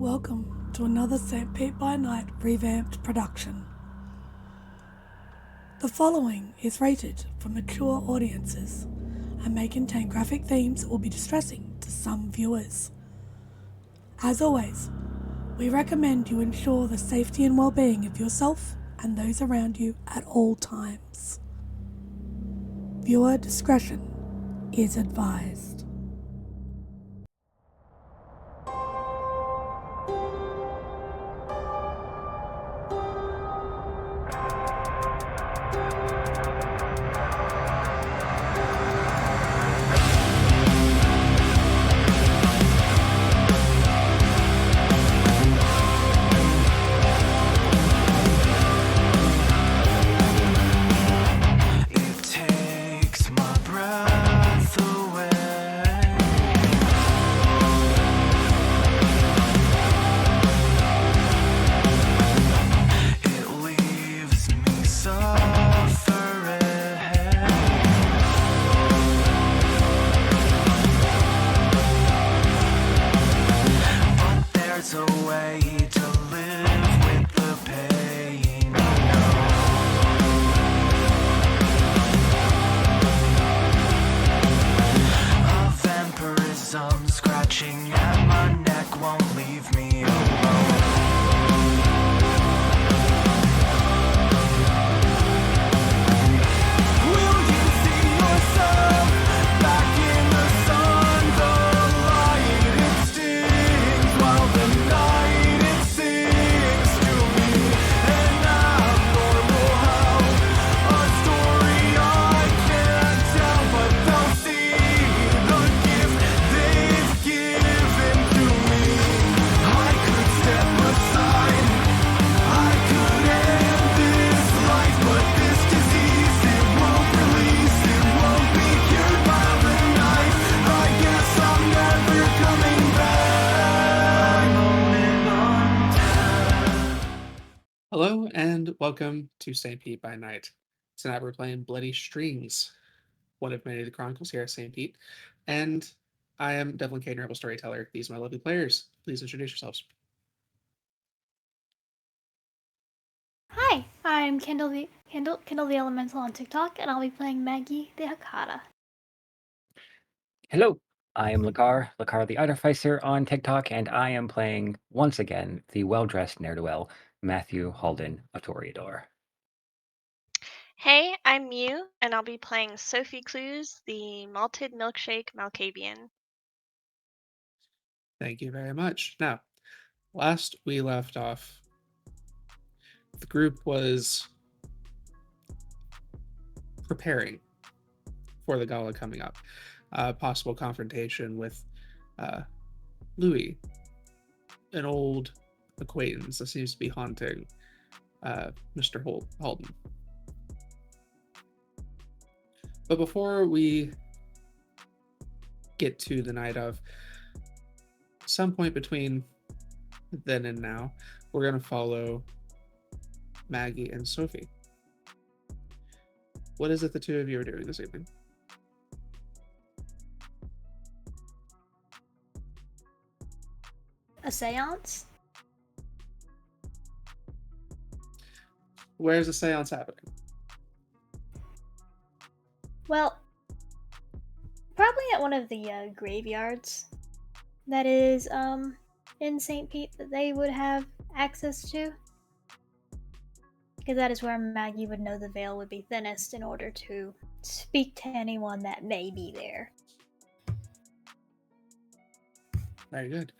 Welcome to another Petersburg By Night revamped production. The following is rated for mature audiences and may contain graphic themes that will be distressing to some viewers. As always, we recommend you ensure the safety and well-being of yourself and those around you at all times. Viewer discretion is advised. Hello and welcome to St. Pete by Night. Tonight we're playing Bloody Strings, one of many of the chronicles here at St. Pete, and I am Devlin Kane, Rebel Storyteller. These are my lovely players. Please introduce yourselves. Hi, I'm Kendall the Elemental on TikTok, and I'll be playing Maggie the Hakata. Hello, I am Lakar the Artificer on TikTok, and I am playing, once again, the well-dressed ne'er-do-well, Matthew Halden of Toreador. Hey, I'm Mew, and I'll be playing Sophie Clues, the Malted Milkshake Malkavian. Thank you very much. Now, last we left off, the group was preparing for the Gala coming up. Possible confrontation with Louie, an old acquaintance that seems to be haunting Mr. Halden. But before we get to the night of, some point between then and now, we're going to follow Maggie and Sophie. What is it the two of you are doing this evening? A seance? Where's the seance happening? Well, probably at one of the graveyards that is in St. Pete that they would have access to. Because that is where Maggie would know the veil would be thinnest in order to speak to anyone that may be there. Very good.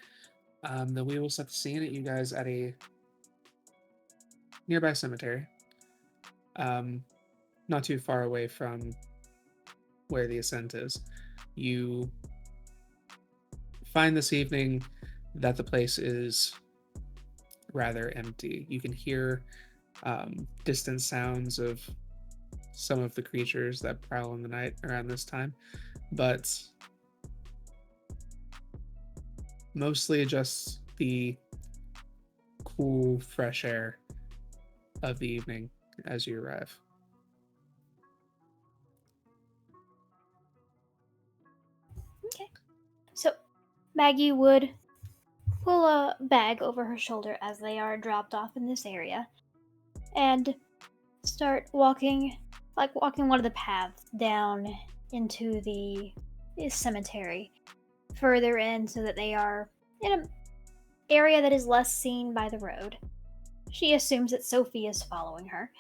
Then we will set the scene at you guys at a nearby cemetery. Not too far away from where the ascent is. You find this evening that the place is rather empty. You can hear distant sounds of some of the creatures that prowl in the night around this time, but mostly just the cool, fresh air of the evening as you arrive. Okay. So Maggie would pull a bag over her shoulder as they are dropped off in this area and start walking, like walking one of the paths down into the cemetery further in so that they are in an area that is less seen by the road. She assumes that Sophie is following her.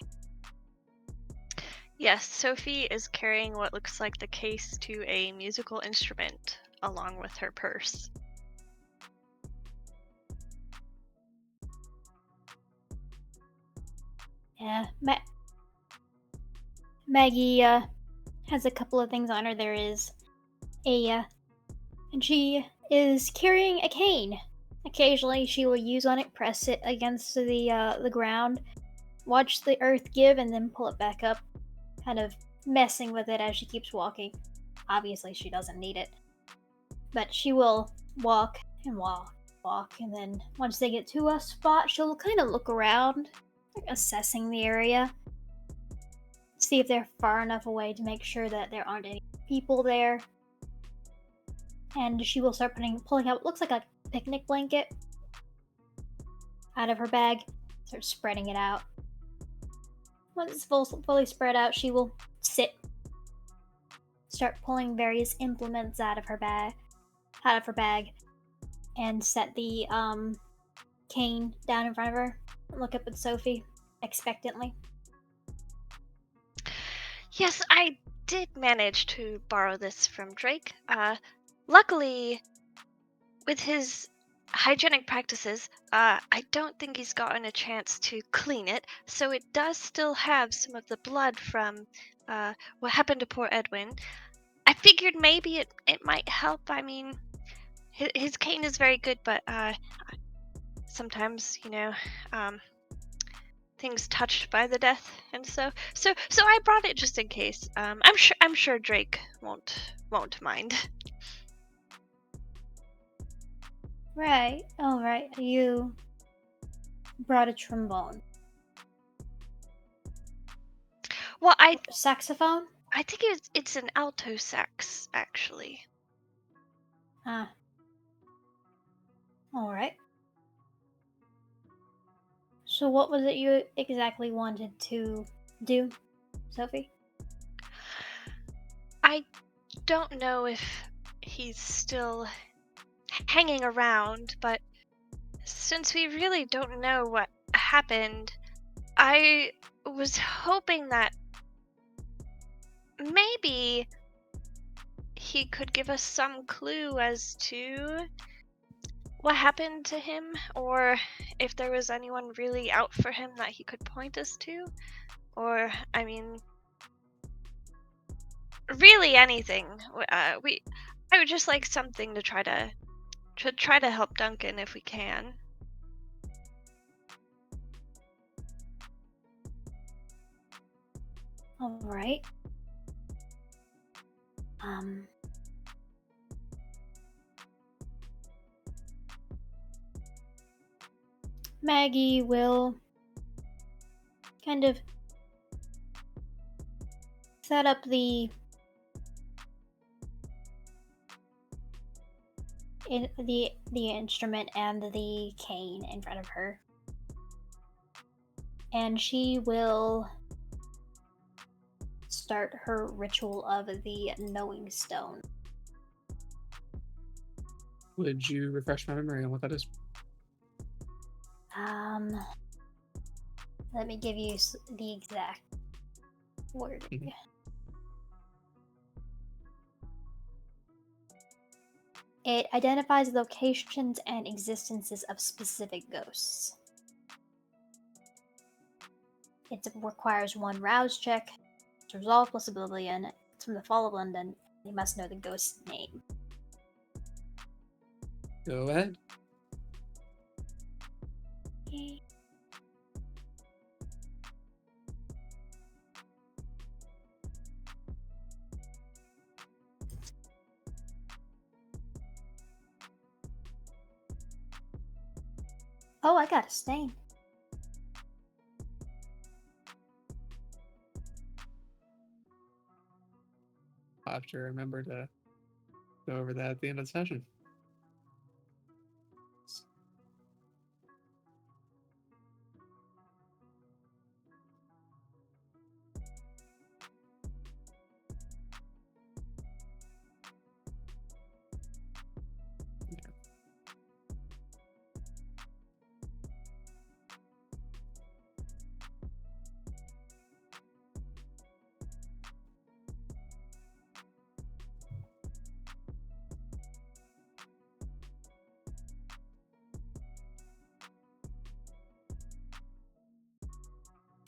Yes, Sophie is carrying what looks like the case to a musical instrument along with her purse. Yeah, Maggie has a couple of things on her. There is and she is carrying a cane. Occasionally, she will use on it, press it against the ground, watch the earth give, and then pull it back up, kind of messing with it as she keeps walking. Obviously, she doesn't need it, but she will walk and walk, and then once they get to a spot, she'll kind of look around, like assessing the area, see if they're far enough away to make sure that there aren't any people there. And she will start pulling out what looks like a picnic blanket out of her bag, start spreading it out. Once it's fully spread out, she will sit, start pulling various implements out of her bag, and set the cane down in front of her. Look up at Sophie expectantly. Yes, I did manage to borrow this from Drake. Luckily, with his hygienic practices, I don't think he's gotten a chance to clean it, so it does still have some of the blood from what happened to poor Edwin. I figured maybe it might help. I mean, his cane is very good, but sometimes, things touched by the death, and so I brought it just in case. I'm sure Drake won't mind. Right. All right. You brought a trombone. Well, Saxophone? I think it's an alto sax, actually. Ah. All right. So what was it you exactly wanted to do, Sophie? I don't know if he's still hanging around, but since we really don't know what happened, I was hoping that maybe he could give us some clue as to what happened to him, or if there was anyone really out for him that he could point us to, or I mean, really anything. I would just like something to try to help Duncan if we can. All right. Maggie will kind of set up the instrument and the cane in front of her, and she will start her ritual of the knowing stone. Would you refresh my memory on what that is? Let me give you the exact wording. Mm-hmm. It identifies locations and existences of specific ghosts. It requires one rouse check to resolve plus ability, and it's from the Fall of London. You must know the ghost's name. Go ahead. Okay. Oh, I got a stain. I'll have to remember to go over that at the end of the session.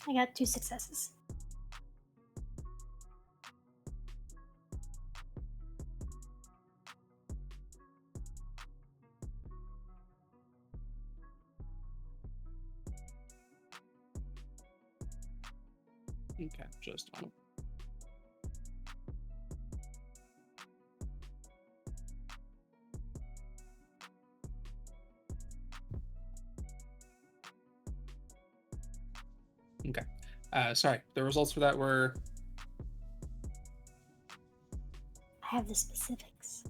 I got 2 successes. Okay, just one. Okay. Sorry, the results for that were... I have the specifics.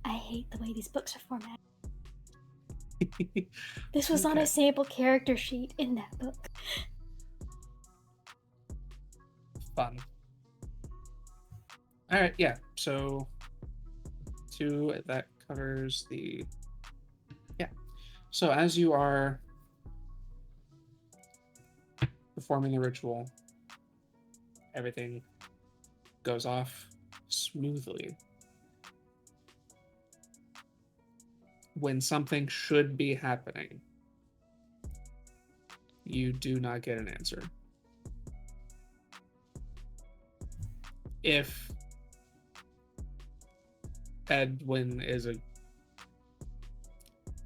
I hate the way these books are formatted. This was on Okay. a sample character sheet in that book. Fun. All right, yeah. So 2, that covers the... Yeah. So as you are performing the ritual, everything goes off smoothly. When something should be happening, you do not get an answer. If Edwin is a...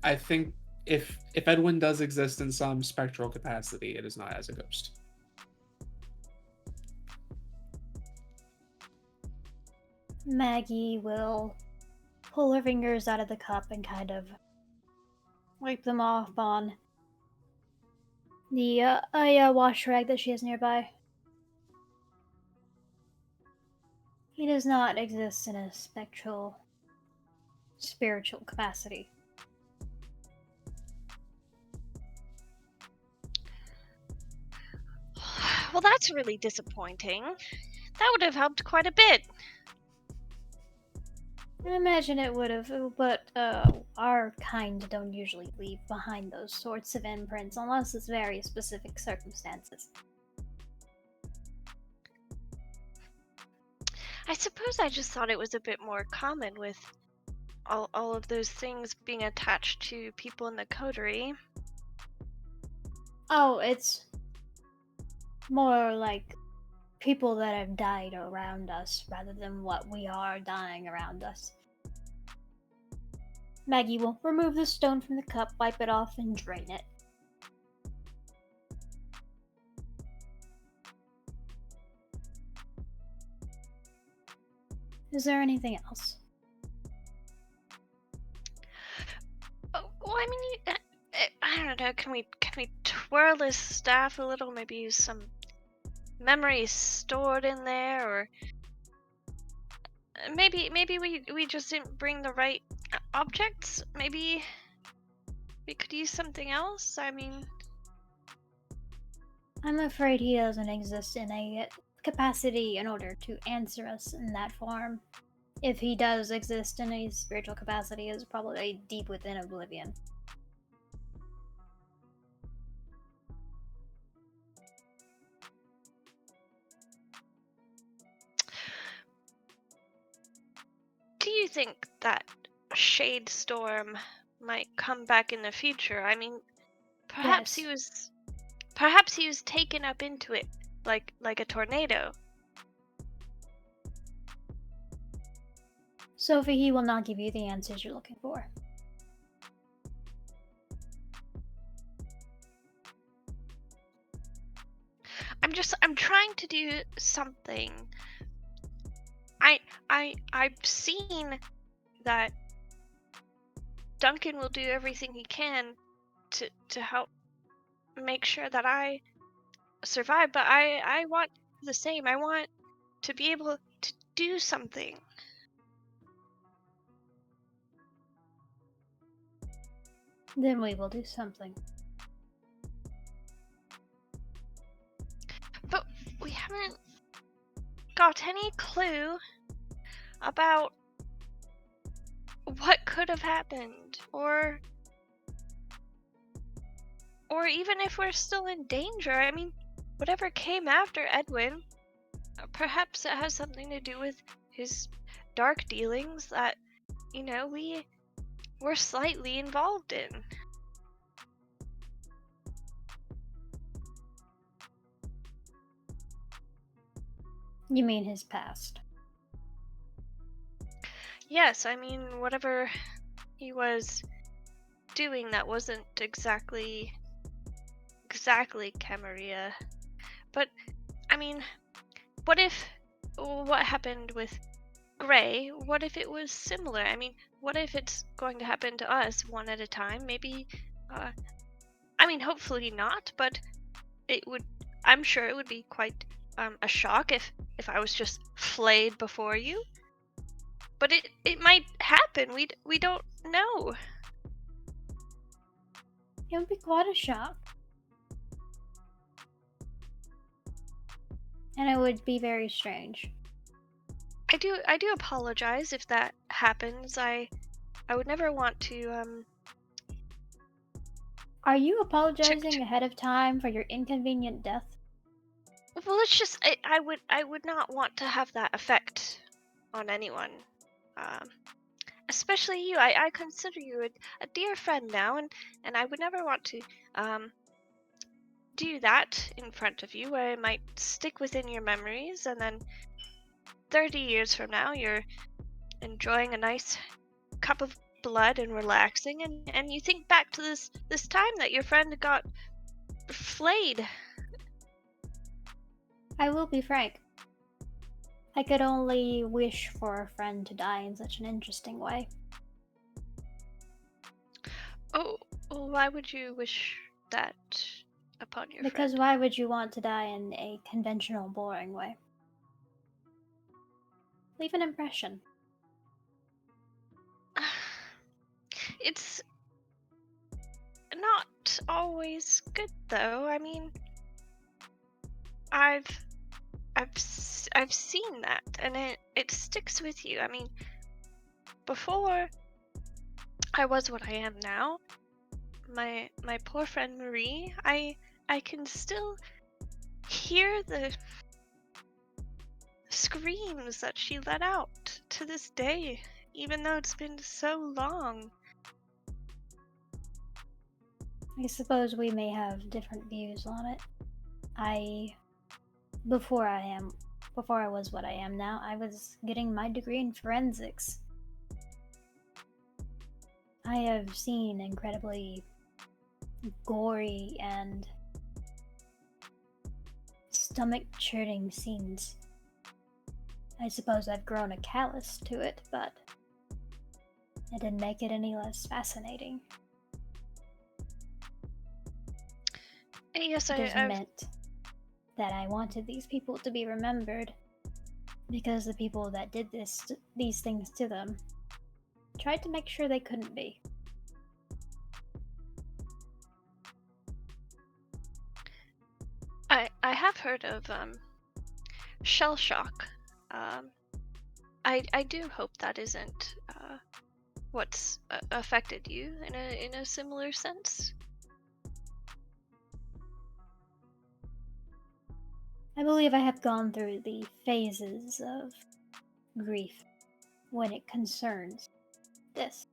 I think if Edwin does exist in some spectral capacity, it is not as a ghost. Maggie will pull her fingers out of the cup and kind of wipe them off on the wash rag that she has nearby. He does not exist in a spiritual capacity. Well, that's really disappointing. That would have helped quite a bit. I imagine it would have, but our kind don't usually leave behind those sorts of imprints unless it's very specific circumstances. I suppose I just thought it was a bit more common with all of those things being attached to people in the Coterie. Oh, it's more like people that have died around us rather than what we are dying around us. Maggie will remove the stone from the cup, wipe it off, and drain it. Is there anything else? Oh, well, I mean, I don't know. Can we twirl his staff a little? Maybe use some memories stored in there, or maybe we just didn't bring the right objects. Maybe we could use something else. I mean, I'm afraid he doesn't exist in a capacity in order to answer us in that form. If he does exist in a spiritual capacity, it's probably deep within oblivion. do you think that Shade Storm might come back in the future? I mean, perhaps Yes. he was taken up into it like a tornado. Sophie, he will not give you the answers you're looking for. I'm trying to do something. I've seen that Duncan will do everything he can to help make sure that I survive, but I want the same. I want to be able to do something. Then we will do something. But we haven't got any clue about what could have happened, or even if we're still in danger. I mean, whatever came after Edwin, perhaps it has something to do with his dark dealings that, we were slightly involved in. You mean his past? Yes, I mean, whatever he was doing that wasn't exactly Camarilla. But, I mean, what happened with Gray, what if it was similar? I mean, what if it's going to happen to us one at a time? Maybe, hopefully not, but I'm sure it would be quite a shock if I was just flayed before you. But it might happen. We don't know. It would be quite a shock. And it would be very strange. I do apologize if that happens. I would never want to Are you apologizing ahead of time for your inconvenient death? well, it's just I would not want to have that effect on anyone. Especially you. I consider you a dear friend now, and I would never want to do that in front of you, where it might stick within your memories, and then 30 years from now you're enjoying a nice cup of blood and relaxing, and you think back to this time that your friend got flayed. I will be frank. I could only wish for a friend to die in such an interesting way. Oh, well, why would you wish that upon your Because friend? why would you want to die in a conventional, boring way? Leave an impression. It's not always good, though. I mean, I've seen that, and it sticks with you. I mean, before I was what I am now, my poor friend Marie, I can still hear the screams that she let out to this day, even though it's been so long. I suppose we may have different views on it. Before I was what I am now, I was getting my degree in forensics. I have seen incredibly gory and stomach-churning scenes. I suppose I've grown a callus to it, but it didn't make it any less fascinating. Yes, It just meant that I wanted these people to be remembered, because the people that did these things to them tried to make sure they couldn't be. I have heard of shell shock. I do hope that isn't what's affected you in a similar sense. I believe I have gone through the phases of grief when it concerns this.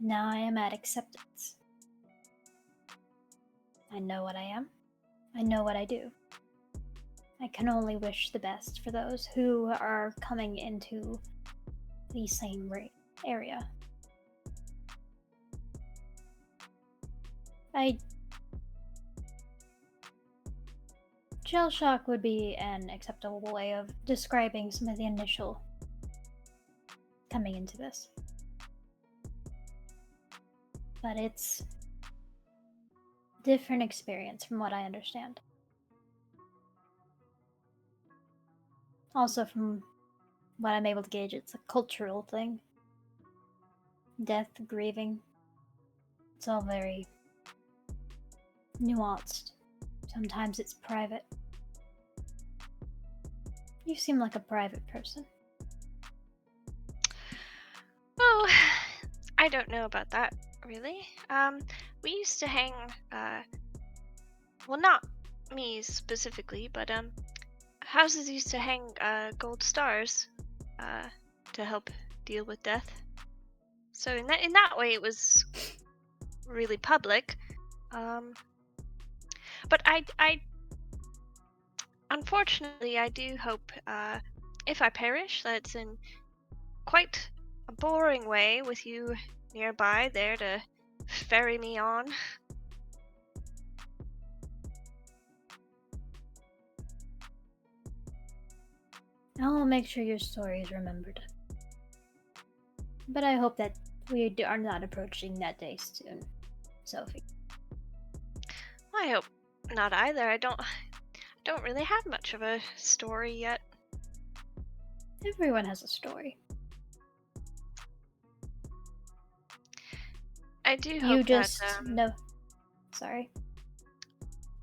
Now I am at acceptance. I know what I am. I know what I do. I can only wish the best for those who are coming into the same area. Shell shock would be an acceptable way of describing some of the initial coming into this. But it's a different experience from what I understand. Also, from what I'm able to gauge, it's a cultural thing. Death, grieving, it's all very nuanced. Sometimes it's private. You seem like a private person. Oh, I don't know about that, really. We used to hang, well, not me specifically, but houses used to hang gold stars to help deal with death. So in that way, it was really public. But I unfortunately I do hope if I perish that it's in quite a boring way with you nearby there to ferry me on. I'll make sure your story is remembered. But I hope that we are not approaching that day soon, Sophie. I hope not either. I don't really have much of a story yet. Everyone has a story. I do You hope just that no. Sorry.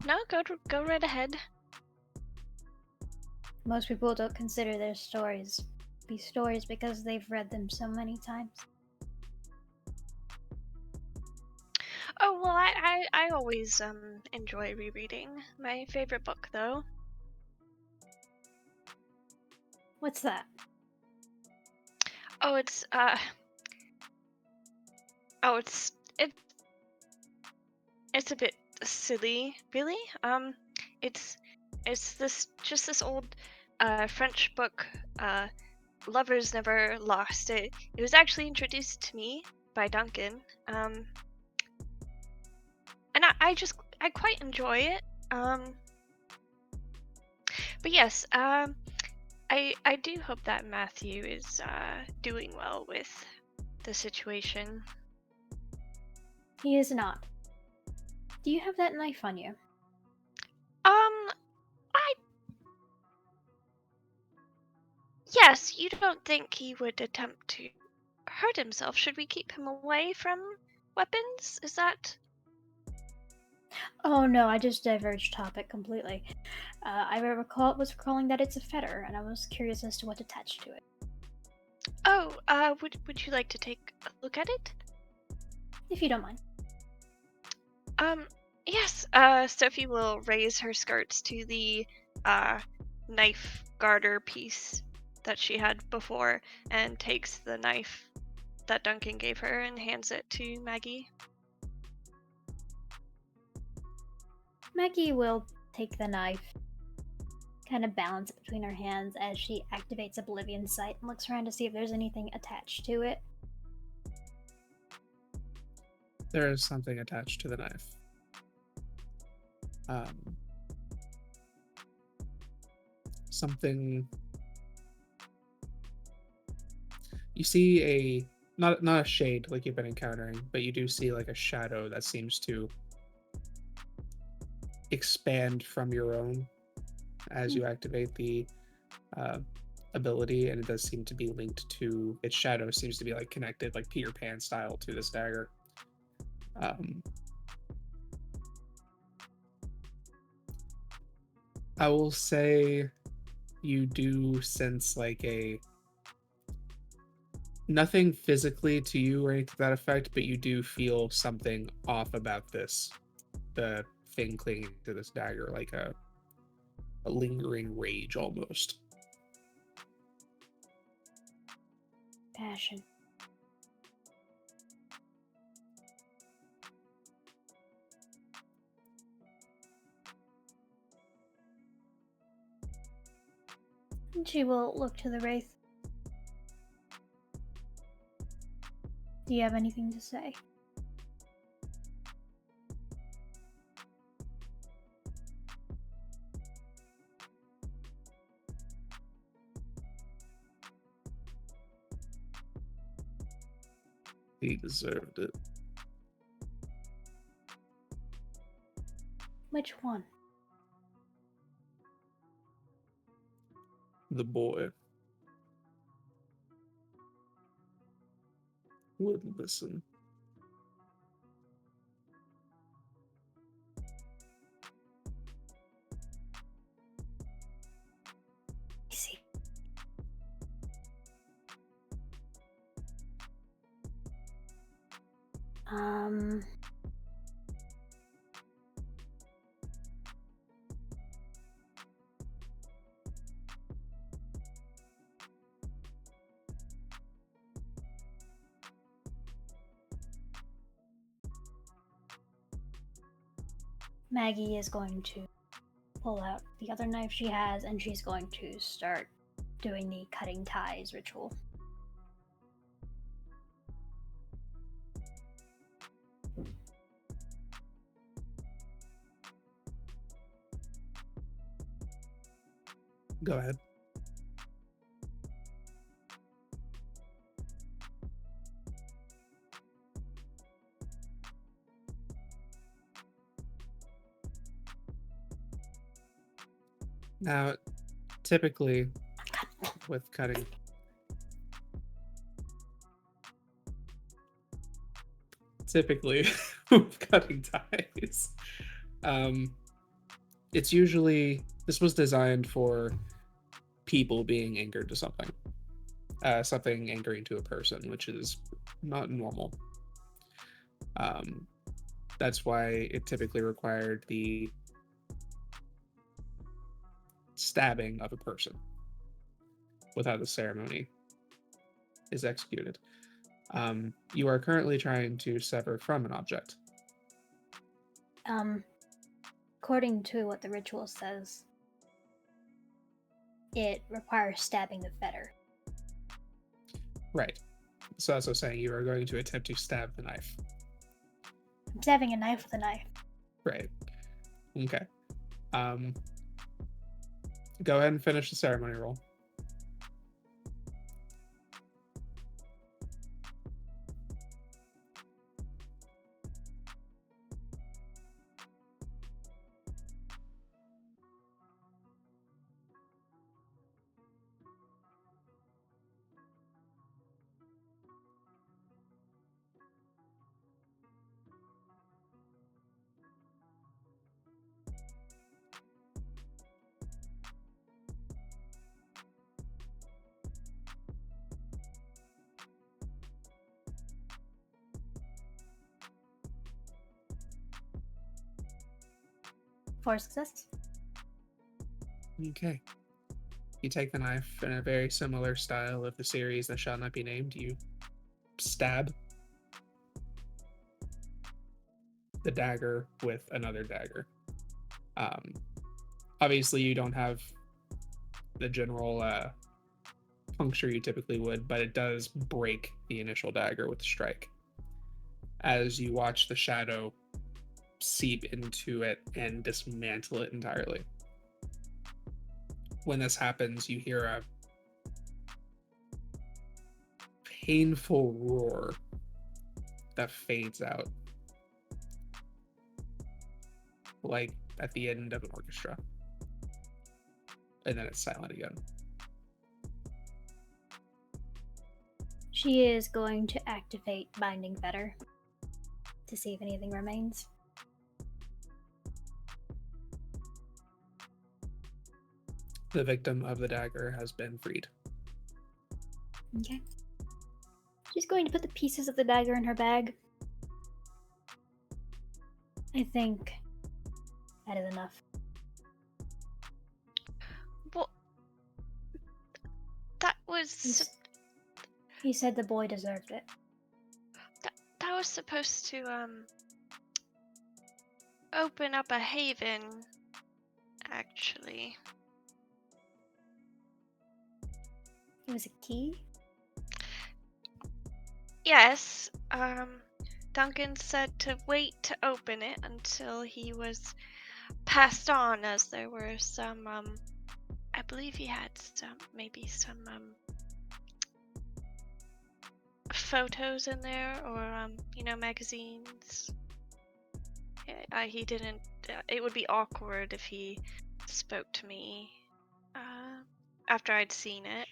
no, go right ahead. Most people don't consider their stories be stories because they've read them so many times. Oh well, I always enjoy rereading. My favorite book though. What's that? Oh, it's oh it's a bit silly, really. It's this old French book, Lovers Never Lost. It was actually introduced to me by Duncan. And I quite enjoy it. But yes, I do hope that Matthew is doing well with the situation. He is not. Do you have that knife on you? I yes, you don't think he would attempt to hurt himself? Should we keep him away from weapons? Is that? Oh no, I just diverged topic completely. I was recalling that it's a fetter, and I was curious as to what's attached to it. Oh, would you like to take a look at it? If you don't mind. Yes. Sophie will raise her skirts to the knife garter piece that she had before and takes the knife that Duncan gave her and hands it to Maggie. Maggie will take the knife, kind of balance it between her hands as she activates Oblivion Sight and looks around to see if there's anything attached to it. There is something attached to the knife. Something. You see a not a shade like you've been encountering, but you do see like a shadow that seems to expand from your own as you activate the ability, and it does seem to be linked to its shadow. Seems to be like connected, like Peter Pan style, to this dagger. I will say you do sense like a nothing physically to you or anything to that effect, but you do feel something off about this. The thing clinging to this dagger, like a lingering rage almost. Passion. And she will look to the Wraith. Do you have anything to say? He deserved it. Which one? The boy wouldn't listen. I see. Maggie is going to pull out the other knife she has, and she's going to start doing the cutting ties ritual. Go ahead. Now, typically, with cutting with cutting ties, it's usually, this was designed for people being anchored to something, something anchoring to a person, which is not normal. That's why it typically required the stabbing of a person with how the ceremony is executed. You are currently trying to sever from an object. According to what the ritual says, it requires stabbing the fetter. Right. So as I was saying, you are going to attempt to stab the knife. I'm stabbing a knife with a knife. Right. Okay. Go ahead and finish the ceremony roll. Four successes. Okay. You take the knife in a very similar style of the series that shall not be named. You stab the dagger with another dagger. Obviously, you don't have the general puncture you typically would, but it does break the initial dagger with the strike. As you watch the shadow seep into it and dismantle it entirely. When this happens, you hear a painful roar that fades out, like at the end of an orchestra. And then it's silent again. She is going to activate Binding Fetter to see if anything remains. The victim of the dagger has been freed. Okay. She's going to put the pieces of the dagger in her bag. I think that is enough. Well, that was He said the boy deserved it. that was supposed to open up a haven, actually. It was a key? Yes, Duncan said to wait to open it until he was passed on, as there were some, I believe he had maybe some photos in there, or, magazines. He didn't, it would be awkward if he spoke to me, after I'd seen it.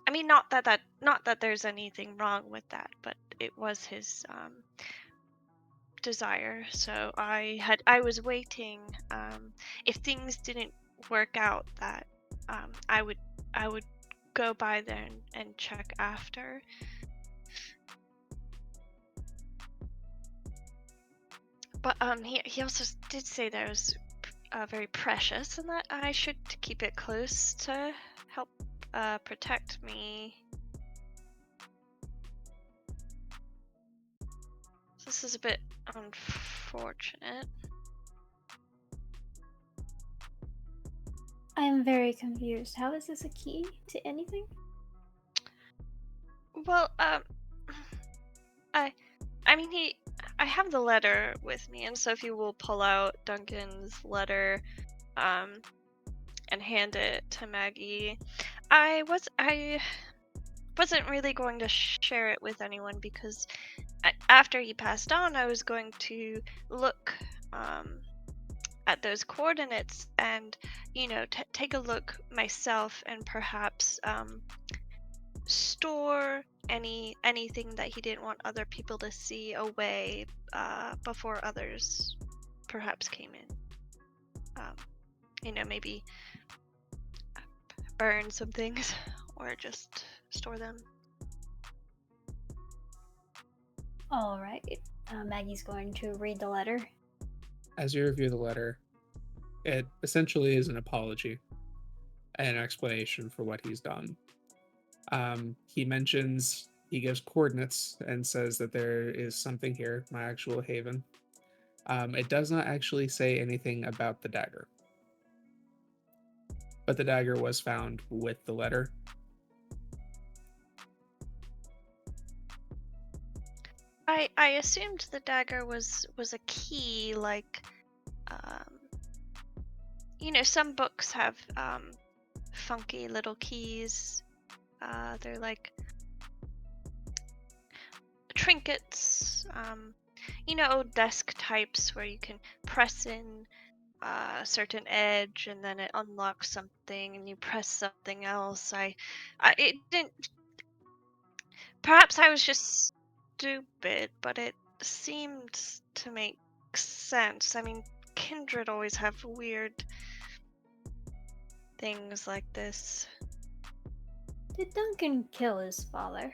I mean, not that there's anything wrong with that, but it was his desire. So I was waiting. If things didn't work out, that I would go by there and check after. But he also did say that it was very precious, and that I should keep it close to help protect me. This is a bit unfortunate. I am very confused. How is this a key to anything? Well, I mean, I have the letter with me, and so if you will pull out Duncan's letter, and hand it to Maggie. I wasn't really going to share it with anyone because after he passed on, I was going to look at those coordinates and, take a look myself and perhaps store anything that he didn't want other people to see away before others perhaps came in. Maybe burn some things or just store them. All right. Maggie's going to read the letter. As you review the letter, it essentially is an apology and an explanation for what he's done. He gives coordinates and says that there is something here, my actual haven. It does not actually say anything about the dagger. But the dagger was found with the letter. I assumed the dagger was a key, like, some books have funky little keys. They're like trinkets, desk types where you can press in a certain edge and then it unlocks something and you press something else. It didn't. Perhaps I was just stupid, but it seemed to make sense. I mean, Kindred always have weird things like this. Did Duncan kill his father?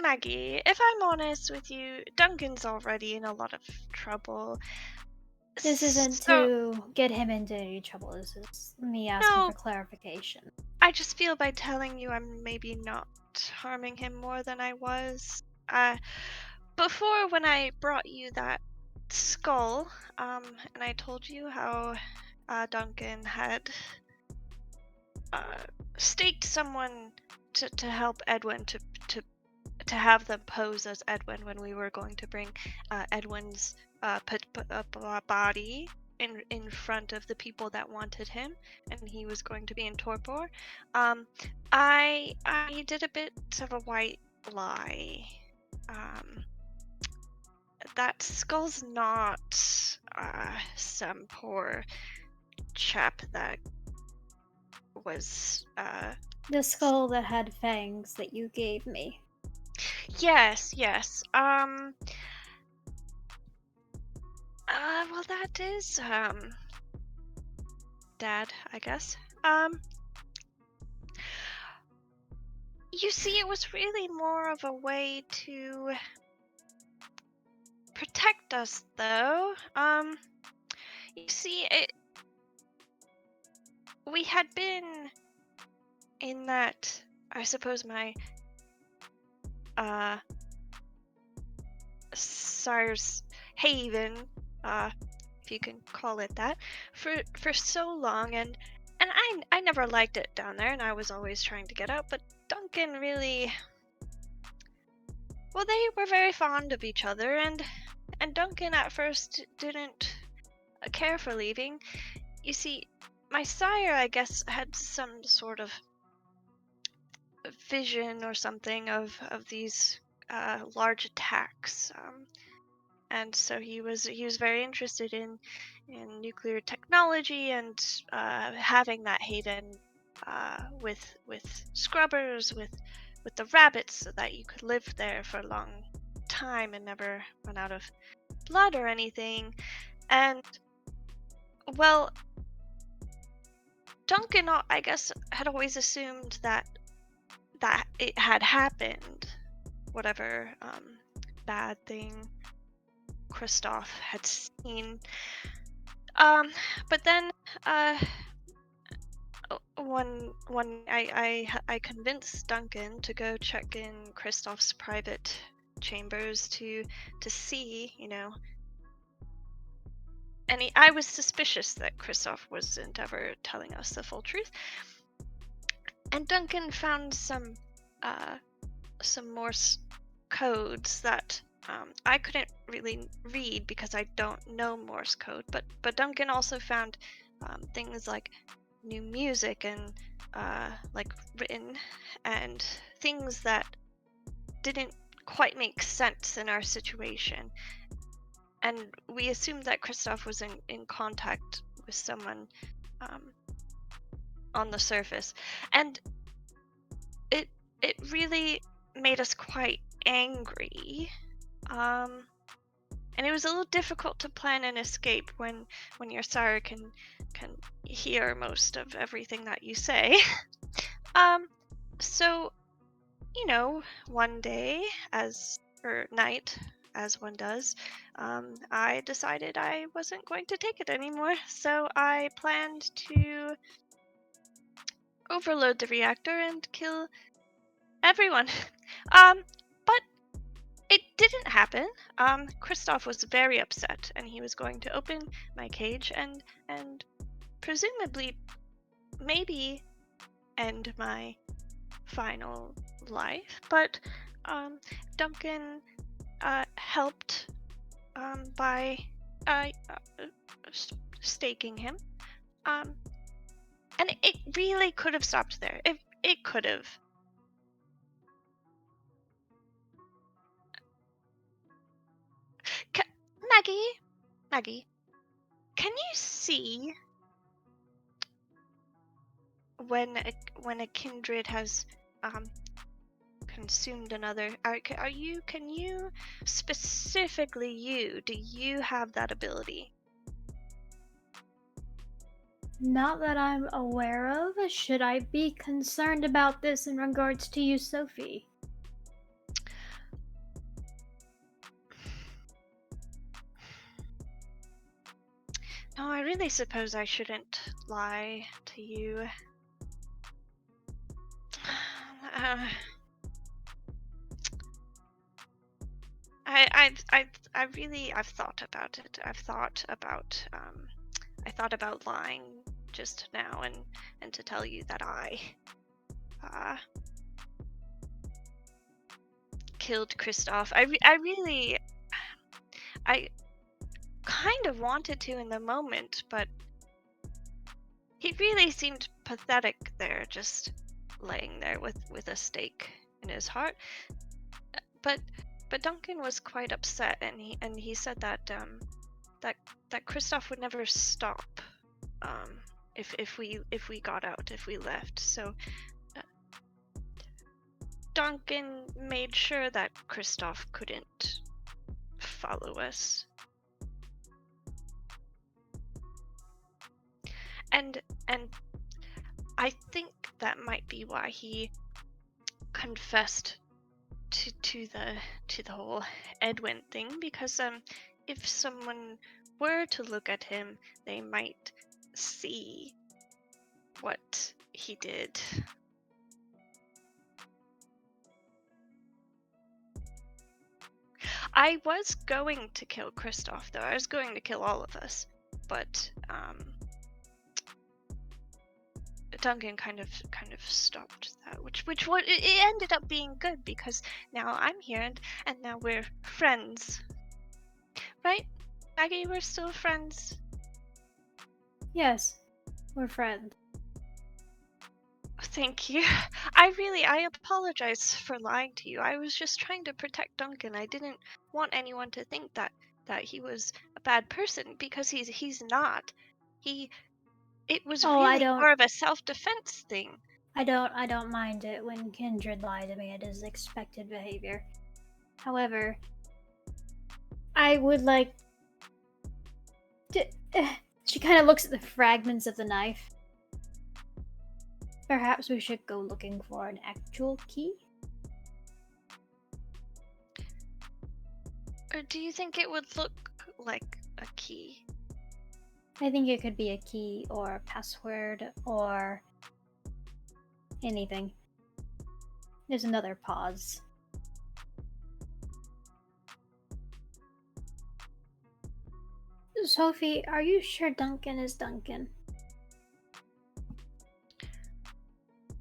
Maggie, if I'm honest with you, Duncan's already in a lot of trouble. This isn't to get him into any trouble. This is me asking for clarification. I just feel by telling you I'm maybe not harming him more than I was. Before, when I brought you that skull, and I told you how Duncan had staked someone to help Edwin to have them pose as Edwin when we were going to bring Edwin's body in front of the people that wanted him, and he was going to be in torpor. I did a bit of a white lie. That skull's not some poor chap that was The skull that had fangs that you gave me. Yes. Well, that is Dad, I guess. You see, it was really more of a way to protect us, though. You see, we had been in that, I suppose, my Sire's haven, if you can call it that, for so long, and I never liked it down there, and I was always trying to get out, but Duncan really, well, they were very fond of each other, and Duncan at first didn't care for leaving. You see, my sire, I guess, had some sort of vision or something of these large attacks, and so he was very interested in nuclear technology and having that haven with scrubbers, with the rabbits, so that you could live there for a long time and never run out of blood or anything. And, well, Duncan, I guess, had always assumed that it had happened, whatever bad thing Kristoff had seen. But then, I convinced Duncan to go check in Kristoff's private chambers to see, I was suspicious that Kristoff wasn't ever telling us the full truth. And Duncan found some Morse codes that I couldn't really read because I don't know Morse code. But Duncan also found things like new music and like written, and things that didn't quite make sense in our situation. And we assumed that Kristoff was in contact with someone on the surface, and it really made us quite angry. And it was a little difficult to plan an escape when your sire can hear most of everything that you say. So, one day, night, as one does, I decided I wasn't going to take it anymore. So I planned to overload the reactor and kill everyone. But it didn't happen. Kristoff was very upset, and he was going to open my cage and presumably, maybe, end my final life. But Duncan helped by staking him. And it really could have stopped there. It could have. Maggie, can you see when a kindred has consumed another? Can you specifically, do you have that ability? Not that I'm aware of. Should I be concerned about this in regards to you, Sophie? No, I really suppose I shouldn't lie to you. I've thought about it. I thought about lying just now and to tell you that I killed Kristoff. I kind of wanted to in the moment, but he really seemed pathetic there, just laying there with a stake in his heart. But Duncan was quite upset, and he said that that Kristoff would never stop if we got out, if we left. So Duncan made sure that Kristoff couldn't follow us. And I think that might be why he confessed to the whole Edwin thing, because if someone were to look at him, they might see what he did. I was going to kill Kristoff, though. I was going to kill all of us, but Duncan kind of stopped that, which it ended up being good, because now I'm here and now we're friends, right, Maggie? We're still friends. Yes, we're friends. Thank you. I apologize for lying to you. I was just trying to protect Duncan. I didn't want anyone to think that he was a bad person, because he's not. It was really more of a self-defense thing. I don't mind it when kindred lie to me. It is expected behavior. However, I would like to... She kind of looks at the fragments of the knife. Perhaps we should go looking for an actual key? Or do you think it would look like a key? I think it could be a key or a password or anything. There's another pause. Sophie, are you sure Duncan is Duncan?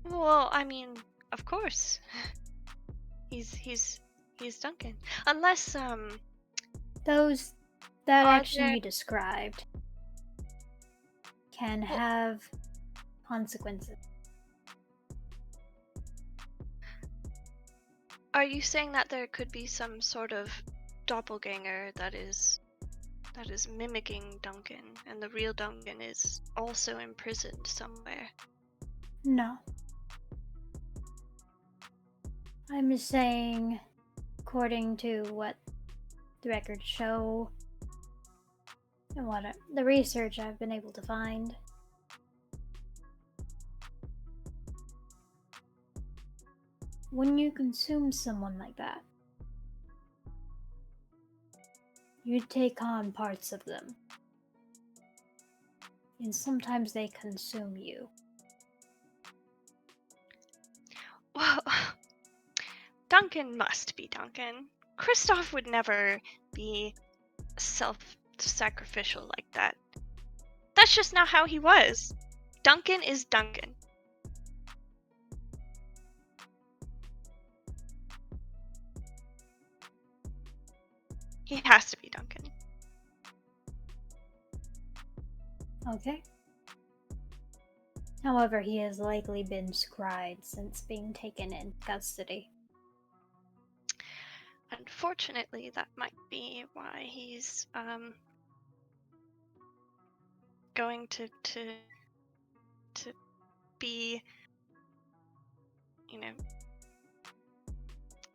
Well, I mean, of course. He's Duncan. Unless That Are action there- you described can Well- have consequences. are you saying that there could be some sort of doppelganger that is mimicking Duncan, and the real Duncan is also imprisoned somewhere? No. I'm just saying, according to what the records show and what the research I've been able to find, when you consume someone like that, you take on parts of them. And sometimes they consume you. Well, Duncan must be Duncan. Kristoff would never be self-sacrificial like that. That's just not how he was. Duncan is Duncan. He has to be Duncan. Okay. However, he has likely been scried since being taken in custody. Unfortunately, that might be why he's going to be,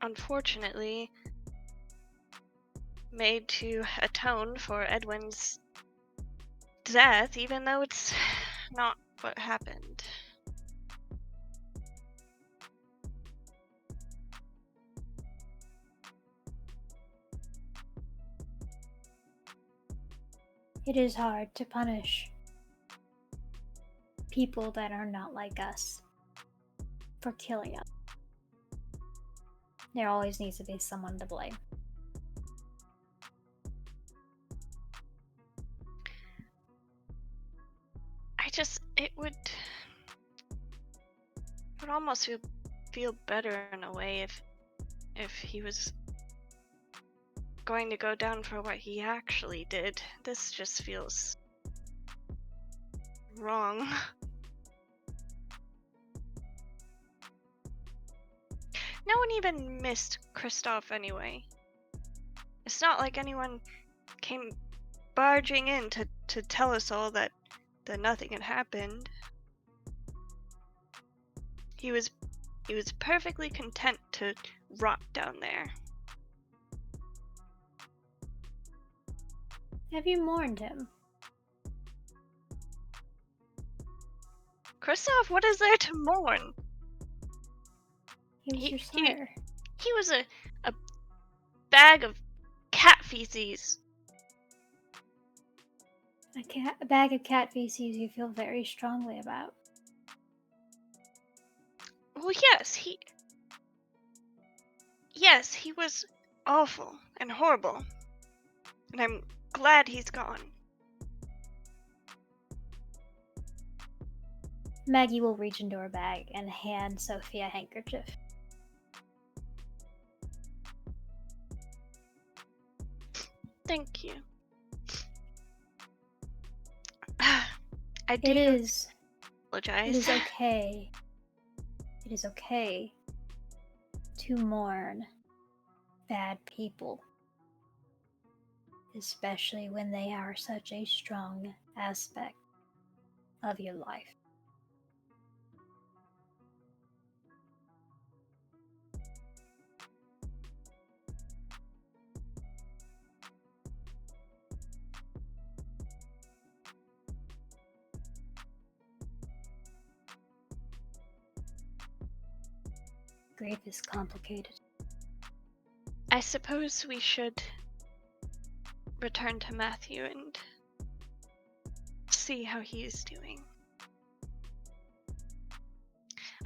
unfortunately made to atone for Edwin's death, even though it's not what happened. It is hard to punish people that are not like us for killing us. There always needs to be someone to blame. It would almost feel better in a way if he was going to go down for what he actually did. This just feels wrong. No one even missed Kristoff anyway. It's not like anyone came barging in to tell us all that nothing had happened. He was perfectly content to rot down there. Have you mourned him? Kristoff, what is there to mourn? He was He- your he- sire. He was a bag of cat feces. A bag of cat feces you feel very strongly about. Well, yes, he was awful and horrible. And I'm glad he's gone. Maggie will reach into her bag and hand Sophie a handkerchief. Thank you. I do It is apologize. okay. It is okay to mourn bad people, especially when they are such a strong aspect of your life. Grief is complicated. I suppose we should return to Matthew and see how he's doing.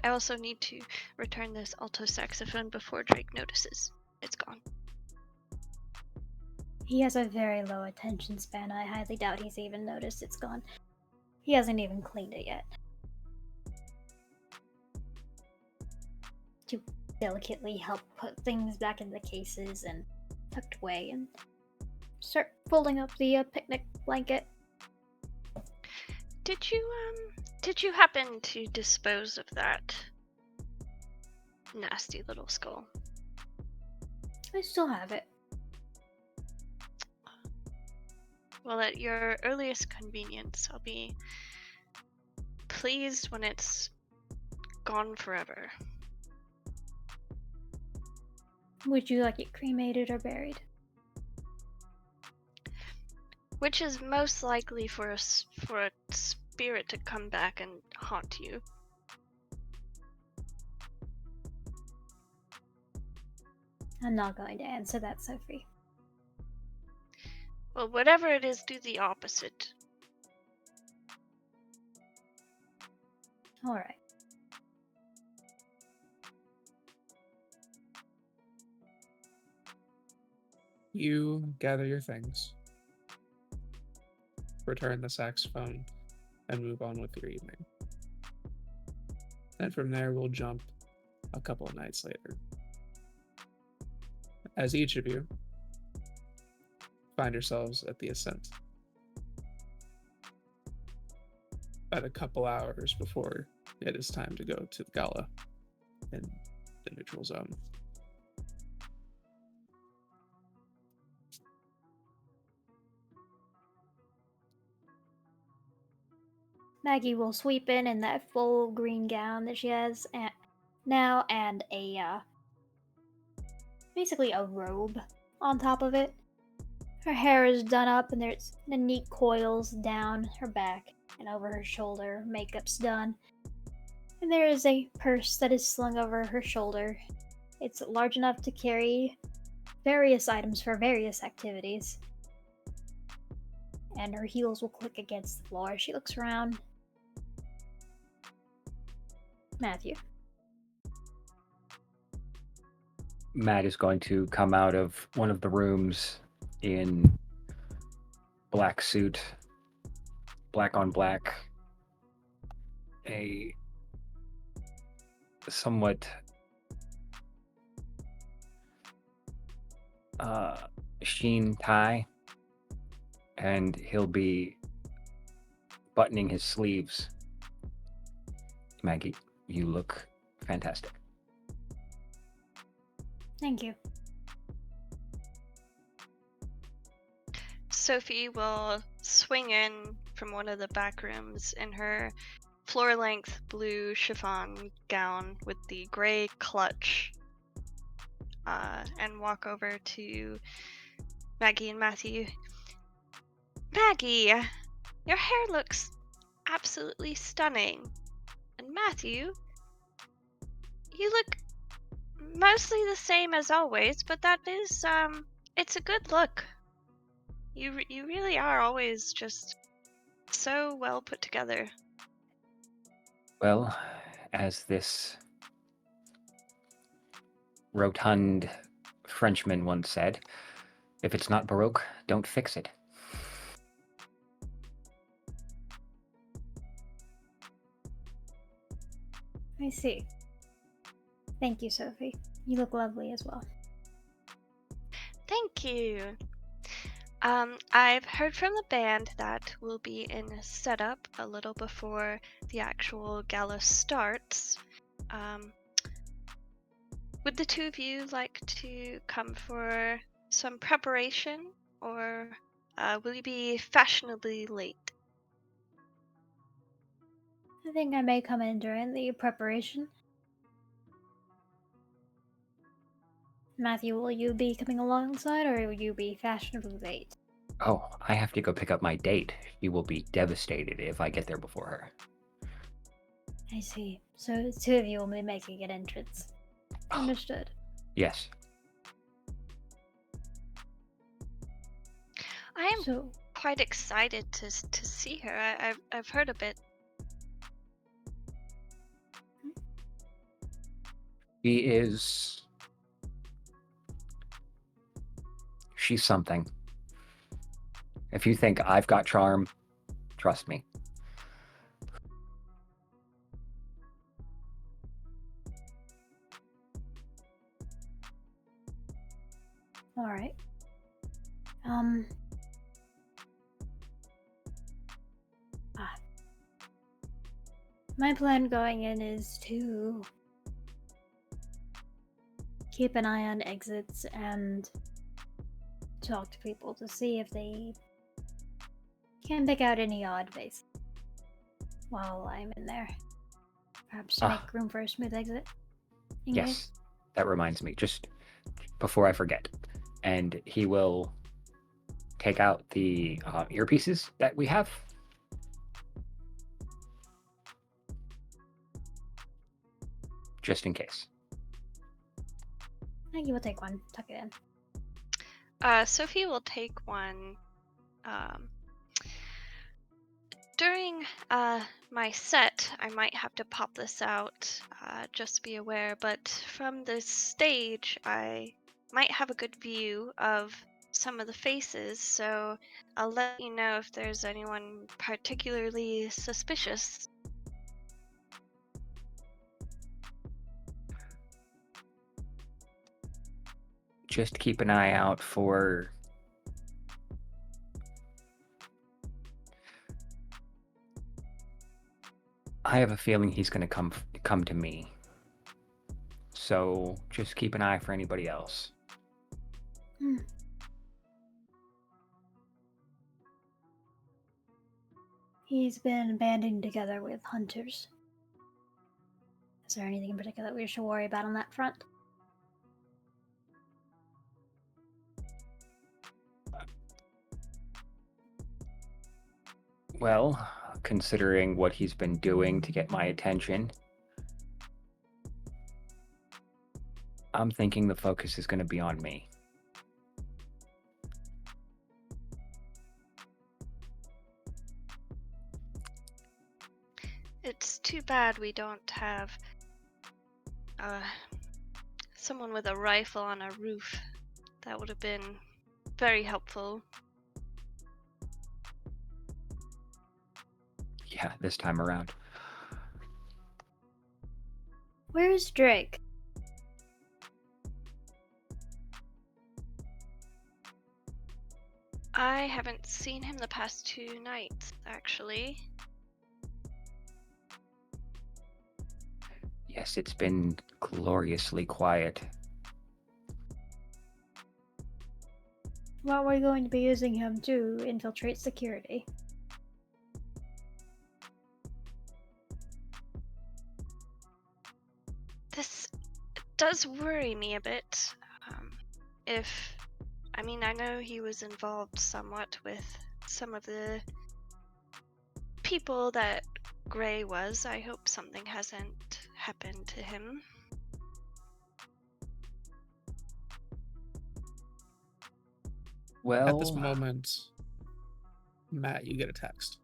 I also need to return this alto saxophone before Drake notices it's gone. He has a very low attention span. I highly doubt he's even noticed it's gone. He hasn't even cleaned it yet. To delicately help put things back in the cases and tucked away and start folding up the picnic blanket. Did you happen to dispose of that nasty little skull? I still have it. Well, at your earliest convenience, I'll be pleased when it's gone forever. Would you like it cremated or buried? Which is most likely for a spirit to come back and haunt you. I'm not going to answer that, Sophie. Well, whatever it is, do the opposite. Alright. You gather your things, return the saxophone, and move on with your evening. And from there, we'll jump a couple of nights later. As each of you find yourselves at the Ascent. About a couple hours before it is time to go to the Gala in the neutral zone. Maggie will sweep in that full green gown that she has now and basically a robe on top of it. Her hair is done up and there's the neat coils down her back and over her shoulder. Makeup's done. And there is a purse that is slung over her shoulder. It's large enough to carry various items for various activities. And her heels will click against the floor. She looks around. Matthew. Matt is going to come out of one of the rooms in black suit, black on black, a somewhat sheen tie, and he'll be buttoning his sleeves. Maggie, you look fantastic. Thank you. Sophie will swing in from one of the back rooms in her floor-length blue chiffon gown with the gray clutch, and walk over to Maggie and Matthew. Maggie, your hair looks absolutely stunning. And Matthew, you look mostly the same as always, but that is, it's a good look. You really are always just so well put together. Well, as this rotund Frenchman once said, if it's not Baroque, don't fix it. I see. Thank you, Sophie. You look lovely as well. Thank you. I've heard from the band that we'll be in setup a little before the actual gala starts. Would the two of you like to come for some preparation, or will you be fashionably late? I think I may come in during the preparation. Matthew, will you be coming alongside, or will you be fashionably late? Oh, I have to go pick up my date. She will be devastated if I get there before her. I see. So the two of you will be making an entrance. Understood. Yes. I am So, quite excited to see her. I've heard a bit. She's something. If you think I've got charm, trust me. All right. My plan going in is to keep an eye on exits and talk to people to see if they can pick out any odd faces while I'm in there. Perhaps to make room for a smooth exit. Yes, that reminds me. Just before I forget, and he will take out the earpieces that we have. Just in case. I think you will take one. Tuck it in. Sophie will take one. During my set, I might have to pop this out, just be aware, but from the stage, I might have a good view of some of the faces, so I'll let you know if there's anyone particularly suspicious. Just keep an eye out for I have a feeling he's going to come to me. So just keep an eye for anybody else. He's been banding together with hunters. Is there anything in particular that we should worry about on that front? Well, considering what he's been doing to get my attention, I'm thinking the focus is going to be on me. It's too bad we don't have someone with a rifle on a roof. That would have been very helpful. Yeah, this time around. Where's Drake? I haven't seen him the past 2 nights, actually. Yes, it's been gloriously quiet. Well, we're going to be using him to infiltrate security. This does worry me a bit. I know he was involved somewhat with some of the people that Gray was. I hope something hasn't happened to him. Well, At this moment, Matt, you get a text.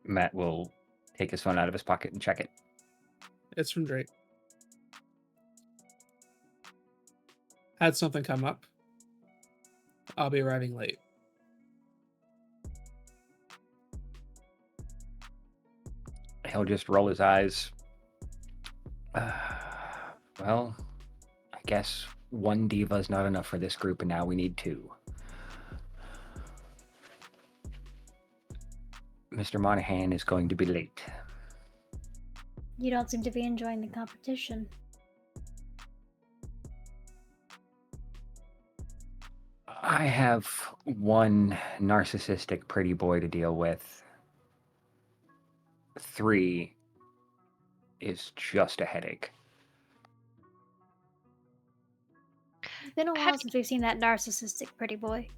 Matt will take his phone out of his pocket and check it. It's from Drake. Had something come up. I'll be arriving late. He'll just roll his eyes. Well, I guess one diva is not enough for this group, and now we need 2. Mr. Monahan is going to be late. You don't seem to be enjoying the competition. I have one narcissistic pretty boy to deal with. 3 is just a headache. It's been a while since we've seen that narcissistic pretty boy.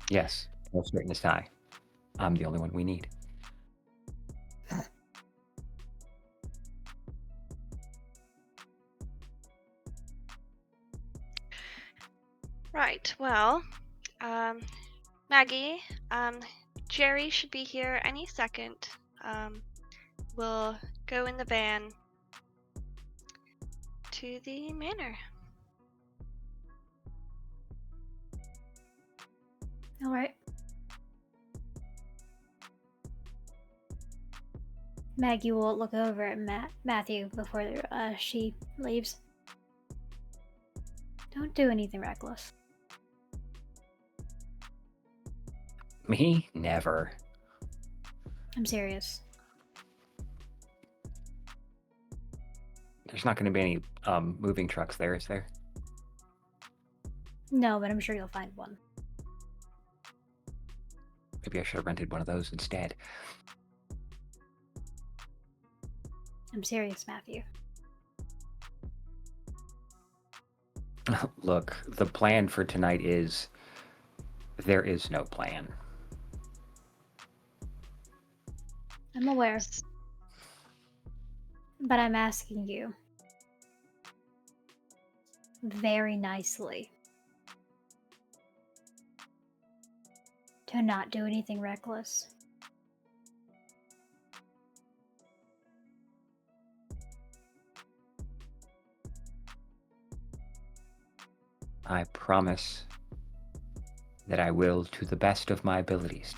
Yes, no straightness tie. I'm the only one we need. Right. Well, Maggie, Jerry should be here any second. We'll go in the van to the manor. All right. Maggie will look over at Matthew before she leaves. Don't do anything reckless. Me? Never. I'm serious. There's not going to be any moving trucks there, is there? No, but I'm sure you'll find one. Maybe I should have rented one of those instead. I'm serious, Matthew. Look, the plan for tonight is... there is no plan. I'm aware. But I'm asking you very nicely to not do anything reckless. I promise that I will, to the best of my abilities,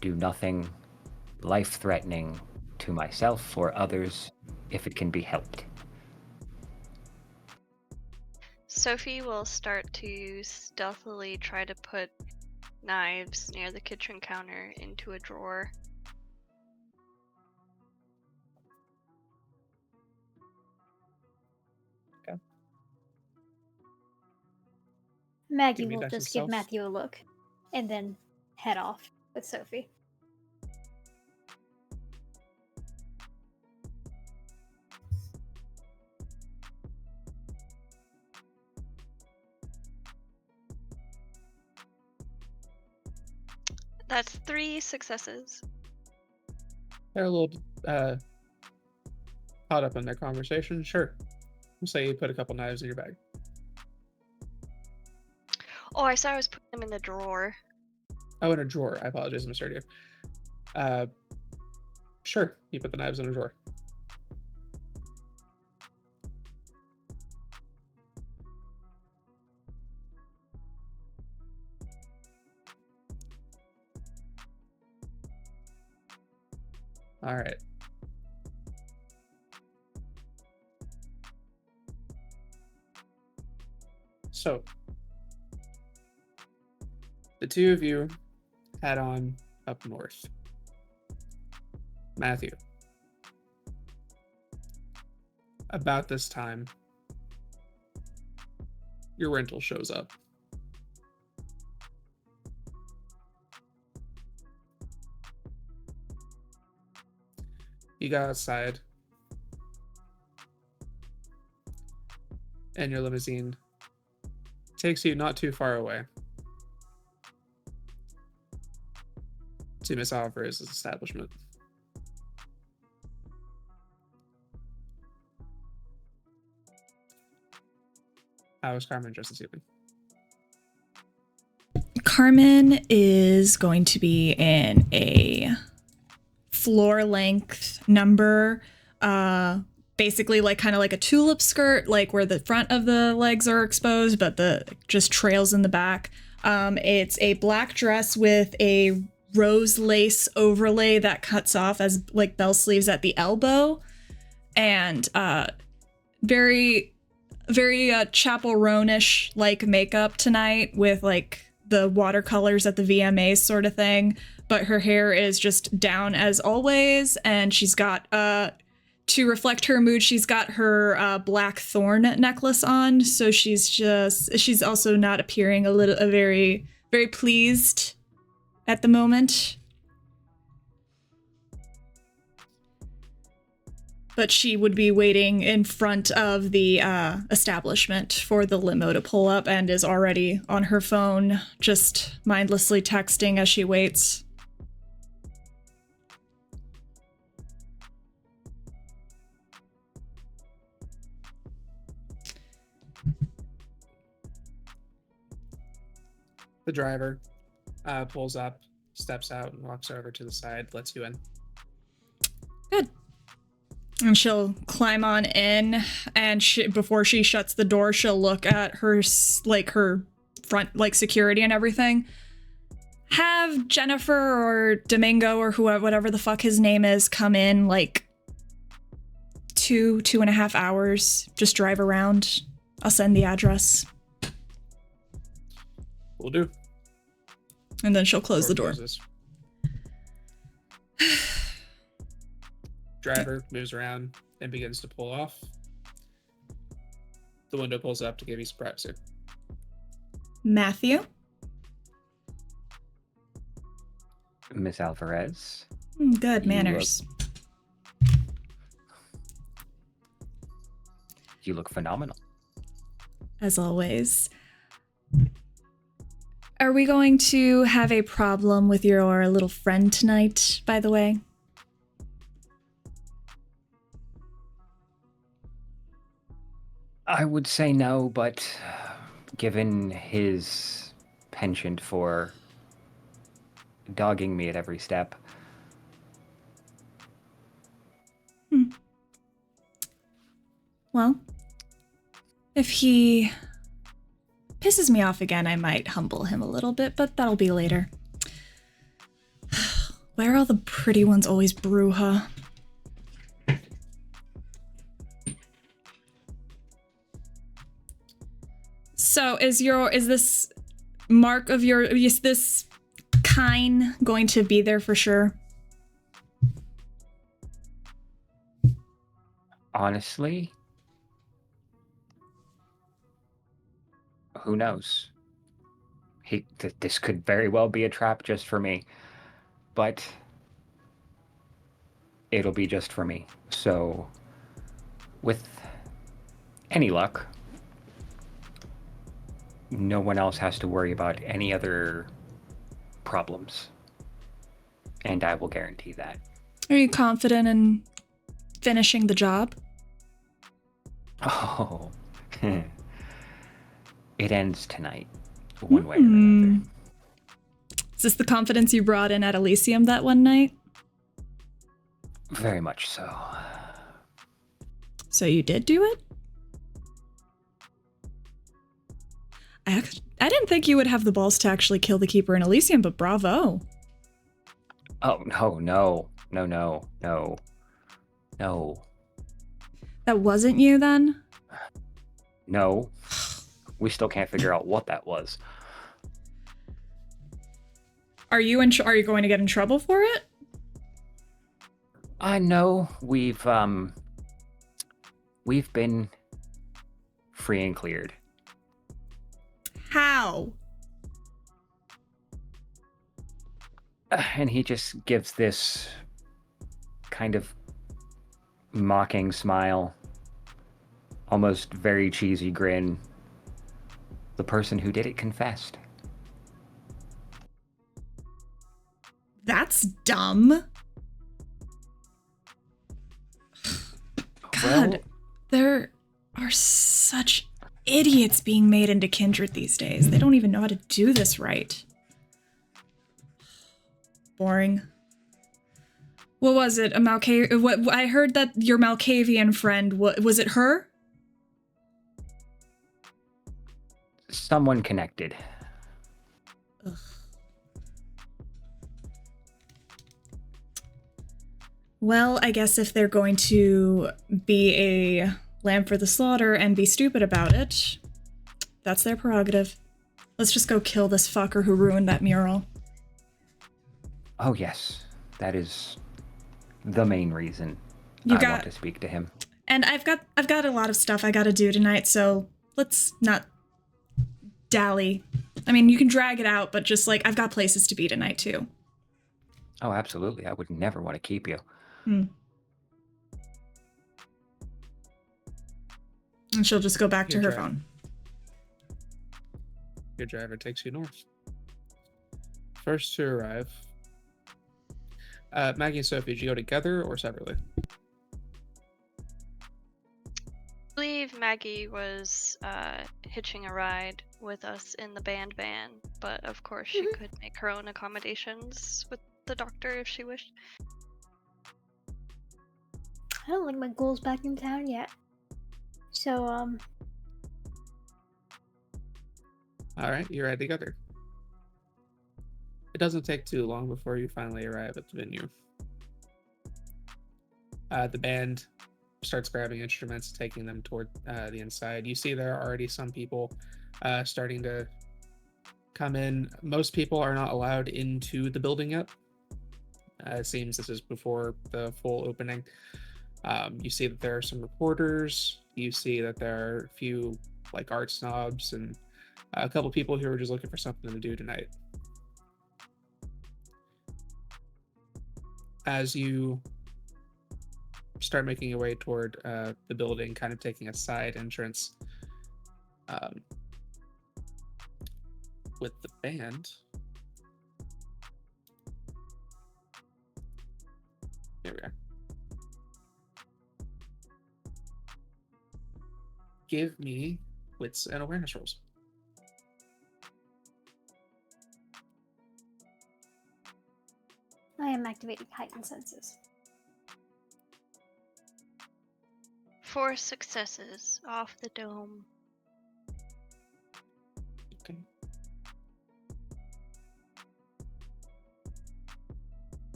do nothing life-threatening to myself or others if it can be helped. Sophie will start to stealthily try to put knives near the kitchen counter into a drawer. Maggie Give me will that just give yourself. Matthew a look and then head off with Sophie. That's 3 successes. They're a little caught up in their conversation. Sure. We'll say you put a couple knives in your bag. Oh, I saw I was putting them in the drawer. Oh, in a drawer. I apologize, I misheard you. Sure. You put the knives in a drawer. All right. So, the two of you head on up north. Matthew. About this time, your rental shows up. You go outside, and your limousine takes you not too far away to Miss Alvarez's establishment. How is Carmen dressed this evening? Carmen is going to be in a floor length number, basically like kind of like a tulip skirt, like where the front of the legs are exposed, but the just trails in the back. It's a black dress with a rose lace overlay that cuts off as like bell sleeves at the elbow, and very Chapel Roan-ish like makeup tonight with like the watercolors at the VMAs sort of thing, but her hair is just down as always, and she's got to reflect her mood, she's got her black thorn necklace on, so she's also not appearing very pleased at the moment. But she would be waiting in front of the establishment for the limo to pull up and is already on her phone, just mindlessly texting as she waits. The driver pulls up, steps out, and walks over to the side, lets you in. Good. And she'll climb on in, and before she shuts the door, she'll look at her her front security and everything. Have Jennifer or Domingo or whoever, whatever the fuck his name is, come in 2.5 hours. Just drive around. I'll send the address. Will do. And then she'll close the door. Closes. Driver moves around and begins to pull off. The window pulls up to give you some privacy. Matthew? Miss Alvarez. Good manners. You look phenomenal. As always. Are we going to have a problem with your little friend tonight, by the way? I would say no, but given his penchant for dogging me at every step. Well, if he pisses me off again, I might humble him a little bit, but that'll be later. Where all the pretty ones always brew, huh? So is this mark of is this Kine going to be there for sure? Honestly, who knows? This could very well be a trap just for me, but it'll be just for me. So, with any luck, no one else has to worry about any other problems. And I will guarantee that. Are you confident in finishing the job? Oh, it ends tonight, one way or another. Is this the confidence you brought in at Elysium that one night? Very much so. So you did do it? I didn't think you would have the balls to actually kill the Keeper in Elysium, but bravo. Oh, no. That wasn't you then? No. We still can't figure out what that was. Are you going to get in trouble for it? No. We've been free and cleared. How? And he just gives this kind of mocking smile, almost very cheesy grin. The person who did it confessed. That's dumb. God, Well, there are such idiots being made into kindred these days. They don't even know how to do this right. Boring. What was it? What I heard that your Malkavian friend, was it her? someone connected. Ugh. Well, I guess if they're going to be a lamb for the slaughter and be stupid about it, that's their prerogative. Let's just go kill this fucker who ruined that mural. Oh yes, that is the main reason I want to speak to him. And I've got a lot of stuff I gotta do tonight, so let's not dally. I mean, you can drag it out, but just like, I've got places to be tonight too. Oh, absolutely. I would never want to keep you. And she'll just go back to her phone. Your driver takes you north. First to arrive. Maggie and Sophie, did you go together or separately? I believe Maggie was hitching a ride with us in the band van, but of course she could make her own accommodations with the doctor if she wished. I don't think my ghoul's back in town yet. So, All right, you're ready together. It doesn't take too long before you finally arrive at the venue. The band starts grabbing instruments, taking them toward the inside. You see there are already some people starting to come in. Most people are not allowed into the building yet. It seems this is before the full opening. You see that there are some reporters. You see that there are a few like art snobs and a couple people who are just looking for something to do tonight. As you start making your way toward the building, kind of taking a side entrance with the band. Here we are. Give me wits and awareness rolls. I am activating heightened senses. 4 successes off the dome. Okay.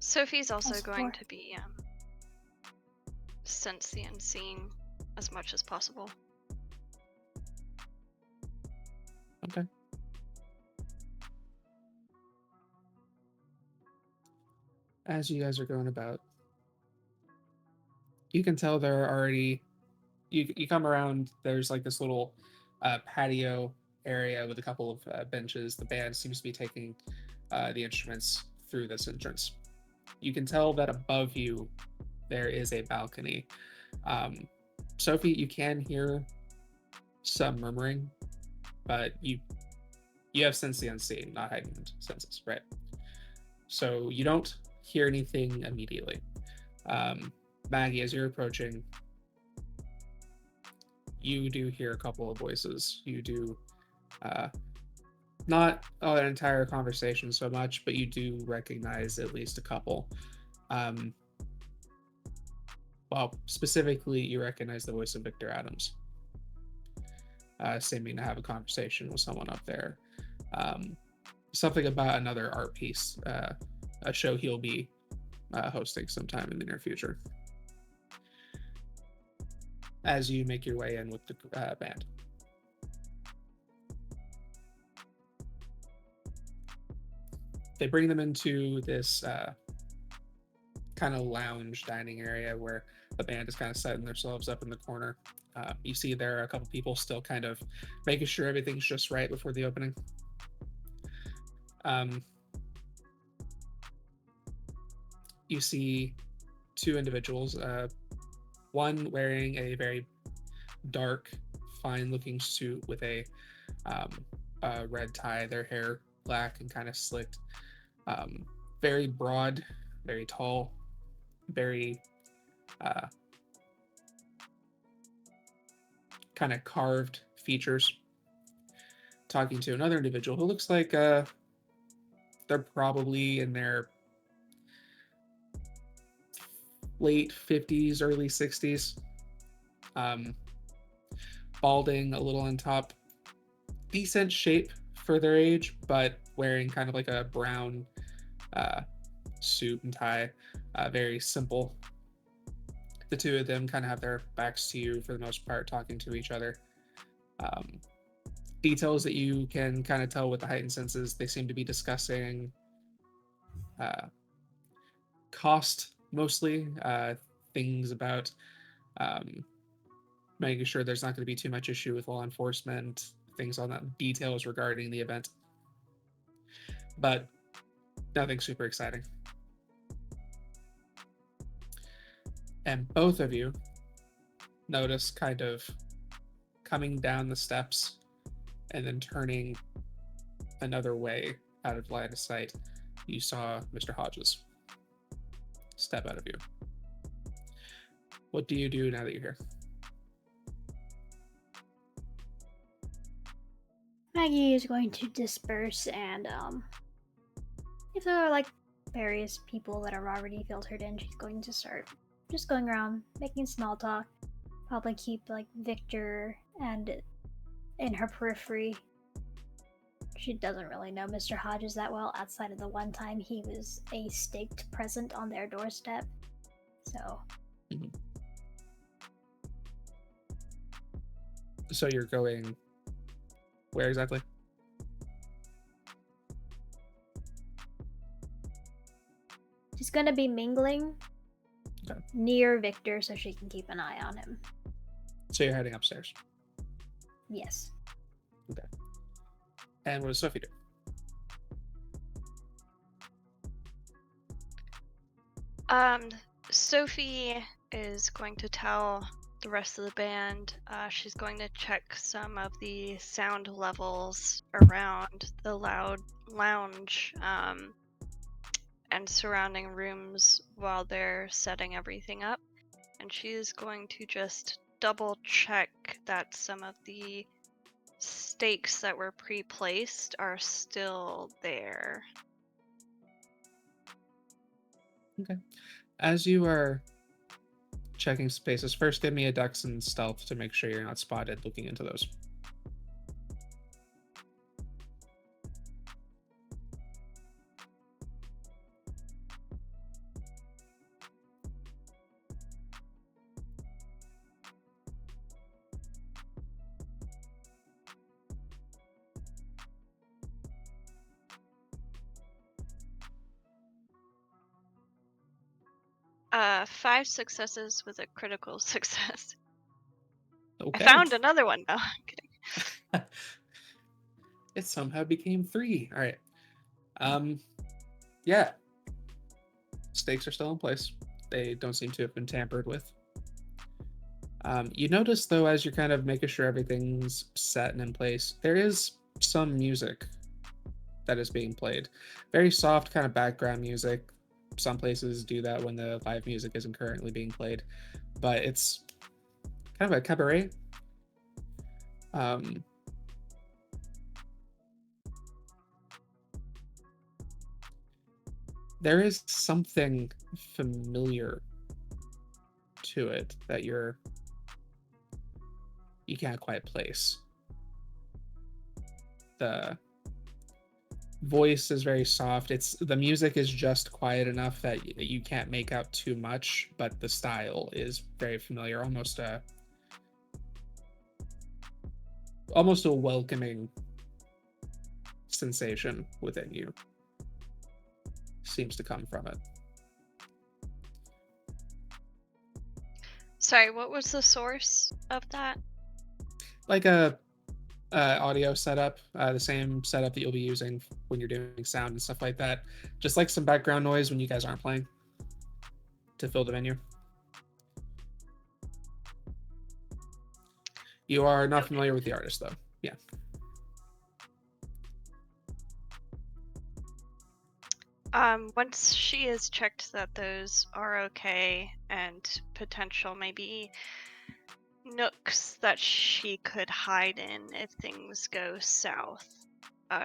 Sophie's also That's going 4. to be sense the unseen as much as possible. Okay. As you guys are going about, you can tell there are already, you come around, there's like this little patio area with a couple of benches. The band seems to be taking the instruments through this entrance. You can tell that above you there is a balcony. Sophie, you can hear some murmuring, but you have sense the unseen, not heightened senses, right? So you don't hear anything immediately. Maggie, as you're approaching, you do hear a couple of voices. You do not an entire conversation so much, but you do recognize at least a couple. Well, specifically, you recognize the voice of Victor Adams, seeming to have a conversation with someone up there. Something about another art piece, a show he'll be hosting sometime in the near future. As you make your way in with the band. They bring them into this kind of lounge dining area where the band is kind of setting themselves up in the corner. You see there are a couple people still kind of making sure everything's just right before the opening. You see 2 individuals, one wearing a very dark, fine-looking suit with a red tie, their hair black and kind of slicked, very broad, very tall, very kind of carved features, talking to another individual who looks like they're probably in their late 50s, early 60s. Balding a little on top. Decent shape for their age, but wearing kind of like a brown suit and tie. Very simple. The 2 of them kind of have their backs to you for the most part, talking to each other. Details that you can kind of tell with the heightened senses, they seem to be discussing cost mostly, things about making sure there's not going to be too much issue with law enforcement, things on that, details regarding the event. But nothing super exciting. And both of you notice kind of coming down the steps and then turning another way out of line of sight. You saw Mr. Hodges. step out of you. What do you do now that you're here? Maggie is going to disperse and if there are like various people that are already filtered in, she's going to start just going around making small talk. Probably keep like Victor and in her periphery. She doesn't really know Mr. Hodges that well outside of the one time he was a staked present on their doorstep. So So you're going where exactly? she's gonna be mingling Okay. near Victor so she can keep an eye on him. So you're heading upstairs. Yes. Okay. And what does Sophie do? Sophie is going to tell the rest of the band she's going to check some of the sound levels around the lounge and surrounding rooms while they're setting everything up. And she's going to just double check that some of the stakes that were pre-placed are still there. Okay. As you are checking spaces, first give me a Dex and Stealth to make sure you're not spotted looking into those. Five successes with a critical success. Okay. I found another one. No, I'm kidding. It somehow became 3. All right. Yeah. Stakes are still in place. They don't seem to have been tampered with. You notice, though, as you're kind of making sure everything's set and in place, there is some music that is being played. Very soft kind of background music. Some places do that when the live music isn't currently being played, but it's kind of a cabaret. There is something familiar to it that you can't quite place. The voice is very soft. The music is just quiet enough that you can't make out too much, but the style is very familiar, almost a welcoming sensation within you seems to come from it. Sorry, what was the source of that? Like a audio setup, the same setup that you'll be using when you're doing sound and stuff like that. Just like some background noise when you guys aren't playing to fill the venue. You are not familiar with the artist, though. Yeah. Once she has checked that those are okay and potential maybe nooks that she could hide in if things go south,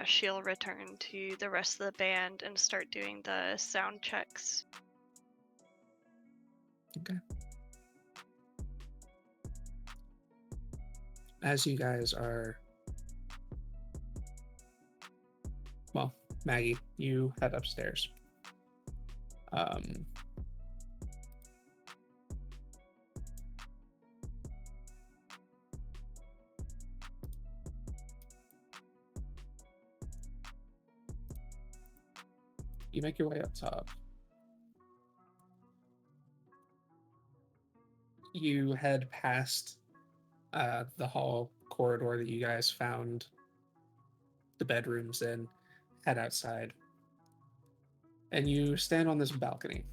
she'll return to the rest of the band and start doing the sound checks. Okay. As you guys are, well, Maggie, you head upstairs. You make your way up top. You head past the hall corridor that you guys found the bedrooms in, head outside, and you stand on this balcony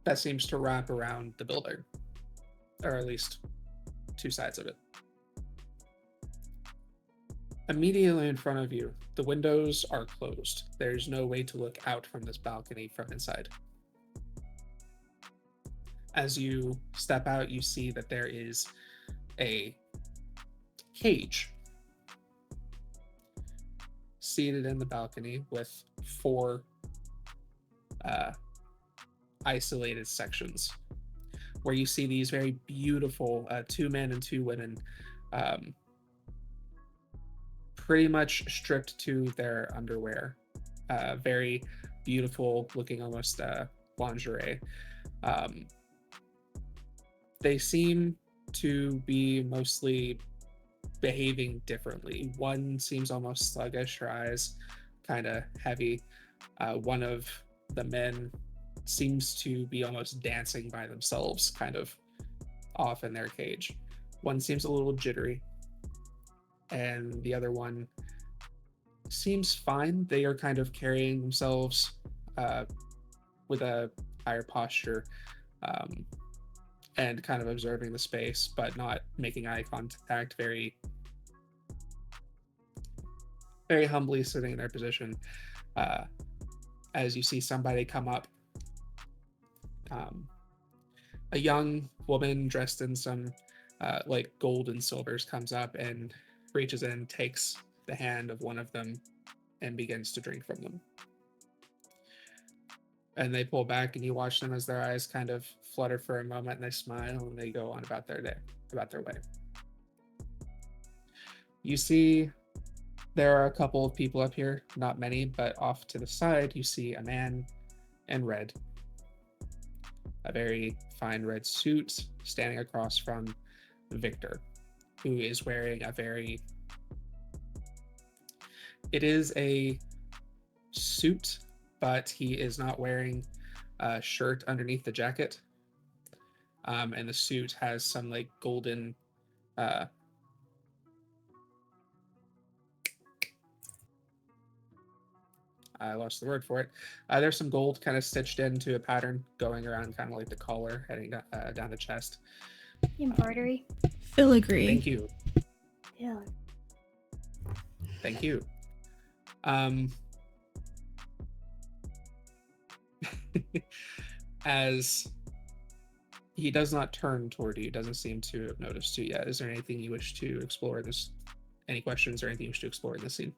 that seems to wrap around the building, or at least 2 sides of it. Immediately in front of you, the windows are closed. There's no way to look out from this balcony from inside. As you step out, you see that there is a cage seated in the balcony with 4 isolated sections where you see these very beautiful 2 men and 2 women, pretty much stripped to their underwear, very beautiful looking, almost lingerie. They seem to be mostly behaving differently. One seems almost sluggish, her eyes kind of heavy. One of the men seems to be almost dancing by themselves, kind of off in their cage. One seems a little jittery, and the other one seems fine. They are kind of carrying themselves with a higher posture, and kind of observing the space, but not making eye contact, very humbly sitting in their position. As you see somebody come up, a young woman dressed in some like gold and silvers comes up and reaches in, takes the hand of one of them, and begins to drink from them. And they pull back, and you watch them as their eyes kind of flutter for a moment, and they smile, and they go on about their way. You see there are a couple of people up here, not many, but off to the side you see a man in red, a very fine red suit, standing across from Victor, who is wearing it is a suit, but he is not wearing a shirt underneath the jacket. And the suit has some like golden I lost the word for it. There's some gold kind of stitched into a pattern going around kind of like the collar heading down the chest. Embroidery. Filigree. Thank you. Yeah. Thank you. As he does not turn toward you, doesn't seem to have noticed you yet. Is there anything you wish to explore this? Any questions or anything you wish to explore in this scene?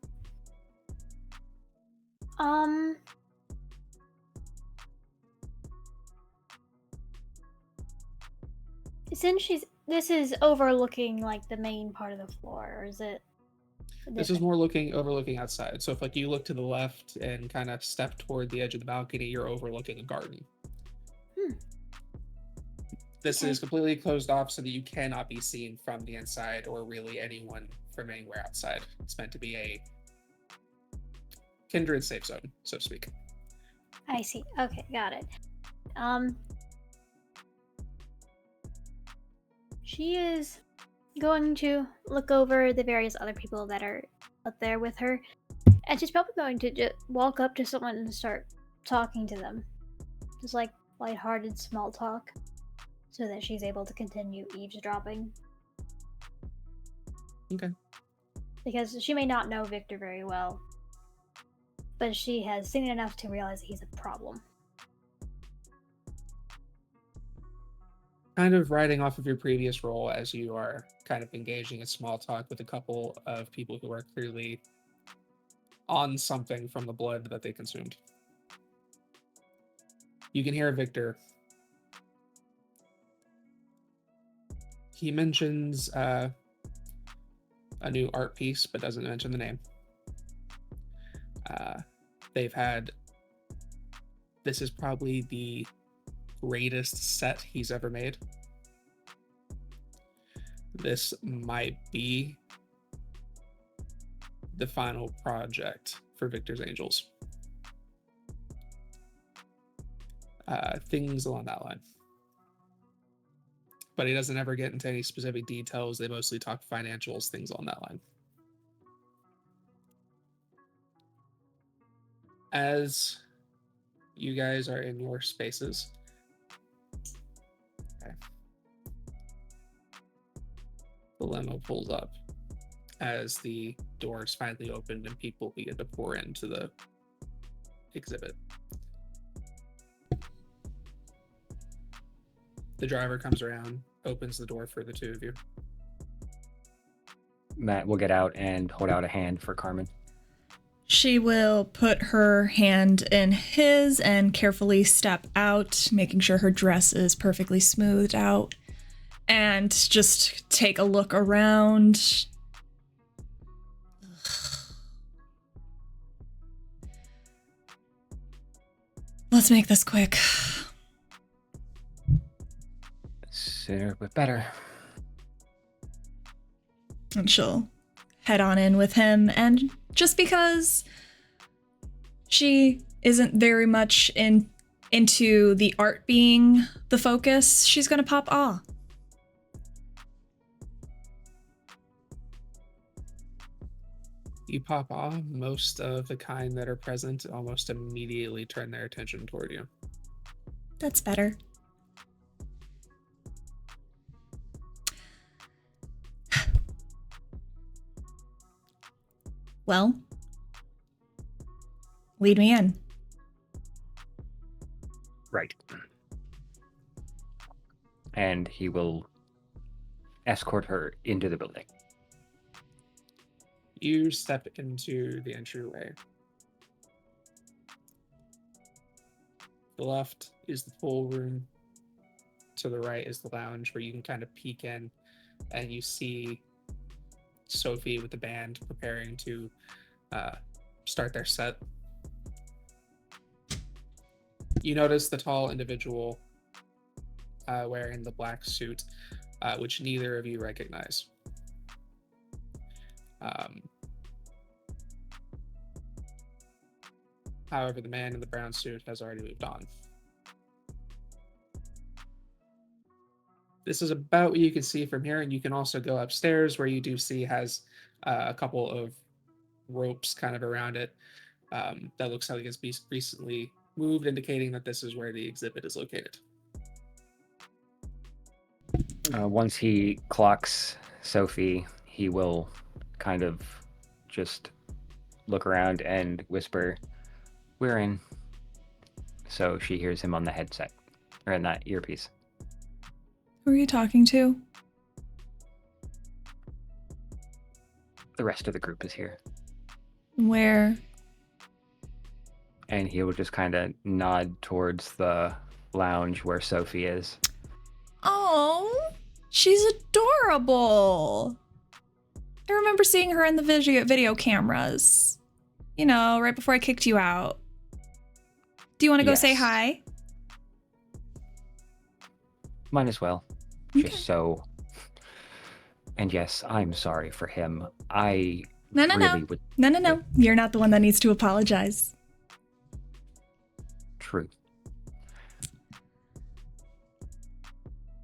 Since this is overlooking like the main part of the floor, or is it? This is more overlooking outside. So if like you look to the left and kind of step toward the edge of the balcony, you're overlooking a garden. This is completely closed off so that you cannot be seen from the inside or really anyone from anywhere outside. It's meant to be a kindred safe zone, so to speak. I see. Okay, got it. She is going to look over the various other people that are up there with her, and she's probably going to just walk up to someone and start talking to them. Just like lighthearted small talk, so that she's able to continue eavesdropping. Okay. Because she may not know Victor very well, but she has seen enough to realize he's a problem. Kind of riding off of your previous role, as you are kind of engaging in small talk with a couple of people who are clearly on something from the blood that they consumed. You can hear Victor. He mentions a new art piece, but doesn't mention the name. This is probably the greatest set he's ever made. This might be the final project for Victor's Angels. Things along that line. But he doesn't ever get into any specific details. They mostly talk financials, things along that line. As you guys are in your spaces, okay, the limo pulls up as the doors finally open and people begin to pour into the exhibit. The driver comes around, opens the door for the two of you. Matt will get out and hold out a hand for Carmen. She will put her hand in his and carefully step out, making sure her dress is perfectly smoothed out, and just take a look around. Let's make this quick. Sooner but better. And she'll head on in with him, and just because she isn't very much into the art being the focus, she's gonna pop awe. You pop off. Most of the kind that are present almost immediately turn their attention toward you. That's better. Well, lead me in. Right. And he will escort her into the building. You step into the entryway. To the left is the pool room. To the right is the lounge where you can kind of peek in and you see Sophie with the band preparing to start their set. You notice the tall individual wearing the black suit, which neither of you recognize. However, the man in the brown suit has already moved on. This is about what you can see from here, and you can also go upstairs where you do see has a couple of ropes kind of around it. That looks like it's recently moved, indicating that this is where the exhibit is located. Once he clocks Sophie, he will kind of just look around and whisper, "We're in." So she hears him on the headset, or in that earpiece. Who are you talking to? The rest of the group is here. Where? And he will just kind of nod towards the lounge where Sophie is. Oh, she's adorable. I remember seeing her in the video cameras. You know, right before I kicked you out. Do you want to go say Yes. hi? Might as well. Okay. Just so. And yes, I'm sorry for him. I No. would. No. You're not the one that needs to apologize. True.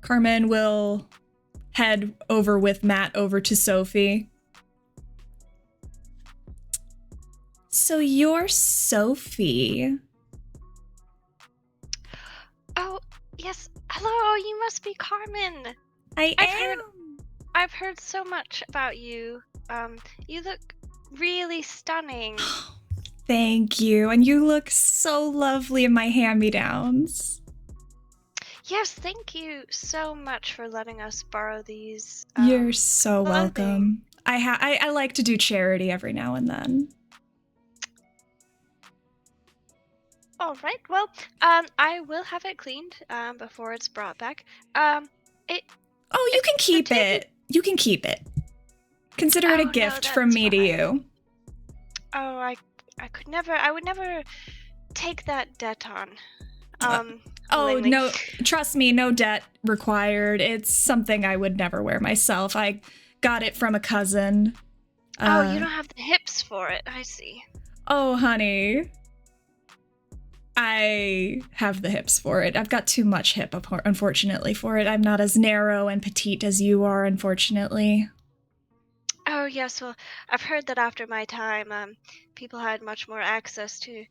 Carmen will head over with Matt over to Sophie. So you're Sophie. Oh, yes. Hello, you must be Carmen. I I've am. I've heard so much about you. You look really stunning. Thank you. And you look so lovely in my hand-me-downs. Yes, thank you so much for letting us borrow these. You're so clothing. welcome. I like to do charity every now and then. All right. Well, I will have it cleaned before it's brought back. It. Oh, you can keep table- it. You can keep it. Consider it Oh, a no, gift from that's me to fine. you. Oh, I could never. I would never take that debt on. Oh, willingly. no, trust me, no debt required. It's something I would never wear myself. I got it from a cousin. Oh, you don't have the hips for it. I see. Oh, honey. I have the hips for it. I've got too much hip, unfortunately, for it. I'm not as narrow and petite as you are, unfortunately. Oh, yes. Well, I've heard that after my time, people had much more access to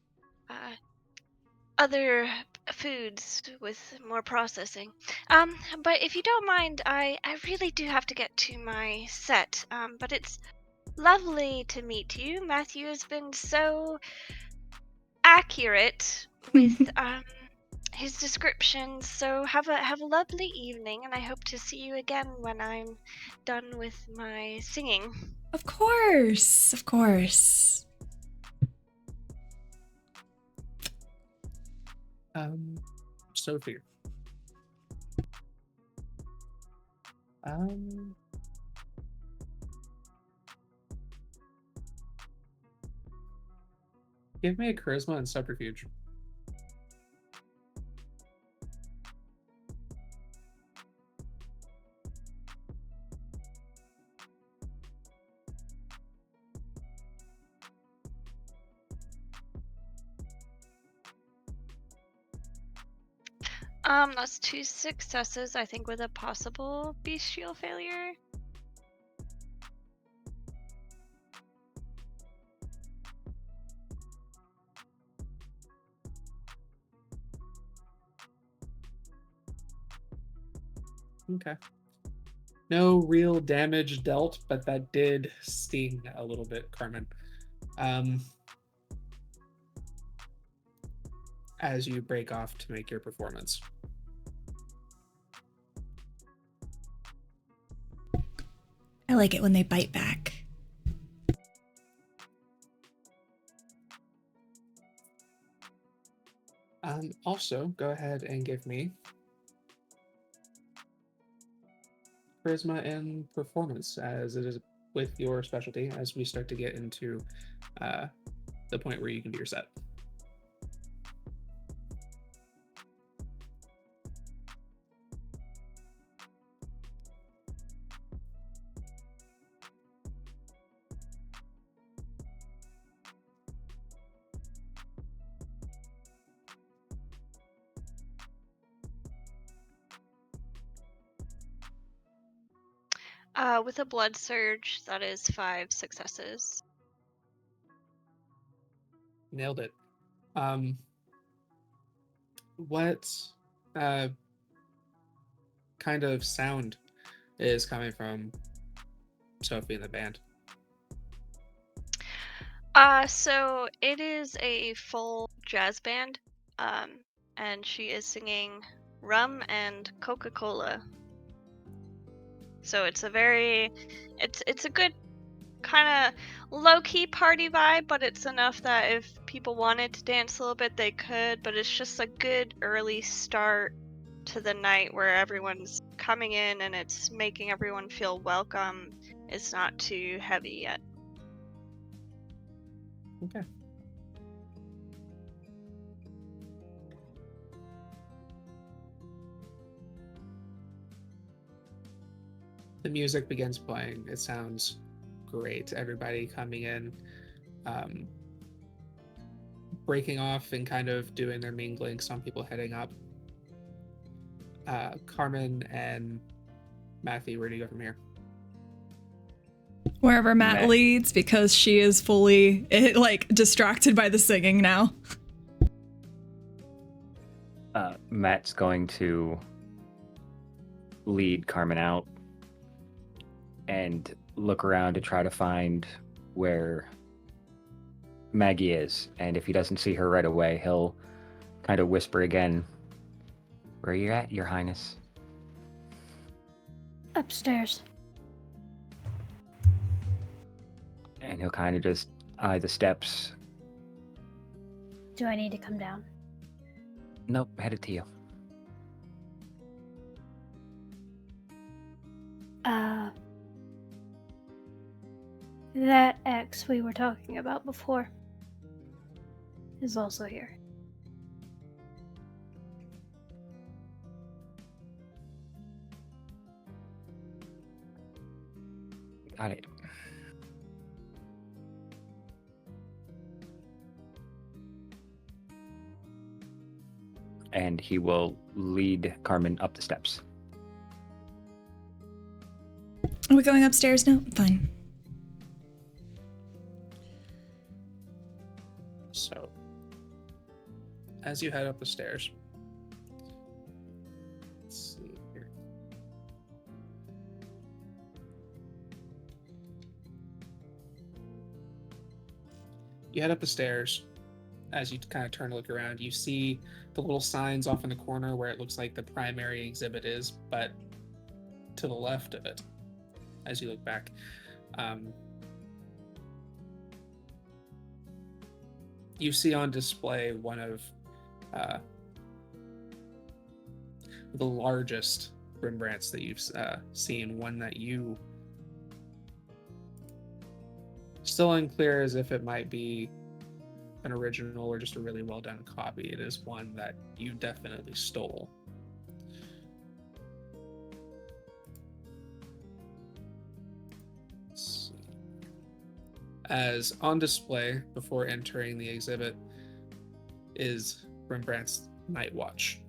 other foods with more processing. But if you don't mind, I really do have to get to my set. But it's lovely to meet you. Matthew has been so accurate with his descriptions. So have a lovely evening, and I hope to see you again when I'm done with my singing. Of course. Of course. Sophie. Give me a charisma and subterfuge. That's 2 successes, I think, with a possible bestial failure. Okay. No real damage dealt, but that did sting a little bit, Carmen. As you break off to make your performance. I like it when they bite back. Also, go ahead and give me charisma and performance, as it is with your specialty, as we start to get into the point where you can do your set. With a blood surge, that is 5 successes. Nailed it. What kind of sound is coming from Sophie and the band? So it is a full jazz band, and she is singing Rum and Coca-Cola. So it's a good kind of low-key party vibe, but it's enough that if people wanted to dance a little bit, they could, but it's just a good early start to the night where everyone's coming in and it's making everyone feel welcome. It's not too heavy yet. Okay. The music begins playing. It sounds great. Everybody coming in, breaking off and kind of doing their mingling. Some people heading up. Carmen and Matthew, where do you go from here? Wherever Matt Matt. leads, because she is fully distracted by the singing now. Matt's going to lead Carmen out and look around to try to find where Maggie is. And if he doesn't see her right away, he'll kind of whisper again, "Where are you at, Your Highness?" Upstairs. And he'll kind of just eye the steps. Do I need to come down? Nope, headed to you. That ex we were talking about before is also here. Got it. And he will lead Carmen up the steps. Are we going upstairs now? Fine. So, as you head up the stairs, let's see here. You head up the stairs, as you kind of turn to look around, you see the little signs off in the corner where it looks like the primary exhibit is, but to the left of it, as you look back, you see on display one of the largest Rembrandts that you've seen, one that you still unclear as if it might be an original or just a really well done copy. It is one that you definitely stole. Let's see. As on display before entering the exhibit is Rembrandt's Night Watch.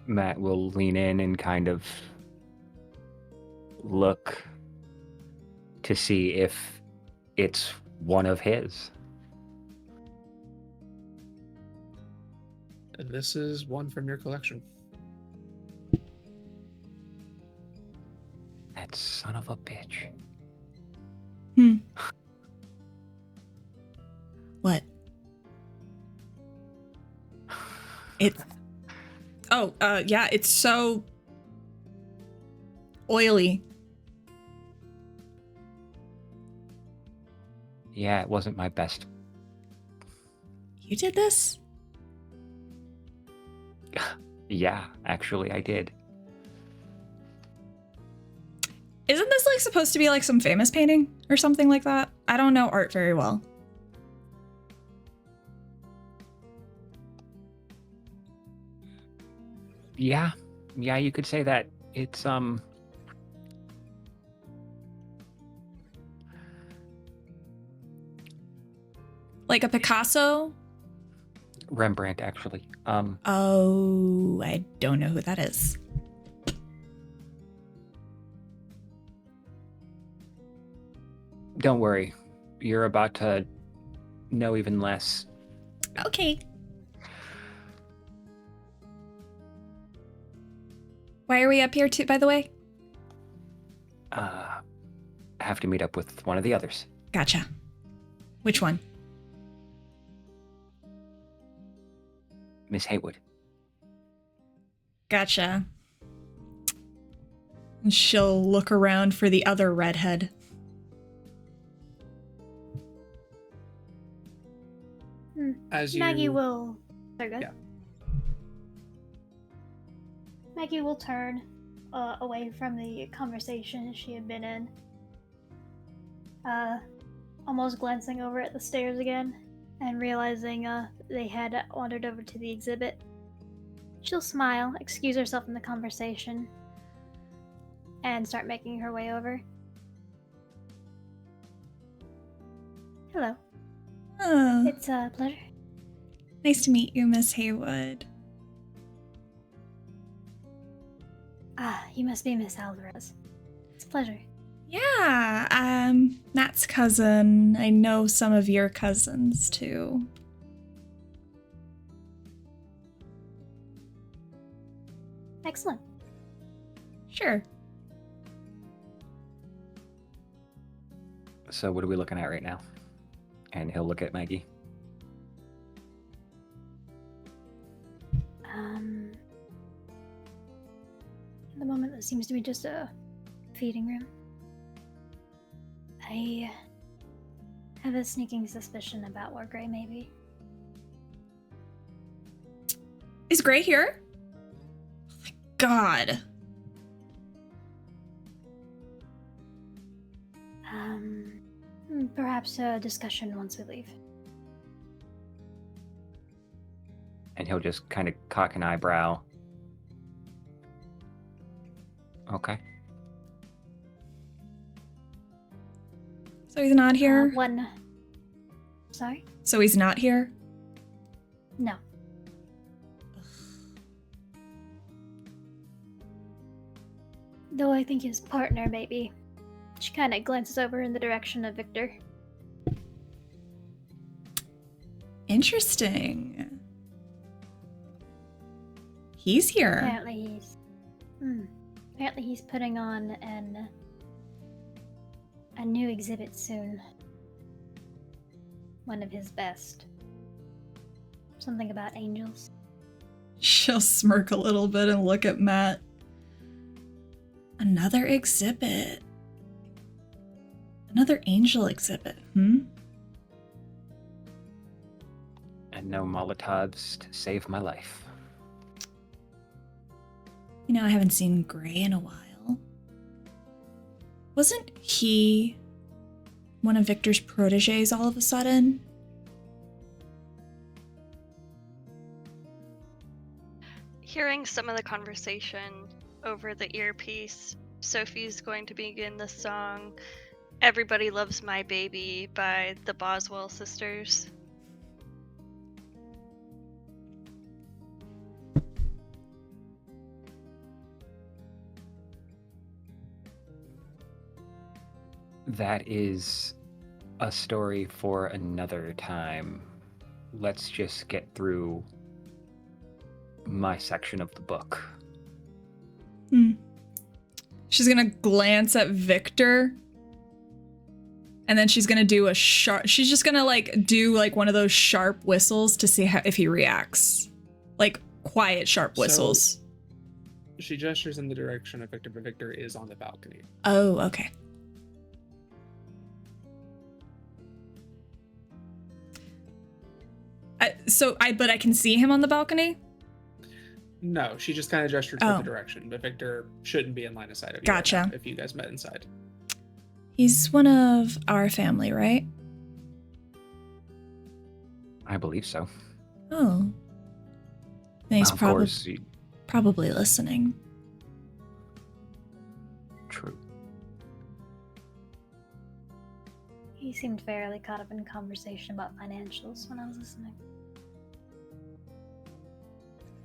Matt will lean in and kind of look to see if it's one of his. This is one from your collection. That son of a bitch. What? Yeah, it's so oily. Yeah, it wasn't my best. You did this? Yeah, actually, I did. Isn't this like supposed to be like some famous painting or something like that? I don't know art very well. Yeah, you could say that. It's Like a Picasso? Rembrandt, actually. Oh, I don't know who that is. Don't worry. You're about to know even less. Okay. Why are we up here too, by the way? I have to meet up with one of the others. Gotcha. Which one? Miss Haywood. Gotcha. And she'll look around for the other redhead. As you Maggie will. Sorry, go ahead. Yeah. Maggie will turn away from the conversation she had been in, almost glancing over at the stairs again, and realizing they had wandered over to the exhibit. She'll smile, excuse herself from the conversation, and start making her way over. Hello. Oh, It's a pleasure. nice to meet you, Miss Haywood. Ah, you must be Miss Alvarez. It's a pleasure. Yeah, Matt's cousin. I know some of your cousins too. Excellent. Sure. So what are we looking at right now? And he'll look at Maggie. At the moment, it seems to be just a feeding room. I have a sneaking suspicion about where Gray may be. Is Gray here? Oh my God. Perhaps a discussion once we leave. And he'll just kind of cock an eyebrow. Okay. So he's not here? Sorry? So he's not here? No. Though I think his partner may be. She kind of glances over in the direction of Victor. Interesting. He's here. Apparently he's... Apparently he's putting on a new exhibit soon. One of his best. Something about angels. She'll smirk a little bit and look at Matt. Another exhibit. Another angel exhibit, And no Molotovs to save my life. You know, I haven't seen Gray in a while. Wasn't he one of Victor's proteges all of a sudden? Hearing some of the conversation over the earpiece, Sophie's going to begin the song Everybody Loves My Baby by the Boswell Sisters. That is a story for another time. Let's just get through my section of the book. She's gonna glance at Victor, and then she's gonna do she's just gonna do one of those sharp whistles to see if he reacts. Like quiet sharp whistles. She gestures in the direction of Victor, but Victor is on the balcony. Oh, okay. But I can see him on the balcony? No, she just kind of gestured toward the direction, but Victor shouldn't be in line of sight of you Gotcha. right now if you guys met inside. He's one of our family, right? I believe so. Oh. Then he's Of course, probably listening. True. He seemed fairly caught up in conversation about financials when I was listening.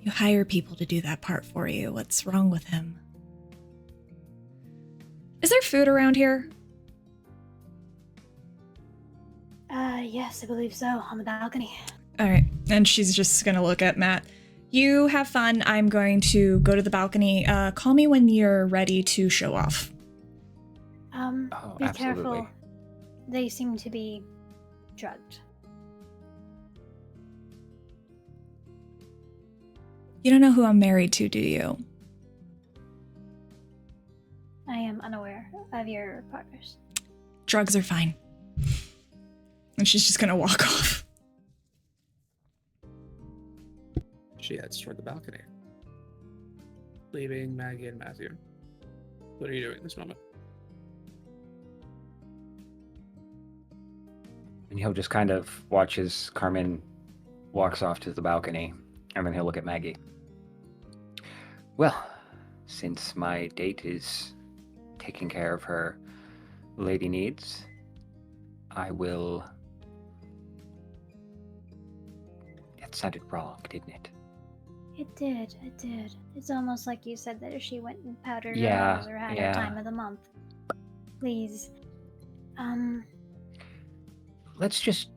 You hire people to do that part for you. What's wrong with him? Is there food around here? Yes, I believe so, on the balcony. All right. And she's just going to look at Matt. You have fun. I'm going to go to the balcony. Call me when you're ready to show off. Be absolutely. careful. They seem to be drugged. You don't know who I'm married to, do you? I am unaware of your partners. Drugs are fine. And she's just going to walk off. She heads toward the balcony, leaving Maggie and Matthew. What are you doing at this moment? And he'll just kind of watch as Carmen walks off to the balcony, and then he'll look at Maggie. Well, since my date is taking care of her lady needs, I will... That sounded wrong, didn't it? It did. It's almost like you said that if she went and powdered her Yeah, nose or had yeah. her time of the month. Please. Let's just...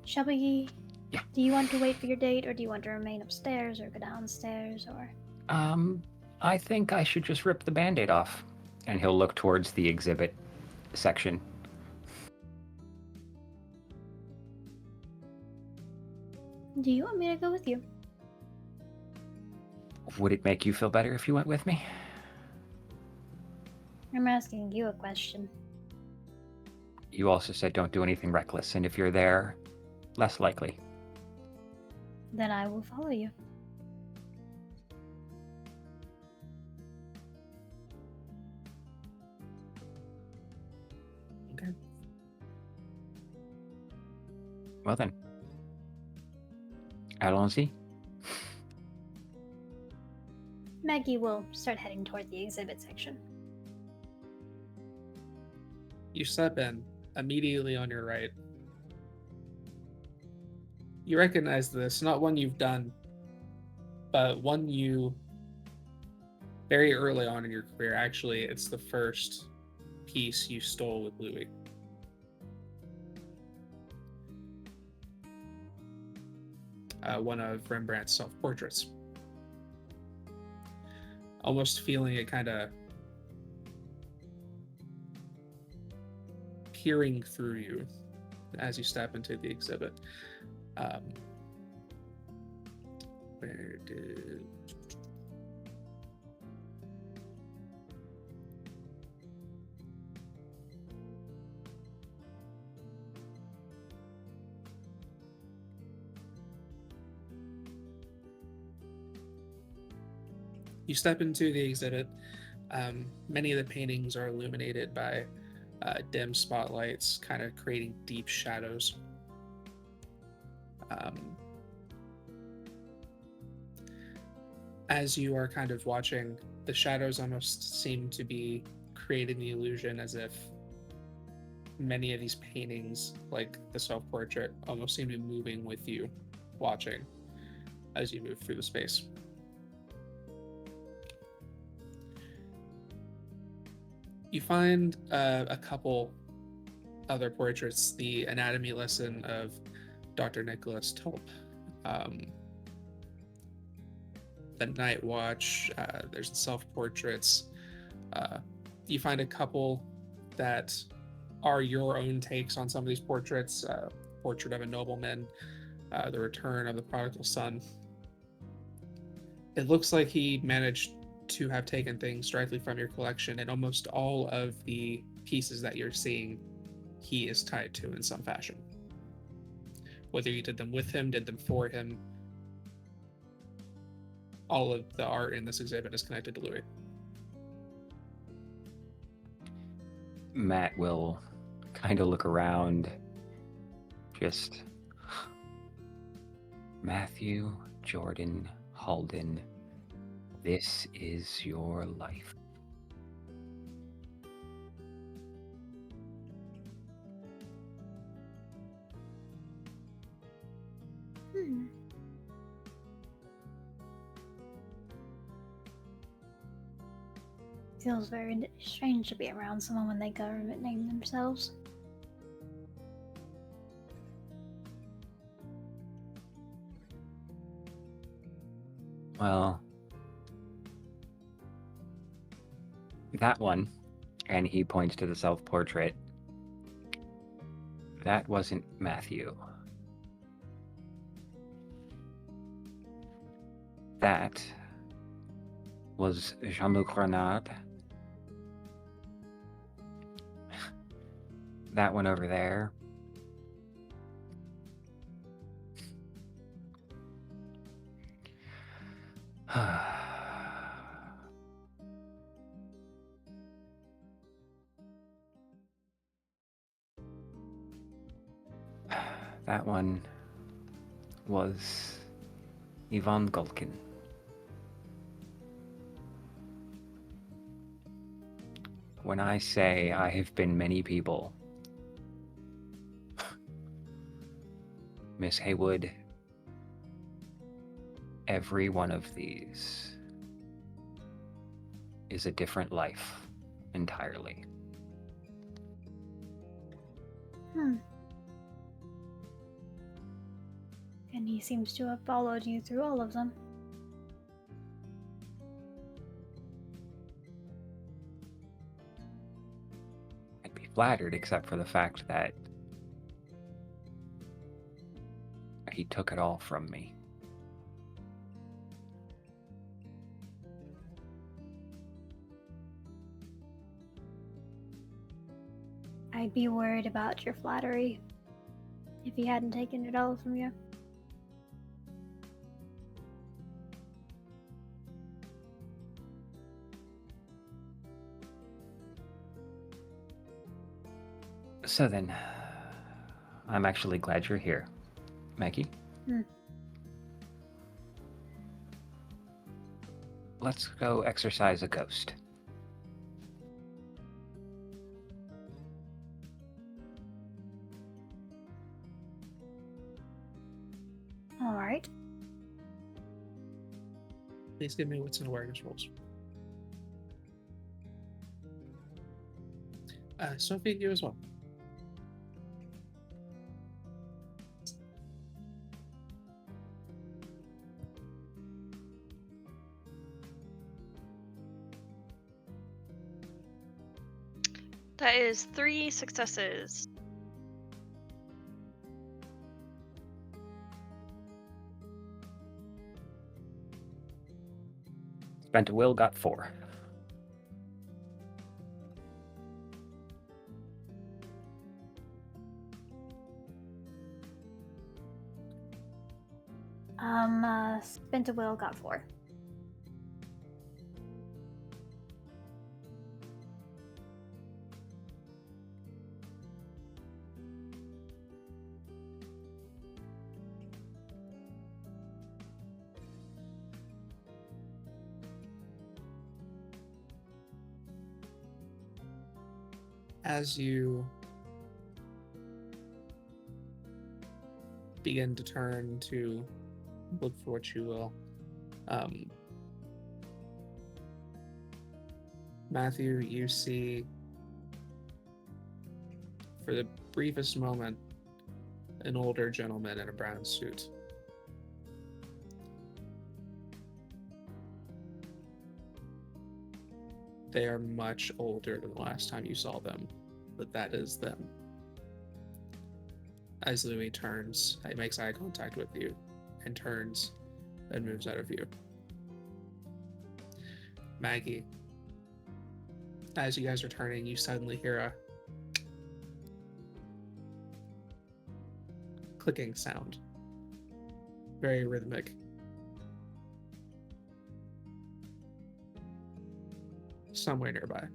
Shall we... Yeah. Do you want to wait for your date, or do you want to remain upstairs, or go downstairs, or... I think I should just rip the Band-Aid off. And he'll look towards the exhibit section. Do you want me to go with you? Would it make you feel better if you went with me? I'm asking you a question. You also said don't do anything reckless, and if you're there, less likely. Then I will follow you. Okay. Well then. Allons-y. Maggie will start heading toward the exhibit section. You step in, immediately on your right. You recognize this, not one you've done, but one you very early on in your career. Actually, it's the first piece you stole with Louie. One of Rembrandt's self-portraits. almost feeling it kind of peering through you as you step into the exhibit. Where did... You step into the exhibit. Many of the paintings are illuminated by dim spotlights, kind of creating deep shadows. As you are kind of watching, the shadows almost seem to be creating the illusion as if many of these paintings, like the self-portrait, almost seem to be moving with you, watching as you move through the space. You find a couple other portraits, the anatomy lesson of Dr. Nicholas Tulp, the Night Watch, there's the self-portraits. You find a couple that are your own takes on some of these portraits. Portrait of a Nobleman, The Return of the Prodigal Son. It looks like he managed to have taken things directly from your collection, and almost all of the pieces that you're seeing, he is tied to in some fashion. Whether you did them with him, did them for him, all of the art in this exhibit is connected to Louie. Matt will kind of look around, just Matthew Jordan Halden, this is your life. Feels very strange to be around someone when they government name themselves. Well, that one, and he points to the self-portrait, that wasn't Matthew. That was Jean-Luc Renard. That one over there. That one was Yvonne Gulkin. When I say I have been many people, Miss Haywood, every one of these is a different life entirely. And he seems to have followed you through all of them. I'd be flattered, except for the fact that he took it all from me. I'd be worried about your flattery if he hadn't taken it all from you. So then, I'm actually glad you're here, Maggie. Let's go exercise a ghost. Alright. Please give me wits and awareness rolls. Sophie, you as well. That is 3 successes. Spent a will, got 4. Spent a will, got 4. As you begin to turn to look for what you will, Matthew, you see, for the briefest moment, an older gentleman in a brown suit. They are much older than the last time you saw them, but that is them. As Louie turns, he makes eye contact with you, and turns and moves out of view. Maggie, as you guys are turning, you suddenly hear a clicking sound. Very rhythmic. Somewhere nearby.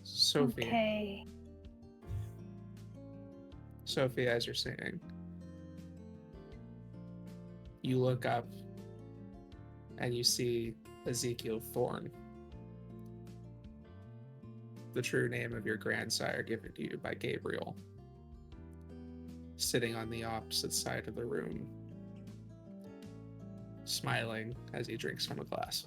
Sophie. Okay. Sophie, as you're singing, you look up and you see Ezekiel Thorne, the true name of your grandsire given to you by Gabriel, sitting on the opposite side of the room, smiling as he drinks from a glass.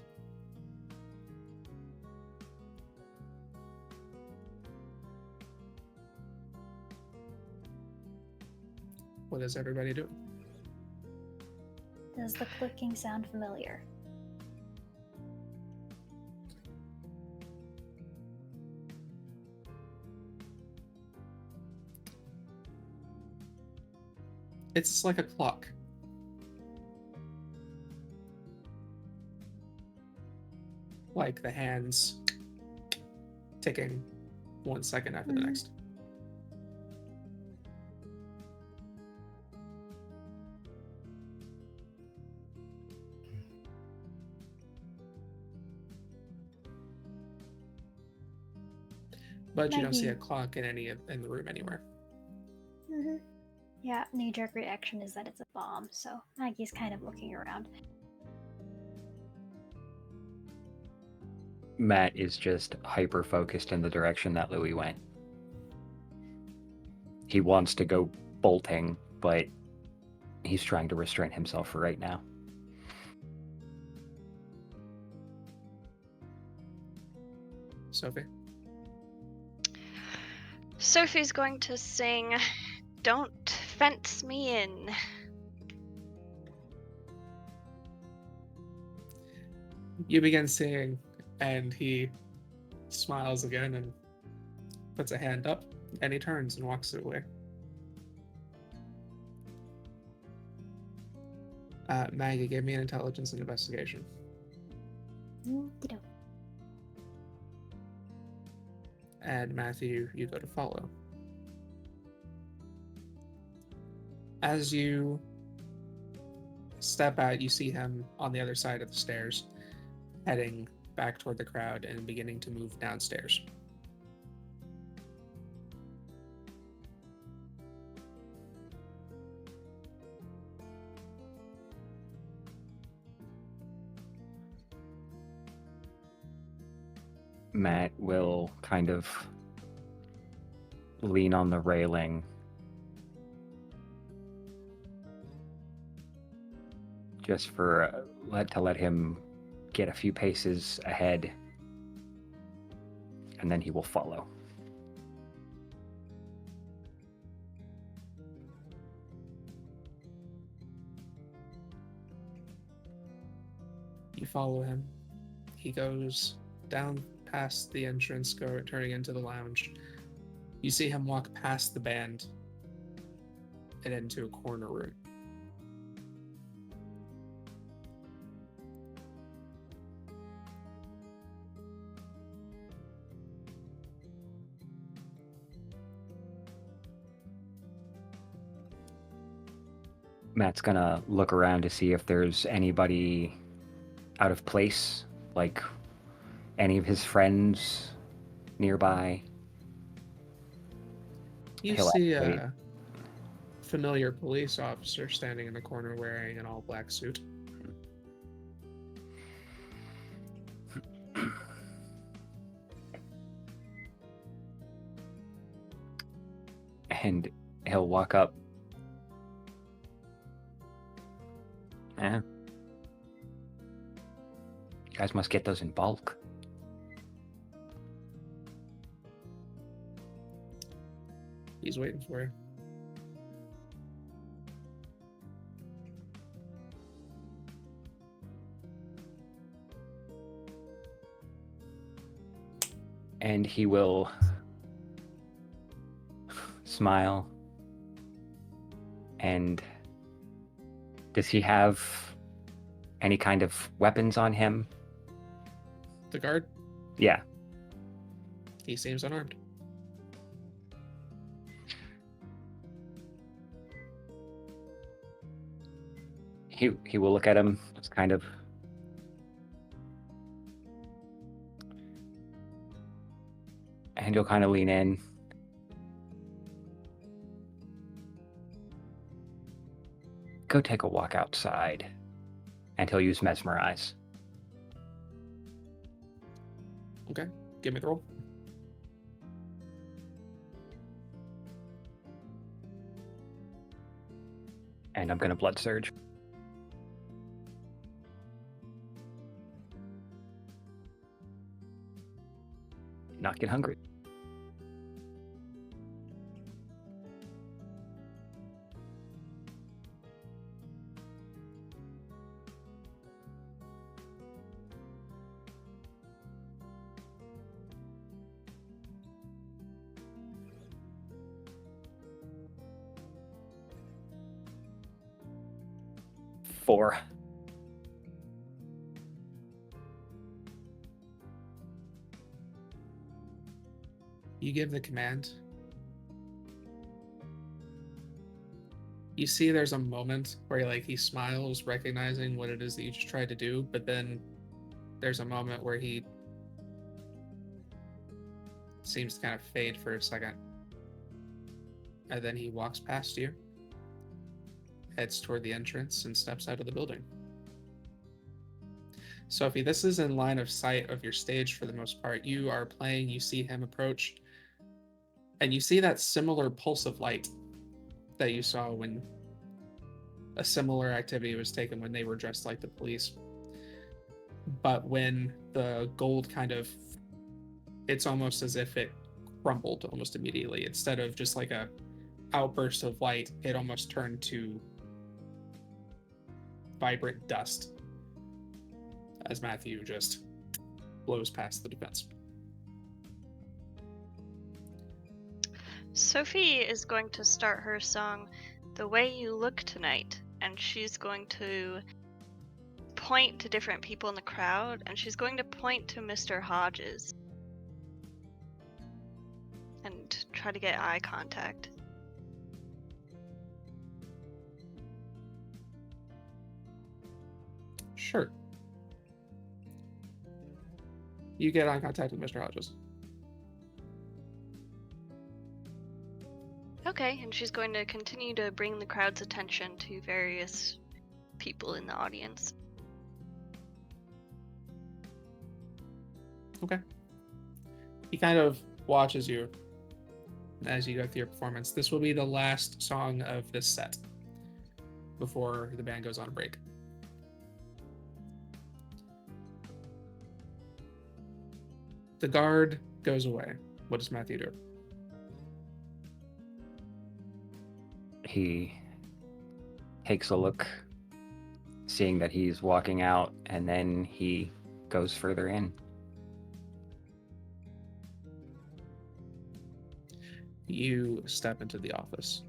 What is everybody doing? Does the clicking sound familiar? It's like a clock. Like the hands ticking 1 second after the next. But you don't see a Maggie. clock in the room anywhere. Mm-hmm. Yeah, knee-jerk reaction is that it's a bomb, so Maggie's kind of looking around. Matt is just hyper-focused in the direction that Louie went. He wants to go bolting, but he's trying to restrain himself for right now. Sophie? Sophie's going to sing Don't Fence Me In. You begin singing, and he smiles again and puts a hand up, and he turns and walks away. Maggie, give me an intelligence and investigation. Okey-doke. And Matthew, you go to follow. As you step out, you see him on the other side of the stairs, heading back toward the crowd and beginning to move downstairs. Matt will kind of lean on the railing, just for let him get a few paces ahead, and then he will follow. You follow him. He goes down past the entrance, turning into the lounge. You see him walk past the band and into a corner room. Matt's gonna look around to see if there's anybody out of place, like any of his friends nearby. You He'll see activate. a familiar police officer standing in the corner wearing an all-black suit. And he'll walk up. You guys must get those in bulk. He's waiting for you. And he will smile. And does he have any kind of weapons on him? The guard? Yeah. He seems unarmed. He will look at him, just kind of. And he'll kind of lean in. Go take a walk outside. And he'll use Mesmerize. Okay, give me the roll. And I'm gonna Blood Surge. Not get hungry. Four. You give the command. You see there's a moment where he smiles, recognizing what it is that you just tried to do, but then there's a moment where he seems to kind of fade for a second. And then he walks past you, heads toward the entrance, and steps out of the building. Sophie, this is in line of sight of your stage for the most part. You are playing, you see him approach, and you see that similar pulse of light that you saw when a similar activity was taken when they were dressed like the police. But when the gold it's almost as if it crumbled almost immediately. Instead of just like a outburst of light, it almost turned to vibrant dust as Matthew just blows past the defense. Sophie is going to start her song, The Way You Look Tonight, and she's going to point to different people in the crowd, and she's going to point to Mr. Hodges and try to get eye contact. Sure. You get eye contact with Mr. Hodges. Okay, and she's going to continue to bring the crowd's attention to various people in the audience. Okay. He kind of watches you as you go through your performance. This will be the last song of this set before the band goes on a break. The guard goes away. What does Matthew do? He takes a look, seeing that he's walking out, and then he goes further in. You step into the office.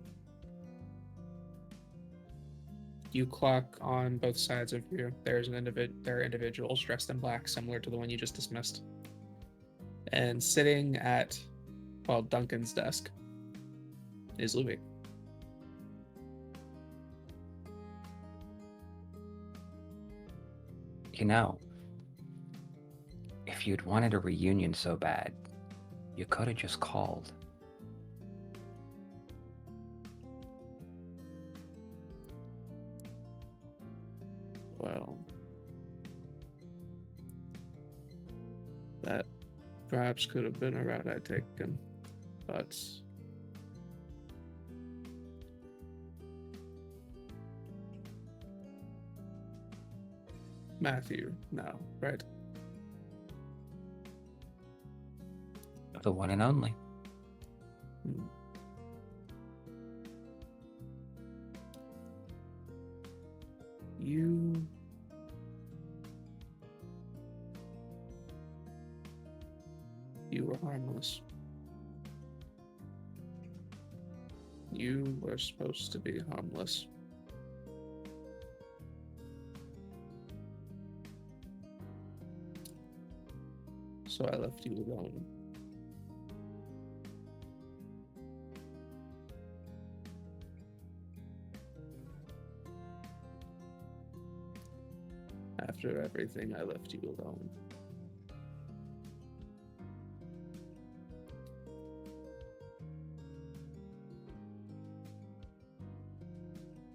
You clock on both sides of you. There are individuals dressed in black, similar to the one you just dismissed. And sitting at, well, Duncan's desk is Louie. You know, if you'd wanted a reunion so bad, you could have just called. Well, that perhaps could have been a route I'd taken, but Matthew, no, right? The one and only. Hmm. You were harmless. You were supposed to be harmless. So I left you alone. After everything, I left you alone.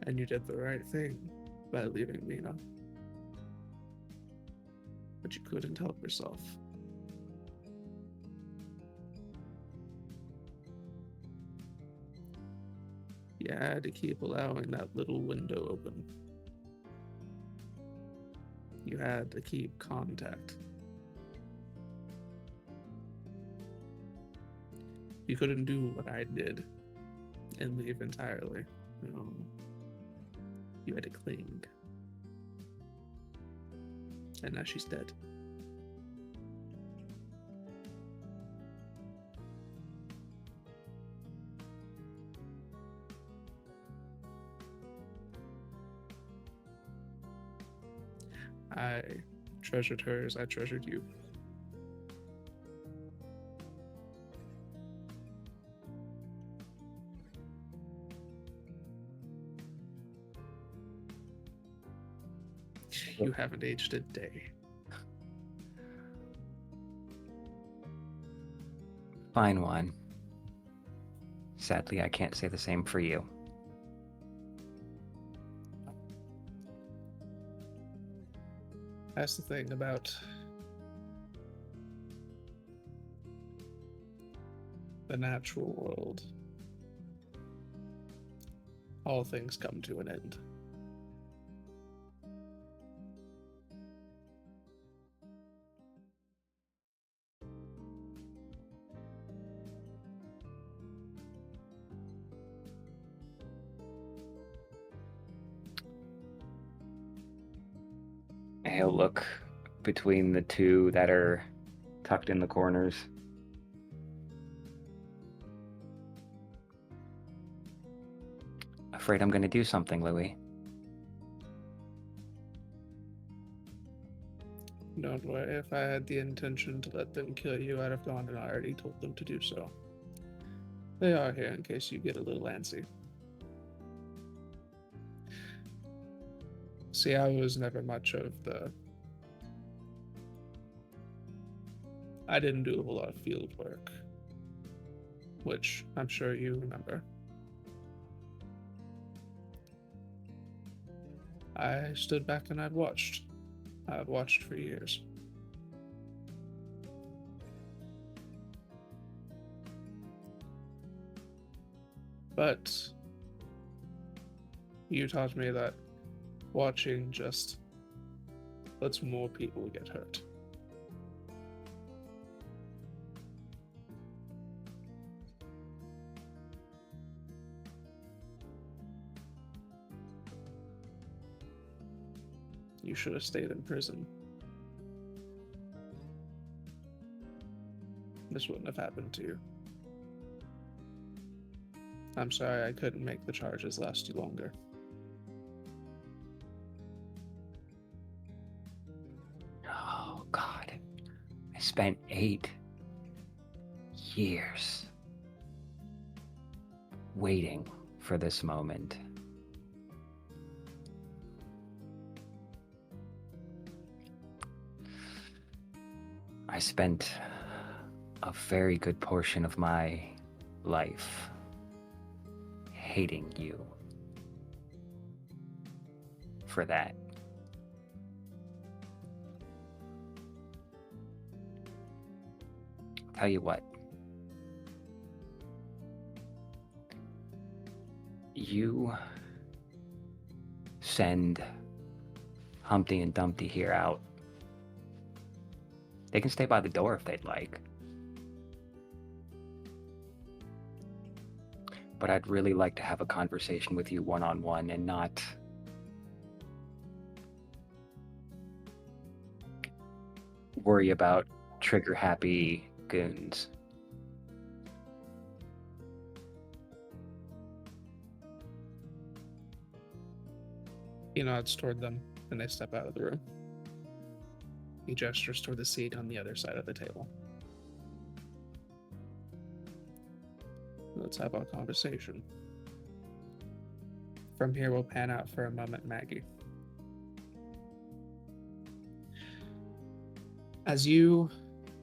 And you did the right thing by leaving Mina. But you couldn't help yourself. You had to keep allowing that little window open. You had to keep contact. You couldn't do what I did and leave entirely. No. You had to cling. And now she's dead. I treasured her as I treasured you. You haven't aged a day. Fine one. Sadly, I can't say the same for you. That's the thing about the natural world. All things come to an end. He'll look between the two that are tucked in the corners. Afraid I'm going to do something, Louie. Don't worry, if I had the intention to let them kill you, I'd have gone and already told them to do so. They are here in case you get a little antsy. See, I was never much of the... I didn't do a whole lot of field work, which I'm sure you remember. I stood back and I'd watched. I've watched for years. But you taught me that watching just lets more people get hurt. You should have stayed in prison. This wouldn't have happened to you. I'm sorry I couldn't make the charges last you longer. Oh, God. I spent 8 years waiting for this moment. I spent a very good portion of my life hating you for that. Tell you what, you send Humpty and Dumpty here out. They can stay by the door if they'd like. But I'd really like to have a conversation with you one-on-one and not worry about trigger-happy goons. He nods toward them, and they step out of the room. He gestures toward the seat on the other side of the table. Let's have a conversation. From here, we'll pan out for a moment, Maggie. As you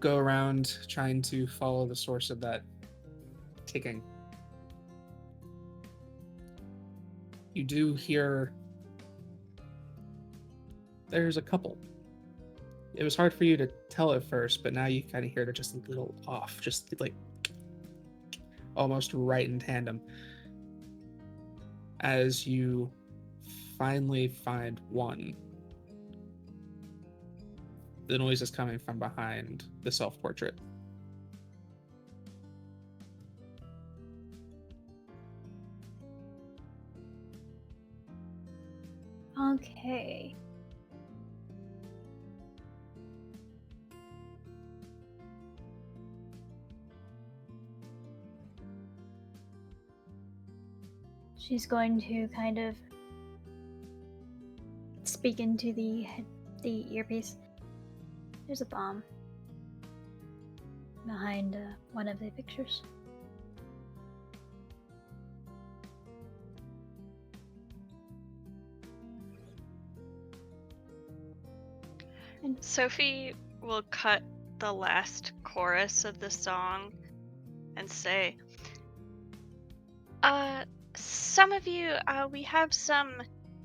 go around trying to follow the source of that ticking, you do hear there's a couple. It was hard for you to tell at first, but now you kind of hear it just a little off, just like almost right in tandem. As you finally find one, the noise is coming from behind the self-portrait. Okay. She's going to kind of speak into the earpiece. There's a bomb behind one of the pictures. And Sophie will cut the last chorus of the song and say, some of you, we have some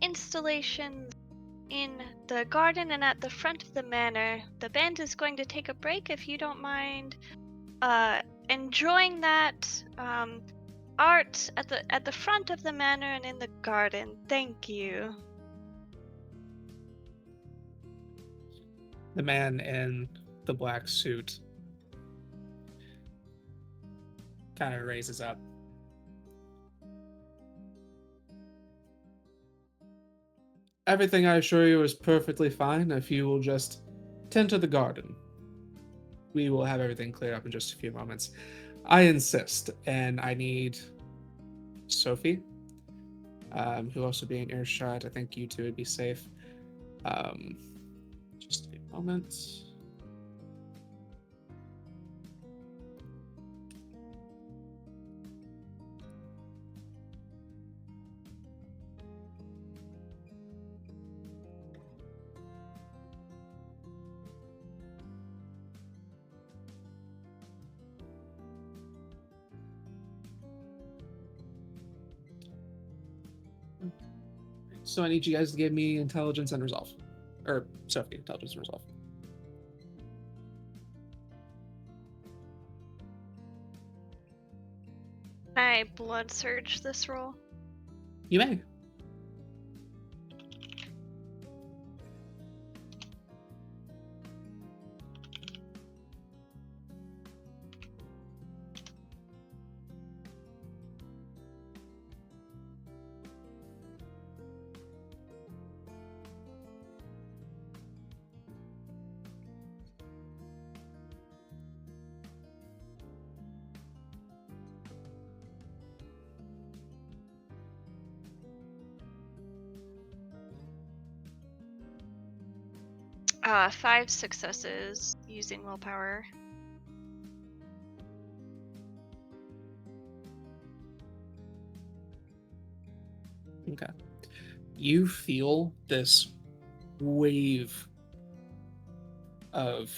installations in the garden and at the front of the manor. The band is going to take a break. If you don't mind enjoying that art at the front of the manor and in the garden. Thank you. The man in the black suit kind of raises up. Everything, I assure you, is perfectly fine if you will just tend to the garden. We will have everything cleared up in just a few moments. I insist, and I need Sophie, who also be in earshot. I think you two would be safe. Just a moment. So I need you guys to give me intelligence and resolve. Or Sophie, intelligence and resolve. Can I blood surge this roll? You may. 5 successes using willpower. Okay. You feel this wave of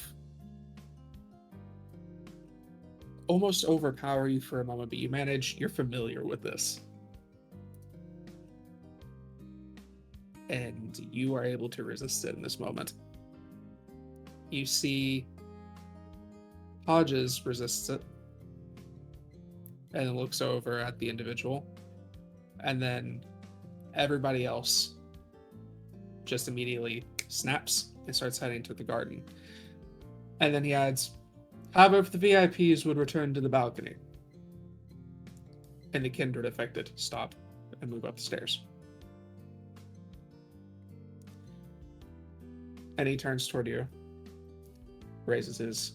almost overpower you for a moment, but you're familiar with this. And you are able to resist it in this moment. You see Hodges resists it and looks over at the individual, and then everybody else just immediately snaps and starts heading to the garden. And then he adds, however, if the VIPs would return to the balcony. And the kindred affected stop and move up the stairs. And he turns toward you, raises his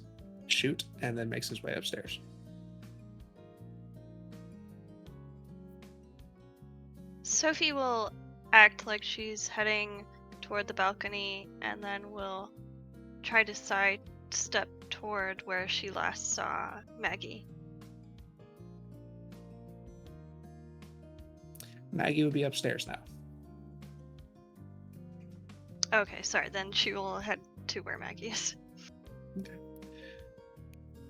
shoot, and then makes his way upstairs. Sophie will act like she's heading toward the balcony and then will try to sidestep toward where she last saw Maggie. Maggie would be upstairs now. Okay, sorry, then she will head to where Maggie is. Okay.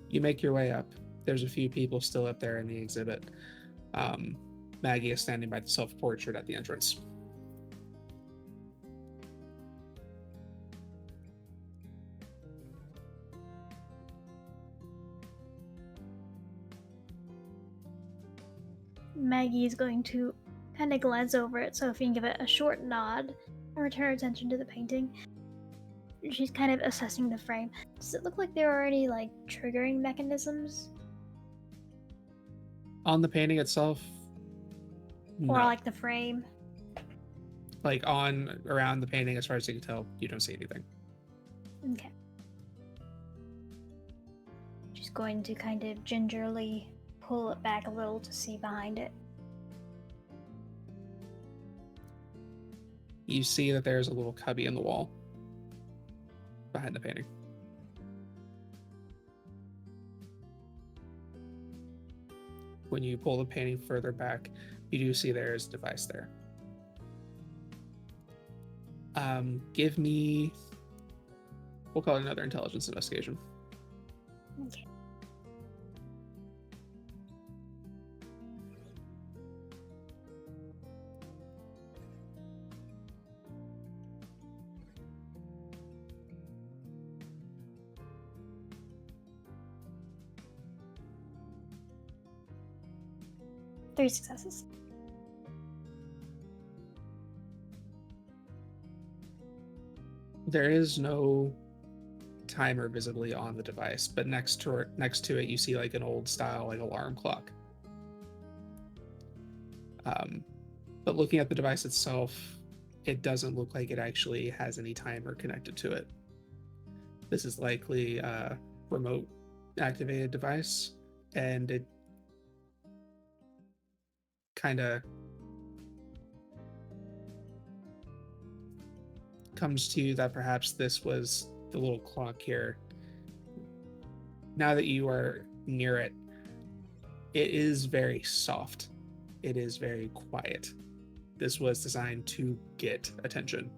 You make your way up. There's a few people still up there in the exhibit. Maggie is standing by the self-portrait at the entrance. Maggie is going to kind of glance over at Sophie and give it a short nod and return her attention to the painting. She's kind of assessing the frame. Does it look like there are any, like, triggering mechanisms? On the painting itself, no. Or, like, the frame? Like, around the painting, as far as you can tell, you don't see anything. Okay. She's going to kind of gingerly pull it back a little to see behind it. You see that there's a little cubby in the wall behind the painting. When you pull the painting further back, you do see there's a device there. Give me, we'll call it another intelligence investigation. Okay. Three successes. There is no timer visibly on the device, but next to it, you see like an old style like alarm clock. But looking at the device itself, it doesn't look like it actually has any timer connected to it. This is likely a remote activated device, and it kind of comes to you that perhaps this was the little clock here. Now that you are near it, it is very soft. It is very quiet. This was designed to get attention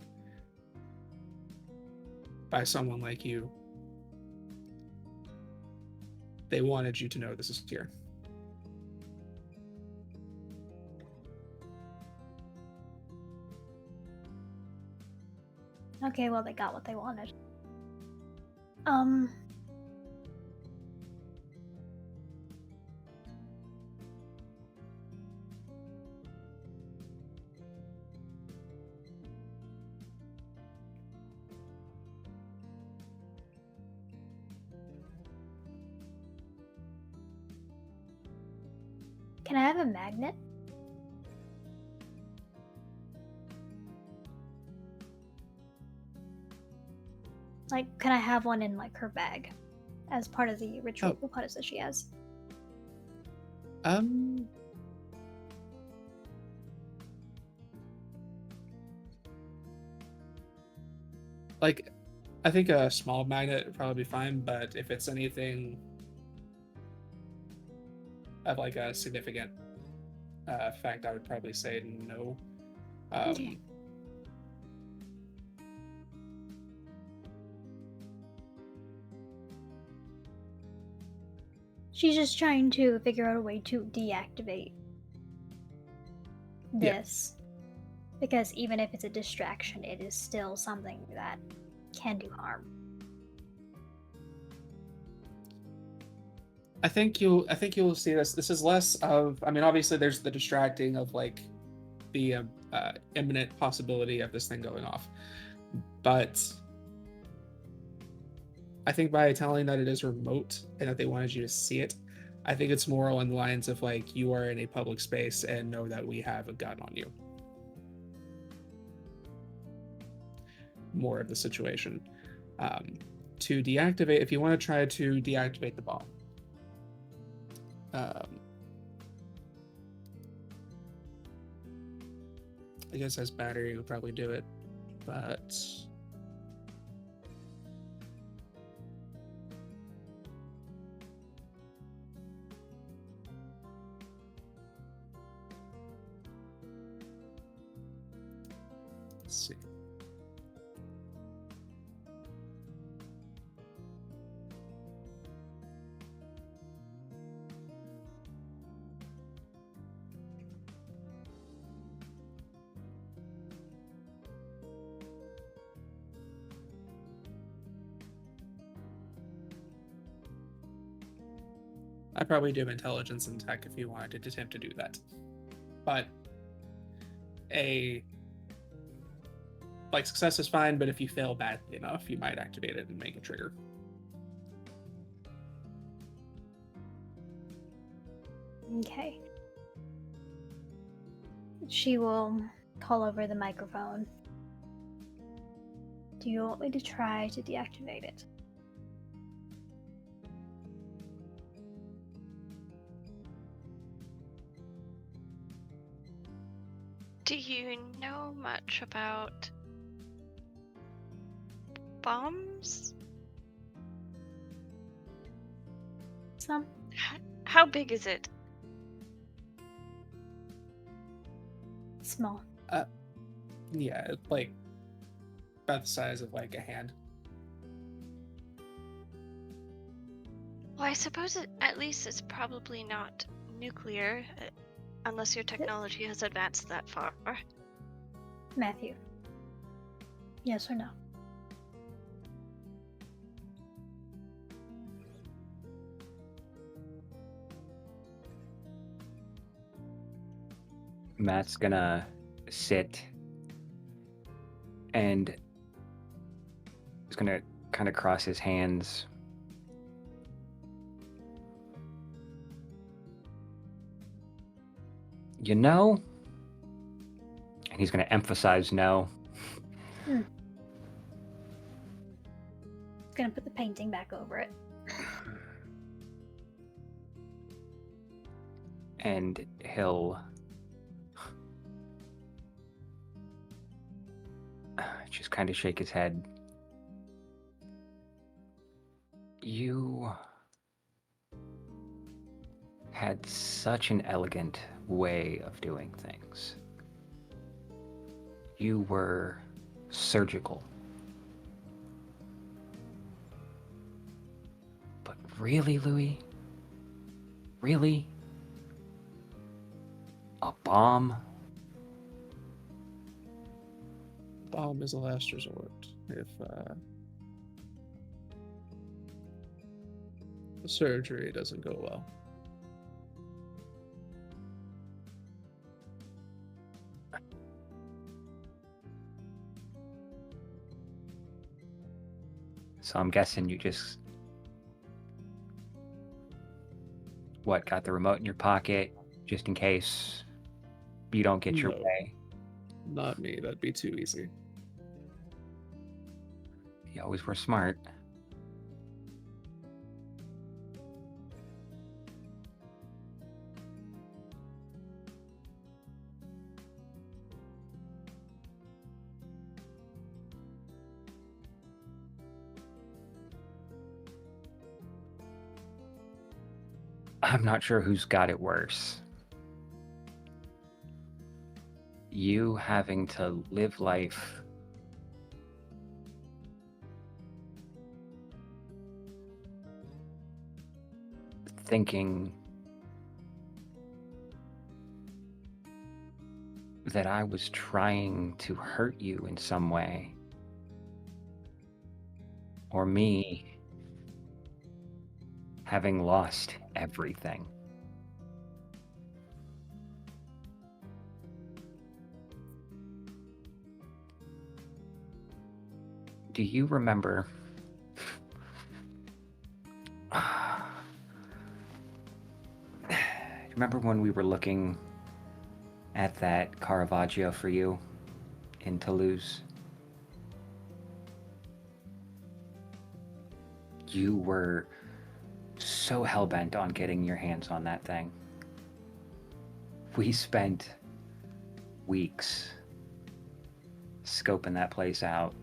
by someone like you. They wanted you to know this is here. Okay, well, they got what they wanted. Can I have a magnet? Like, can I have one in, like, her bag? As part of the ritual components that she has? Like, I think a small magnet would probably be fine, but if it's anything of like a significant fact, I would probably say no. Okay. She's just trying to figure out a way to deactivate Yeah. this. Because even if it's a distraction, it is still something that can do harm. I think you'll see this. This is less of. I mean, obviously, there's the distracting of like the imminent possibility of this thing going off, but I think by telling that it is remote and that they wanted you to see it, I think it's more along the lines of like you are in a public space and know that we have a gun on you. More of the situation. To deactivate, if you want to try to deactivate the bomb. I guess as battery would probably do it, but let's see. I'd probably do intelligence and tech if you wanted to attempt to do that. But success is fine, but if you fail badly enough, you might activate it and make a trigger. Okay. She will call over the microphone. Do you want me to try to deactivate it? Do you know much about bombs? Some? How big is it? Small. Yeah, like about the size of like a hand. Well, I suppose at least it's probably not nuclear, unless your technology has advanced that far. Matthew. Yes or no? Matt's gonna sit and he's gonna kind of cross his hands. You know? And he's gonna emphasize no. Gonna put the painting back over it. And he'll just kind of shake his head. You had such an elegant way of doing things. You were surgical. But really, Louie? Really? A bomb? Bomb is a last resort. If the surgery doesn't go well. So I'm guessing you just... What, got the remote in your pocket, just in case you don't get your No. way? Not me, that'd be too easy. You always were smart. I'm not sure who's got it worse. You having to live life thinking that I was trying to hurt you in some way, or me having lost everything. Do you remember? Remember when we were looking at that Caravaggio for you in Toulouse? You were so hell-bent on getting your hands on that thing. We spent weeks scoping that place out.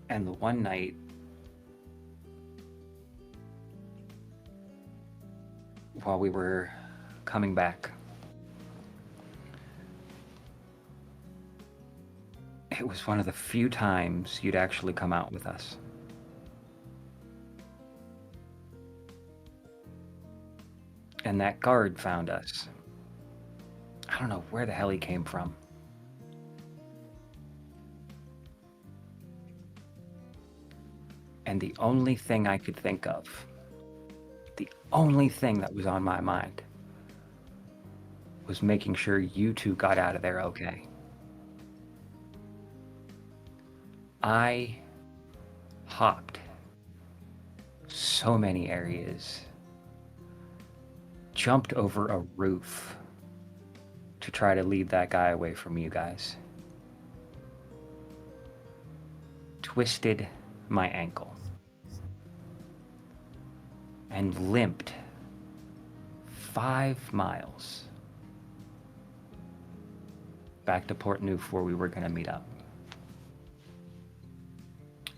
And the one night, while we were coming back, it was one of the few times you'd actually come out with us. And that guard found us. I don't know where the hell he came from. And the only thing I could think of, the only thing that was on my mind, was making sure you two got out of there okay. I hopped so many areas, jumped over a roof to try to lead that guy away from you guys. Twisted my ankle and limped 5 miles back to Port Neuf where we were going to meet up.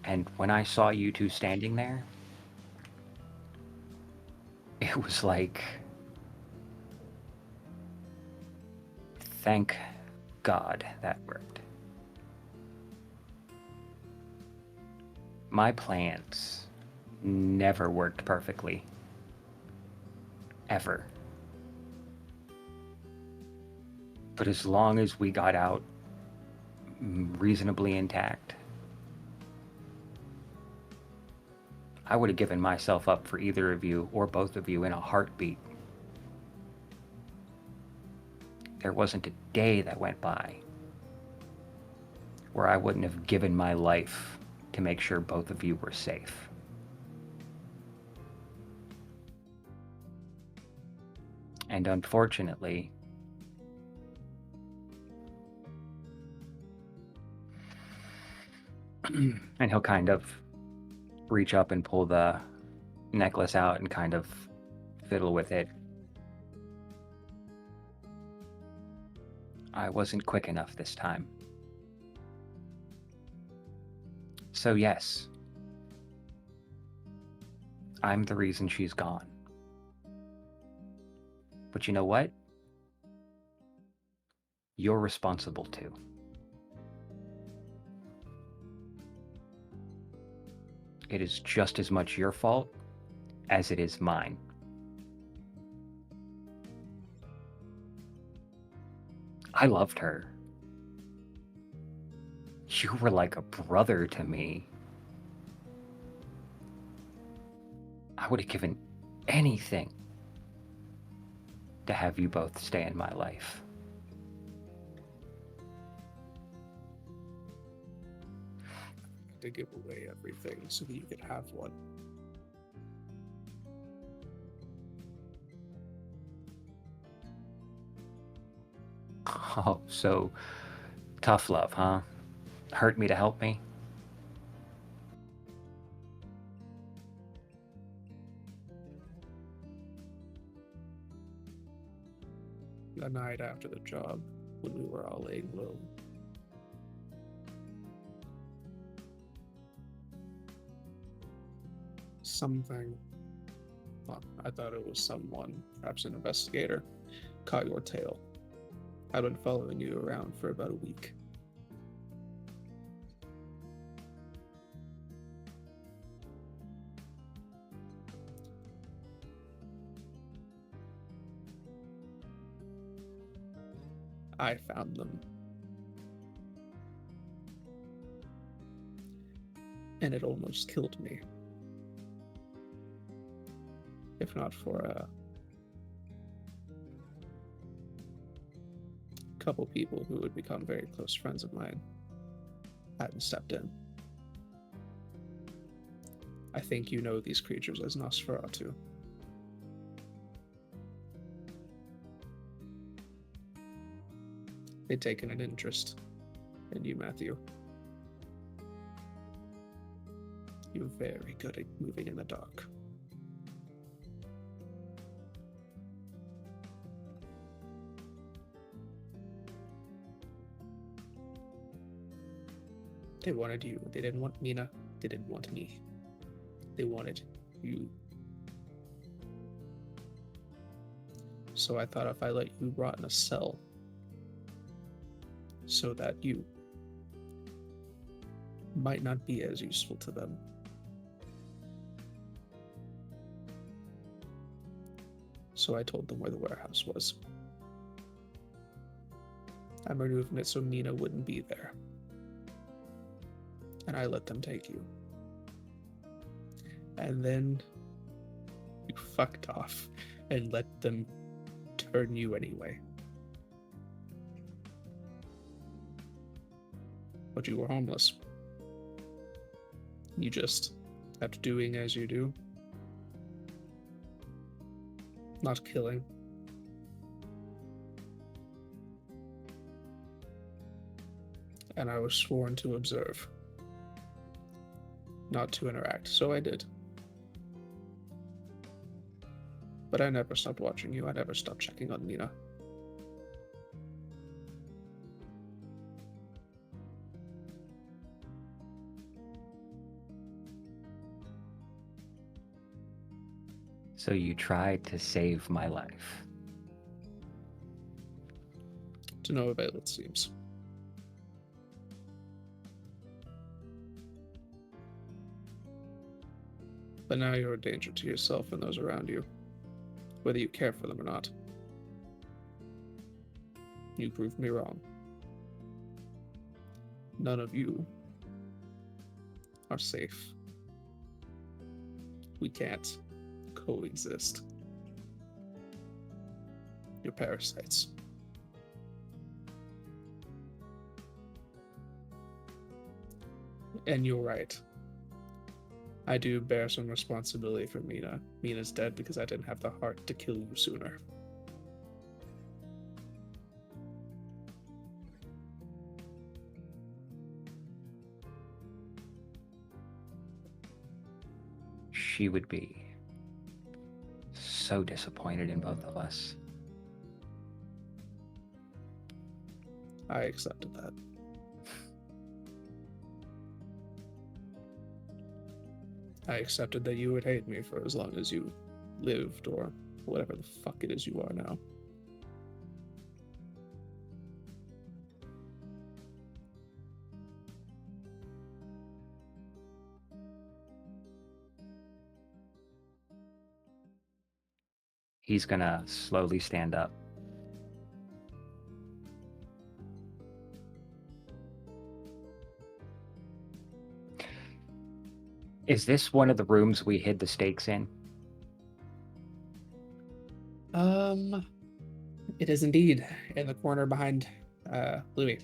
And when I saw you two standing there, it was like, thank God that worked. My plans never worked perfectly. Ever. But as long as we got out reasonably intact, I would have given myself up for either of you or both of you in a heartbeat. There wasn't a day that went by where I wouldn't have given my life to make sure both of you were safe. And unfortunately, and he'll kind of reach up and pull the necklace out and kind of fiddle with it. I wasn't quick enough this time. So yes, I'm the reason she's gone. But you know what? You're responsible too. It is just as much your fault as it is mine. I loved her. You were like a brother to me. I would have given anything to have you both stay in my life. To give away everything so that you could have one. Oh, so tough love, huh? Hurt me to help me? The night after the job, when we were all laying low. Something. Well, I thought it was someone, perhaps an investigator, caught your tail. I've been following you around for about a week. I found them. And it almost killed me. If not for a couple people who would become very close friends of mine hadn't stepped in. I think you know these creatures as Nosferatu. They'd taken an interest in you, Matthew. You're very good at moving in the dark. They wanted you. They didn't want Mina. They didn't want me. They wanted you. So I thought if I let you rot in a cell, so that you might not be as useful to them. So I told them where the warehouse was. I'm removing it so Nina wouldn't be there. And I let them take you. And then you fucked off and let them turn you anyway. But you were homeless. You just kept doing as you do. Not killing. And I was sworn to observe. Not to interact, so I did. But I never stopped watching you. I never stopped checking on Nina. So you tried to save my life. To no avail, it seems. But now you're a danger to yourself and those around you, whether you care for them or not. You proved me wrong. None of you are safe. We can't coexist. You're parasites. And you're right. I do bear some responsibility for Mina. Mina's dead because I didn't have the heart to kill you sooner. She would be so disappointed in both of us. I accepted that. I accepted that you would hate me for as long as you lived, or whatever the fuck it is you are now. He's gonna slowly stand up. Is this one of the rooms we hid the stakes in? It is indeed in the corner behind Louie.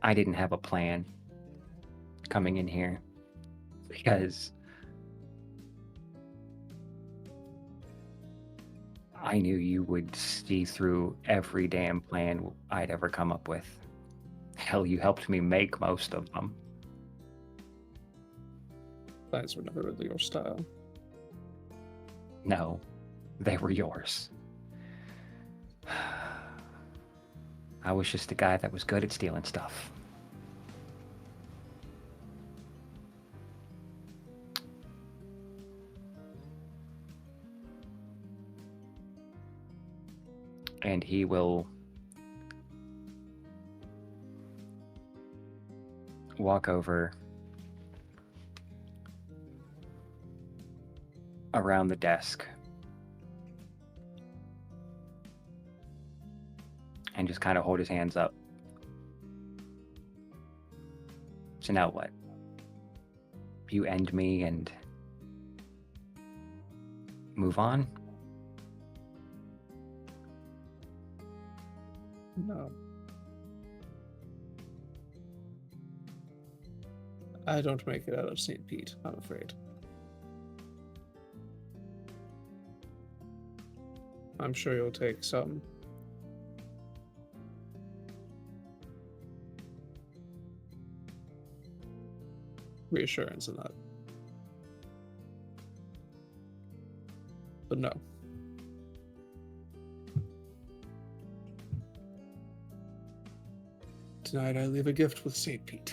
I didn't have a plan coming in here because I knew you would see through every damn plan I'd ever come up with. Hell, you helped me make most of them. Plans were never really your style. No, they were yours. I was just a guy that was good at stealing stuff. And he will walk over around the desk and just kind of hold his hands up. So now what? You end me and move on? No. I don't make it out of St. Pete, I'm afraid. I'm sure you'll take some reassurance in that. But no. Tonight I leave a gift with St. Pete.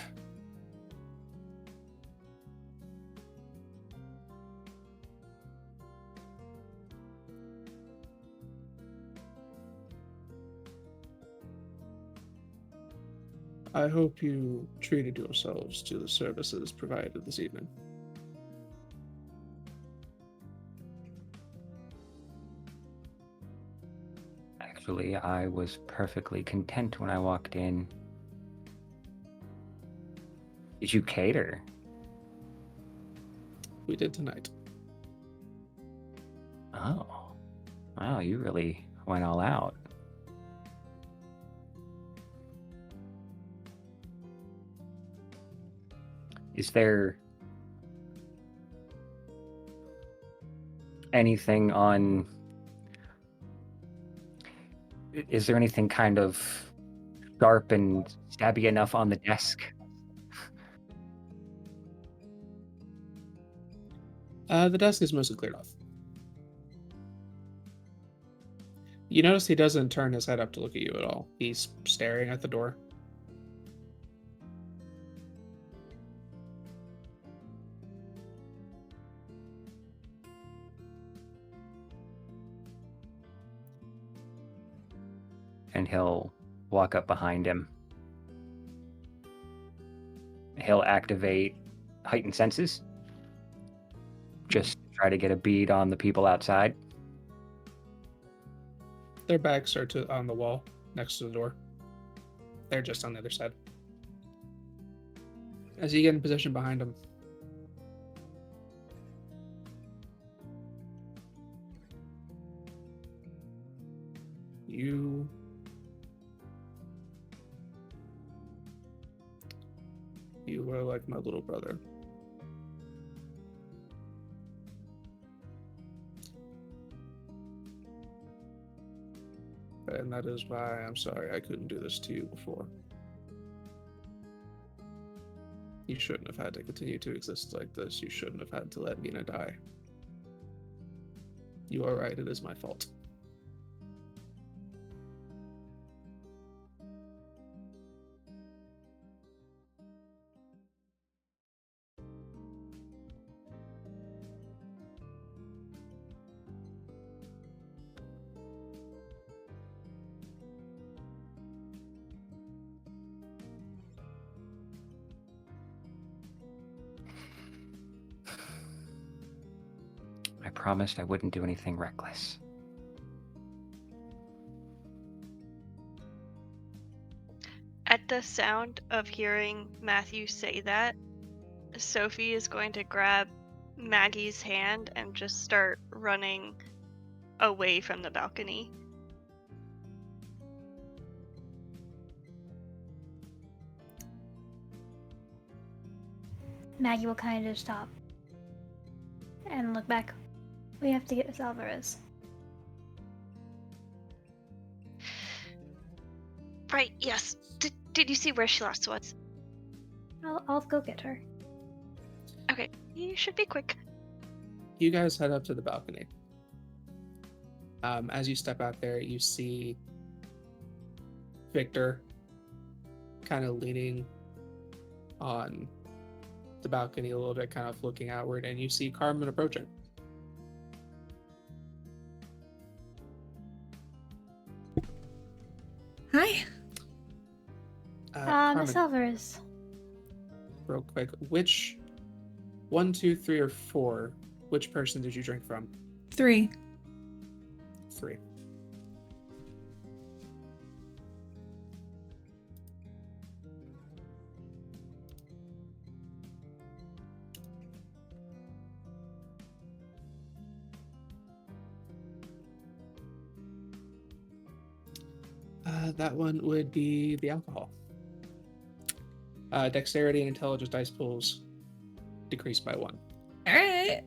I hope you treated yourselves to the services provided this evening. Actually, I was perfectly content when I walked in. Did you cater? We did tonight. Oh. Wow, you really went all out. Is there anything on... Is there anything kind of sharp and stabby enough on the desk? The desk is mostly cleared off. You notice he doesn't turn his head up to look at you at all. He's staring at the door. And he'll walk up behind him. He'll activate heightened senses. Just try to get a bead on the people outside. Their backs are on the wall next to the door. They're just on the other side. As you get in position behind them, you were like my little brother. And that is why I'm sorry I couldn't do this to you before. You shouldn't have had to continue to exist like this. You shouldn't have had to let Mina die. You are right, it is my fault. I promised I wouldn't do anything reckless. At the sound of hearing Matthew say that, Sophie is going to grab Maggie's hand and just start running away from the balcony. Maggie will kind of stop and look back. We have to get Miss Alvarez. Right, yes. Did you see where she last was? I'll go get her. Okay, you should be quick. You guys head up to the balcony. As you step out there, you see Victor kind of leaning on the balcony a little bit, kind of looking outward, and you see Carmen approaching. Hi. Miss Carmen, Alvarez. real quick, which 1, 2, 3, or 4? Which person did you drink from? 3. 3. That one would be the alcohol. Dexterity and intelligence dice pools decreased by 1. All right.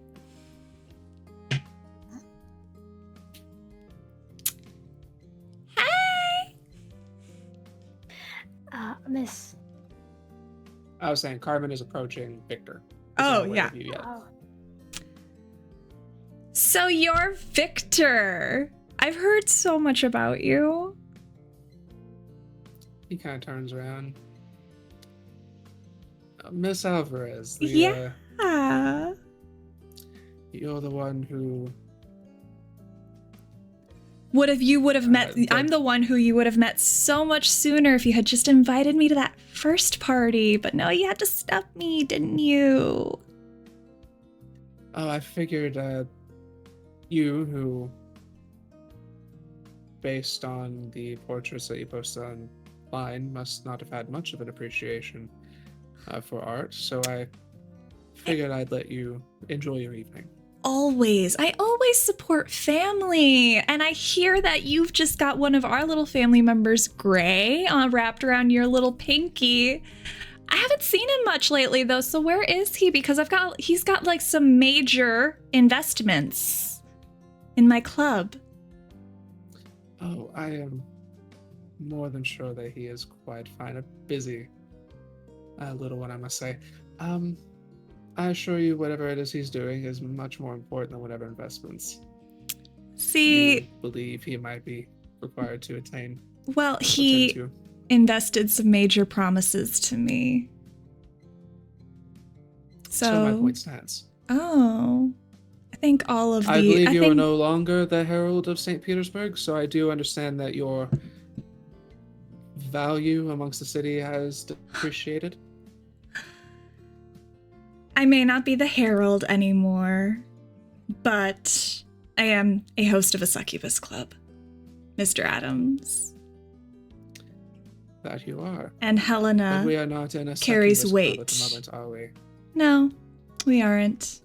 Hi. Miss. I was saying Carmen is approaching Victor. Oh, Isn't aware yeah. of you yet. Oh, So you're Victor. I've heard so much about you. He kind of turns around. Miss Alvarez. Yeah. You're the one who. You would have met. the- I'm the one who you would have met so much sooner if you had just invited me to that first party. But no, you had to stop me, didn't you? Oh, I figured you who, based on the portraits that you posted online, must not have had much of an appreciation for art. So I figured I'd let you enjoy your evening. I always support family. And I hear that you've just got one of our little family members, Gray, wrapped around your little pinky. I haven't seen him much lately though, so where is he? Because he's got like some major investments in my club. Oh, I am more than sure that he is quite fine. A busy little one, I must say. I assure you, whatever it is he's doing is much more important than whatever investments See, you believe he might be required to attain. well, attend he to. invested some major promises to me. So my point stands. Oh, I think all of the. I believe you are think- no longer the Herald of St. Petersburg, so I do understand that your value amongst the city has depreciated. I may not be the Herald anymore, but I am a host of a succubus club, Mr. Adams. That you are. And Helena. But we are not in a carries succubus club weight. at the moment, are we? No, we aren't.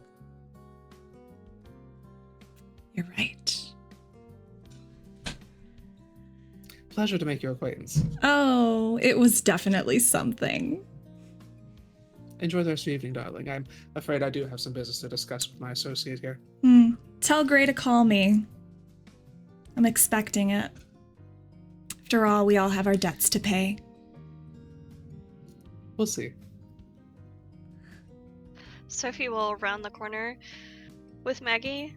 You're right. Pleasure to make your acquaintance. Oh, it was definitely something. Enjoy the rest of your evening, darling. I'm afraid I do have some business to discuss with my associate here. Tell Gray to call me. I'm expecting it. After all, we all have our debts to pay. We'll see. Sophie will round the corner with Maggie,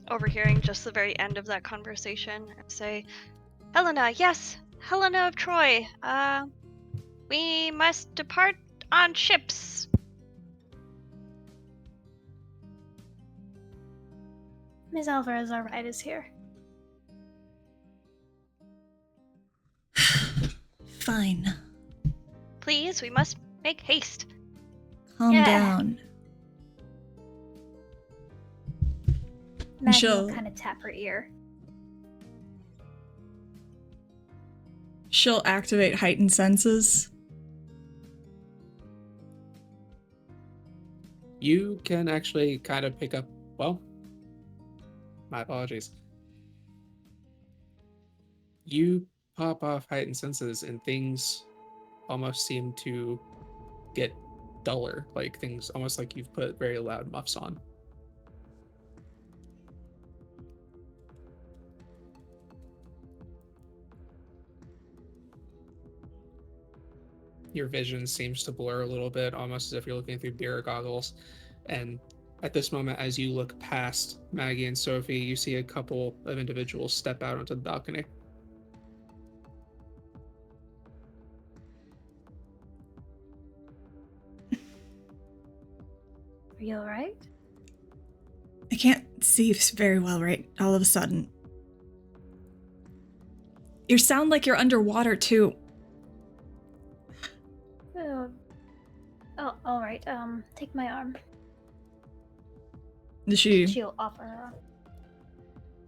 overhearing just the very end of that conversation, and say, Helena, yes, Helena of Troy. We must depart on ships. Miss Alvarez, our ride is here. Fine. Please, we must make haste. Calm Yeah. down. Maggie She'll- will kind of tap her ear. She'll activate heightened senses. You can actually kind of pick up, well, my apologies. You pop off heightened senses and things almost seem to get duller, like things almost like you've put very loud muffs on. your vision seems to blur a little bit, almost as if you're looking through beer goggles. And at this moment, as you look past Maggie and Sophie, you see a couple of individuals step out onto the balcony. Are you alright? I can't see very well right all of a sudden. You sound like you're underwater too. Oh, alright. Take my arm. She'll offer her arm.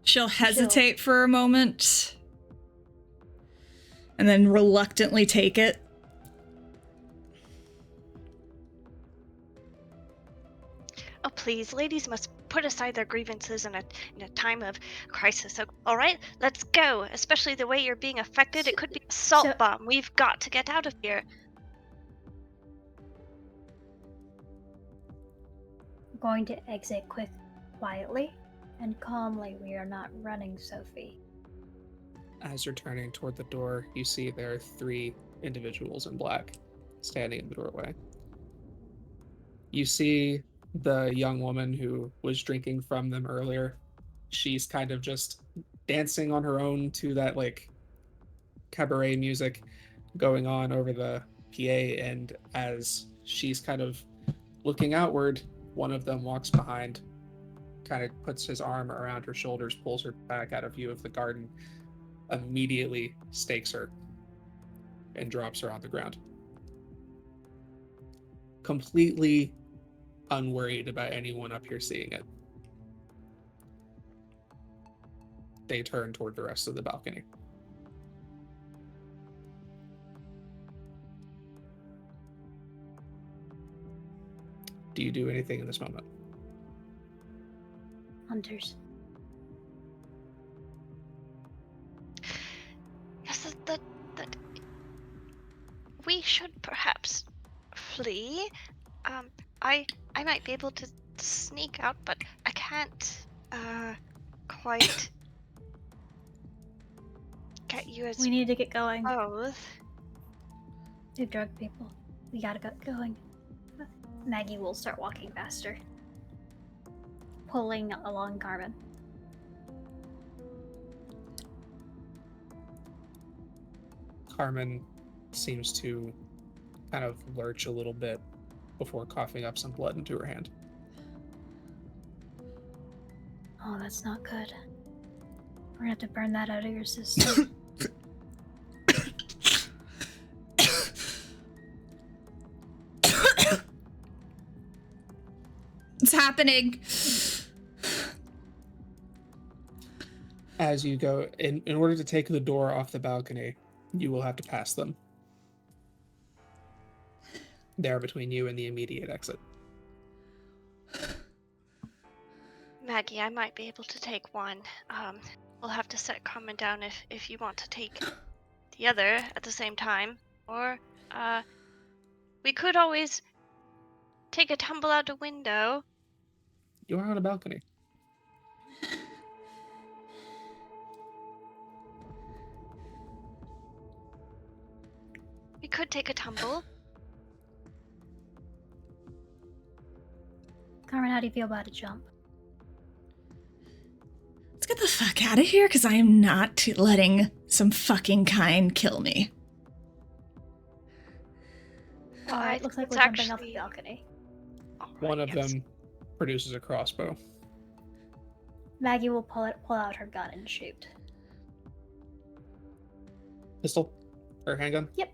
She'll hesitate for a moment and then reluctantly take it. Oh, please, ladies must put aside their grievances in a time of crisis. So, all right, let's go. Especially the way you're being affected. It could be a salt bomb. We've got to get out of here. I'm going to exit quietly and calmly. We are not running, Sophie. As you're turning toward the door, you see there are 3 individuals in black standing in the doorway. You see the young woman who was drinking from them earlier. She's kind of just dancing on her own to that like cabaret music going on over the PA, and as she's kind of looking outward, one of them walks behind, kind of puts his arm around her shoulders, pulls her back out of view of the garden, immediately stakes her, and drops her on the ground. Completely unworried about anyone up here seeing it. They turn toward the rest of the balcony. Do you do anything in this moment? Hunters. Yes, that we should perhaps flee. I might be able to sneak out, but I can't quite get you as We need to get going. both. The drug people. We gotta get going. Maggie will start walking faster, pulling along Carmen. Carmen seems to kind of lurch a little bit before coughing up some blood into her hand. Oh, that's not good. We're gonna have to burn that out of your system. It's happening. As you go, in order to take the door off the balcony, you will have to pass them. They are between you and the immediate exit. Maggie, I might be able to take one. We'll have to set Carmen down if you want to take the other at the same time. Or, we could always take a tumble out a window. You are on a balcony. We could take a tumble. Carmen, how do you feel about a jump? Let's get the fuck out of here, because I am not letting some fucking kind kill me. Alright, looks like it's we're jumping off actually- the balcony. One of them produces a crossbow. Maggie will pull out her gun and shoot. Pistol? Or handgun? Yep.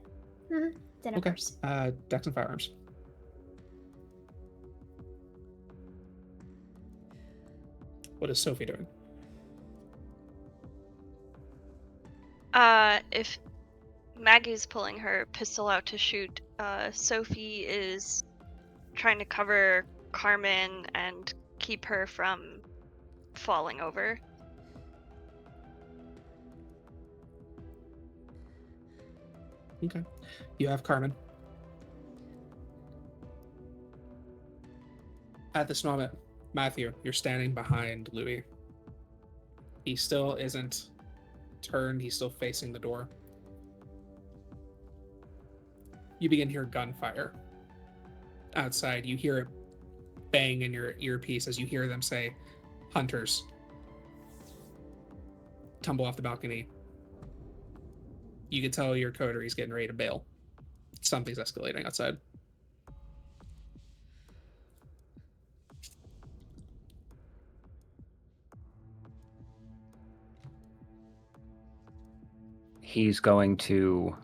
Mm-hmm. Then Okay. course. Dex and firearms. What is Sophie doing? If Maggie's pulling her pistol out to shoot, Sophie is trying to cover Carmen and keep her from falling over. Okay. You have Carmen. At this moment, Matthew, you're standing behind Louie. He still isn't turned, he's still facing the door. you begin to hear gunfire outside. You hear it bang in your earpiece as you hear them say, "Hunters." Tumble off the balcony. You can tell your coterie's getting ready to bail. Something's escalating outside. He's going to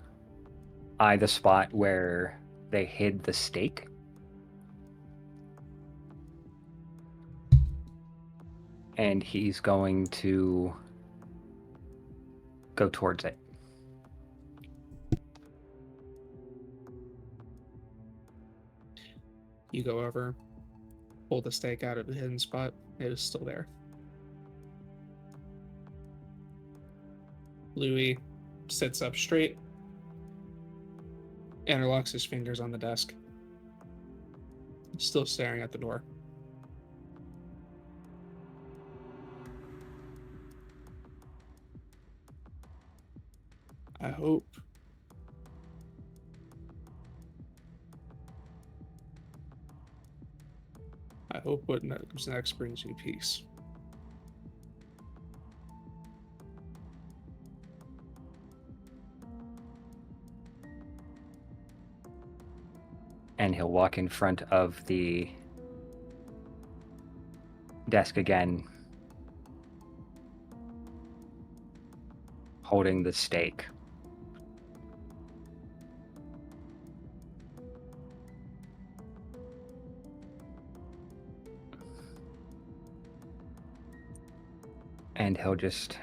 eye the spot where they hid the stake. And he's going to go towards it. You go over, pull the stake out of the hidden spot. It is still there. Louie sits up straight, interlocks his fingers on the desk, still staring at the door. I hope what comes next brings you peace. And he'll walk in front of the desk again, holding the stake. And he'll just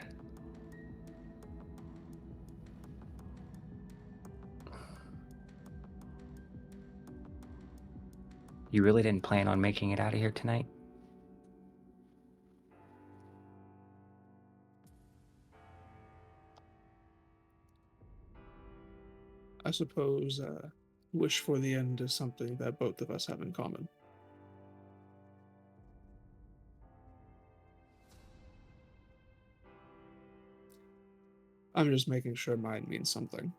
You really didn't plan on making it out of here tonight? I suppose wish for the end is something that both of us have in common. I'm just making sure mine means something.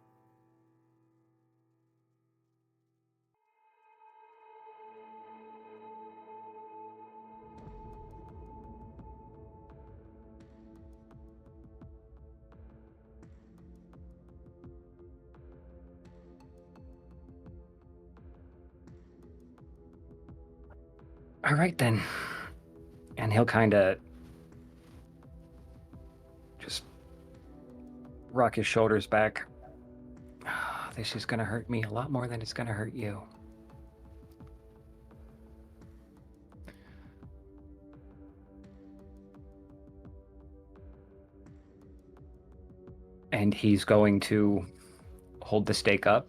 All right, then. And he'll kind of just rock his shoulders back. This is going to hurt me a lot more than it's going to hurt you. And he's going to hold the stake up.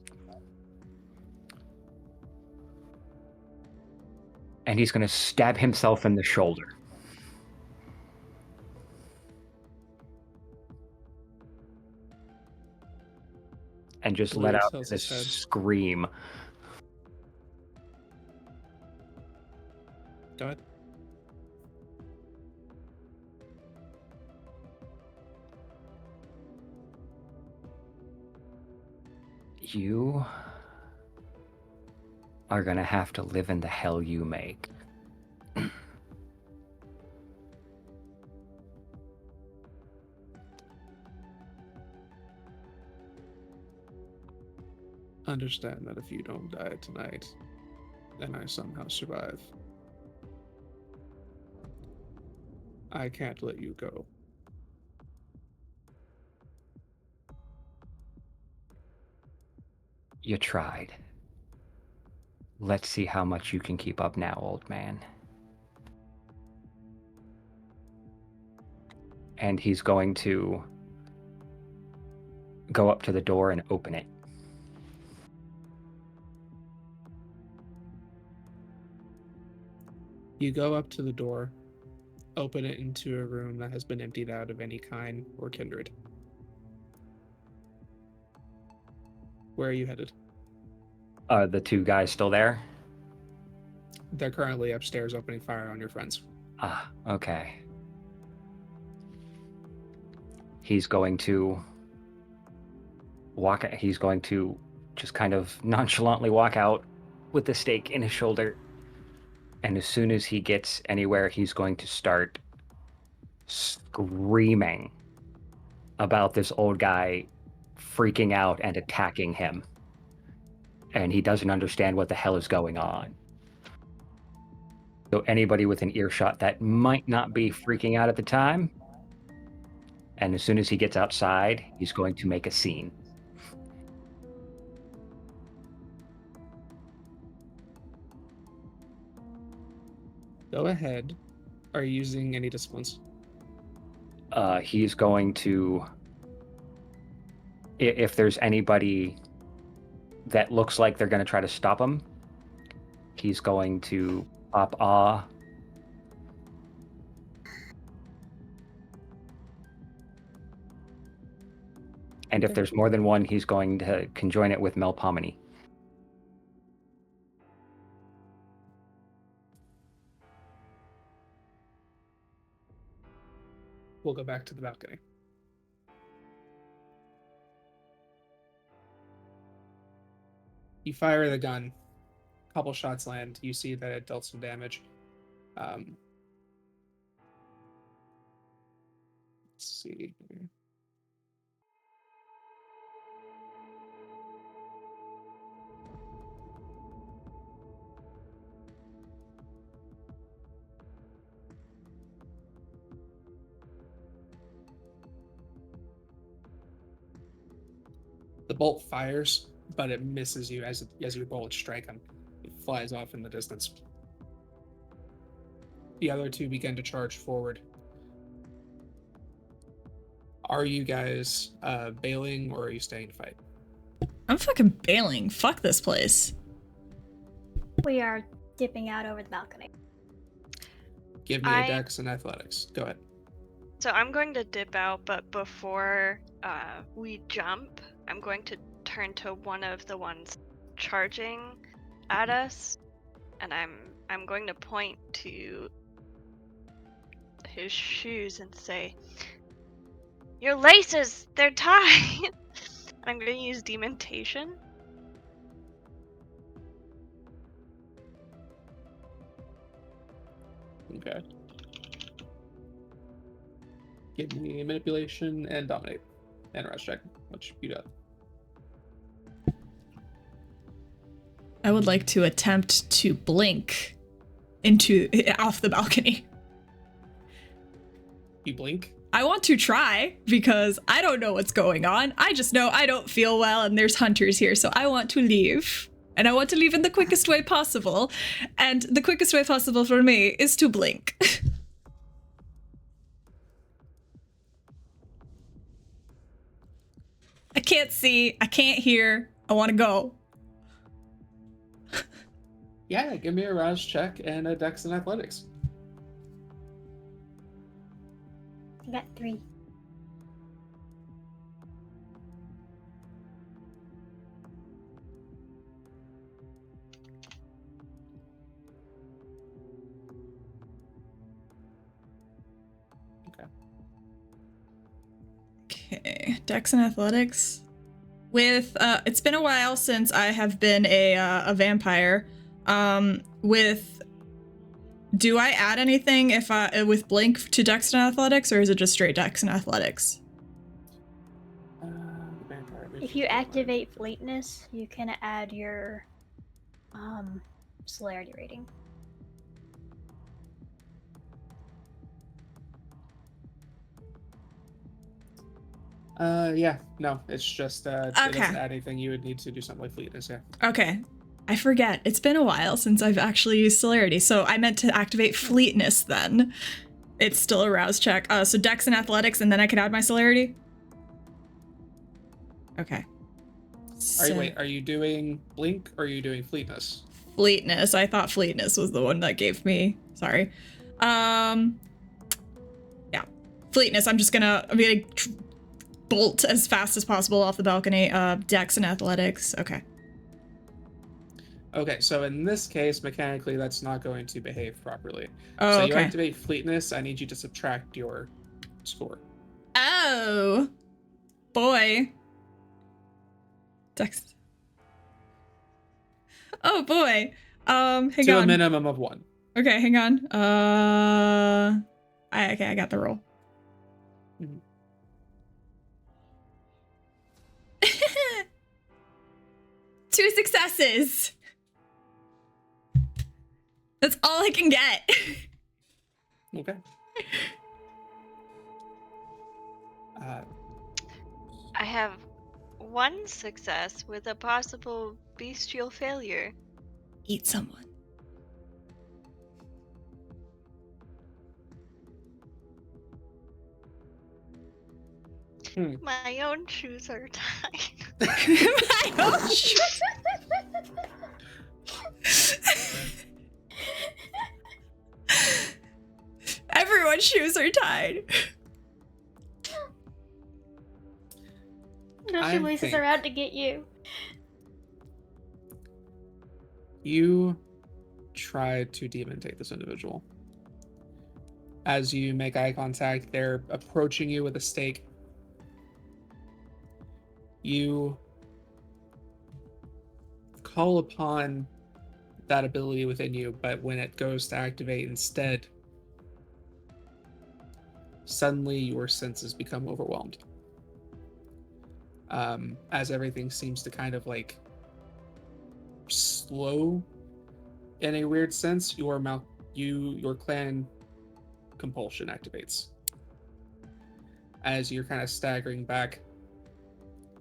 And he's going to stab himself in the shoulder. And just let out this scream. Go ahead. You are gonna have to live in the hell you make. Understand that if you don't die tonight, and I somehow survive, I can't let you go. You tried. Let's see how much you can keep up now, old man. And he's going to go up to the door and open it. You go up to the door, open it into a room that has been emptied out of any kind or kindred. Where are you headed? Are the two guys still there? They're currently upstairs opening fire on your friends. Ah, okay. He's going to just kind of nonchalantly walk out with the stake in his shoulder. And as soon as he gets anywhere, he's going to start screaming about this old guy freaking out and attacking him. And he doesn't understand what the hell is going on. So anybody with an earshot that might not be freaking out at the time, and as soon as he gets outside, he's going to make a scene. Go ahead. Are you using any disciplines? He's going to, if there's anybody that looks like they're going to try to stop him, he's going to pop awe. And if there's more than one, he's going to conjoin it with Melpomene. We'll go back to the balcony. You fire the gun. A couple shots land. You see that it dealt some damage. Let's see here. The bolt fires, but it misses you as your bullets strike him. It flies off in the distance. The other two begin to charge forward. Are you guys bailing or are you staying to fight? I'm fucking bailing. Fuck this place. We are dipping out over the balcony. Give me a dex and athletics. Go ahead. So I'm going to dip out, but before we jump, I'm going to turn to one of the ones charging at us, and I'm going to point to his shoes and say, "Your laces, they're tied." I'm going to use dementation. Okay. Give me manipulation and dominate. And rouse check, which you got. I would like to attempt to blink into off the balcony. You blink? I want to try because I don't know what's going on. I just know I don't feel well and there's hunters here, so I want to leave. And I want to leave in the quickest way possible. And the quickest way possible for me is to blink. I can't see. I can't hear. I want to go. Yeah, give me a rouse check and a dex and athletics. I got 3. Okay, Dex and Athletics. With it's been a while since I have been a vampire. Do I add anything if with Blink to Dex and Athletics, or is it just straight Dex and Athletics? If you activate Fleetness, you can add your celerity rating. Yeah, no, it's just it Okay. doesn't add anything. You would need to do something like fleetness, yeah. Okay. I forget. It's been a while since I've actually used celerity, so I meant to activate Fleetness then. It's still a rouse check. So Dex and Athletics, and then I can add my celerity? Okay. Are you doing blink or are you doing fleetness? Fleetness. I thought Fleetness was the one that gave me. Sorry. Yeah. Fleetness. I'm gonna bolt as fast as possible off the balcony. Dex and Athletics. Okay. Okay, so in this case, mechanically, that's not going to behave properly. Oh, so you okay. activate fleetness. I need you to subtract your score. Oh. Boy. Dex. Oh boy. Hang to on. a minimum of 1. Okay, hang on. I got the roll. Mhm. 2 successes. That's all I can get. Okay. I have 1 success with a possible bestial failure. Eat someone. My own shoes are tied. My own shoes. Everyone's shoes are tied. No I shoelaces think- are out to get you. You try to demon take this individual. As you make eye contact, they're approaching you with a stake. You call upon that ability within you, but when it goes to activate instead, suddenly your senses become overwhelmed. As everything seems to kind of like slow in a weird sense, your clan compulsion activates. As you're kind of staggering back,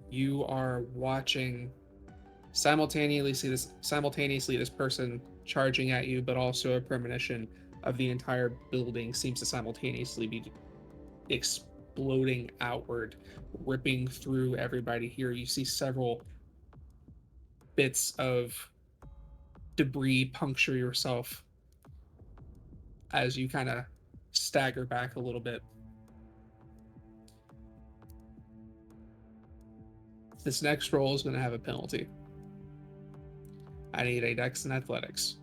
you are watching simultaneously this person charging at you, but also a premonition of the entire building seems to simultaneously be exploding outward, ripping through everybody here. You see several bits of debris puncture yourself as you kind of stagger back a little bit. This next roll is going to have a penalty. I need a Dex and Athletics.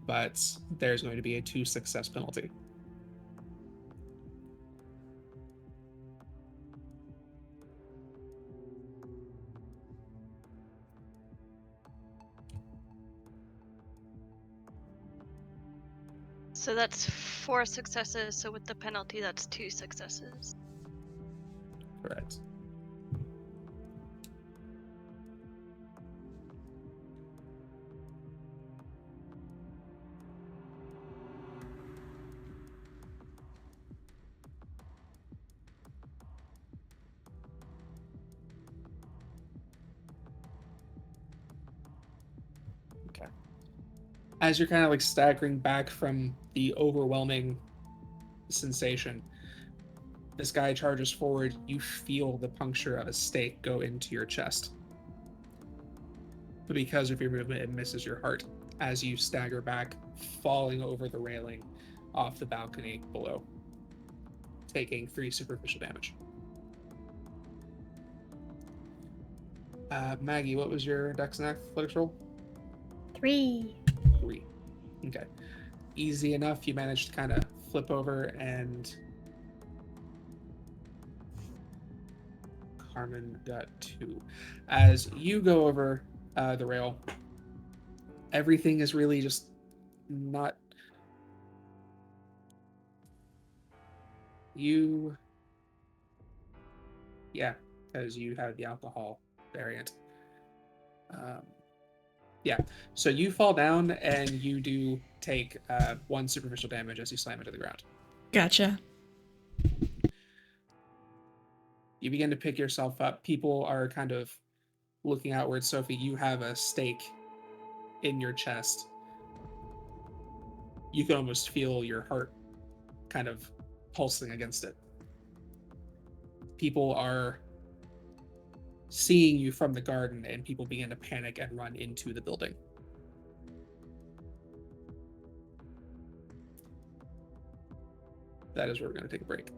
But there's going to be a 2 success penalty. So that's 4 successes, so with the penalty, that's 2 successes. Correct. Okay. As you're kind of like staggering back from the overwhelming sensation, this guy charges forward. You feel the puncture of a stake go into your chest. But because of your movement, it misses your heart as you stagger back, falling over the railing off the balcony below, taking 3 superficial damage. Maggie, what was your Dex and Athletics roll? 3. 3. Okay. Easy enough. You managed to kind of flip over, and Carmen got 2. As you go over the rail, everything is really just not... You... Yeah, because you have the alcohol variant. Yeah, so you fall down and you do take 1 superficial damage as you slam into the ground. Gotcha. You begin to pick yourself up. People are kind of looking outward. Sophie, you have a stake in your chest. You can almost feel your heart kind of pulsing against it. People are seeing you from the garden, and people begin to panic and run into the building. That is where we're going to take a break.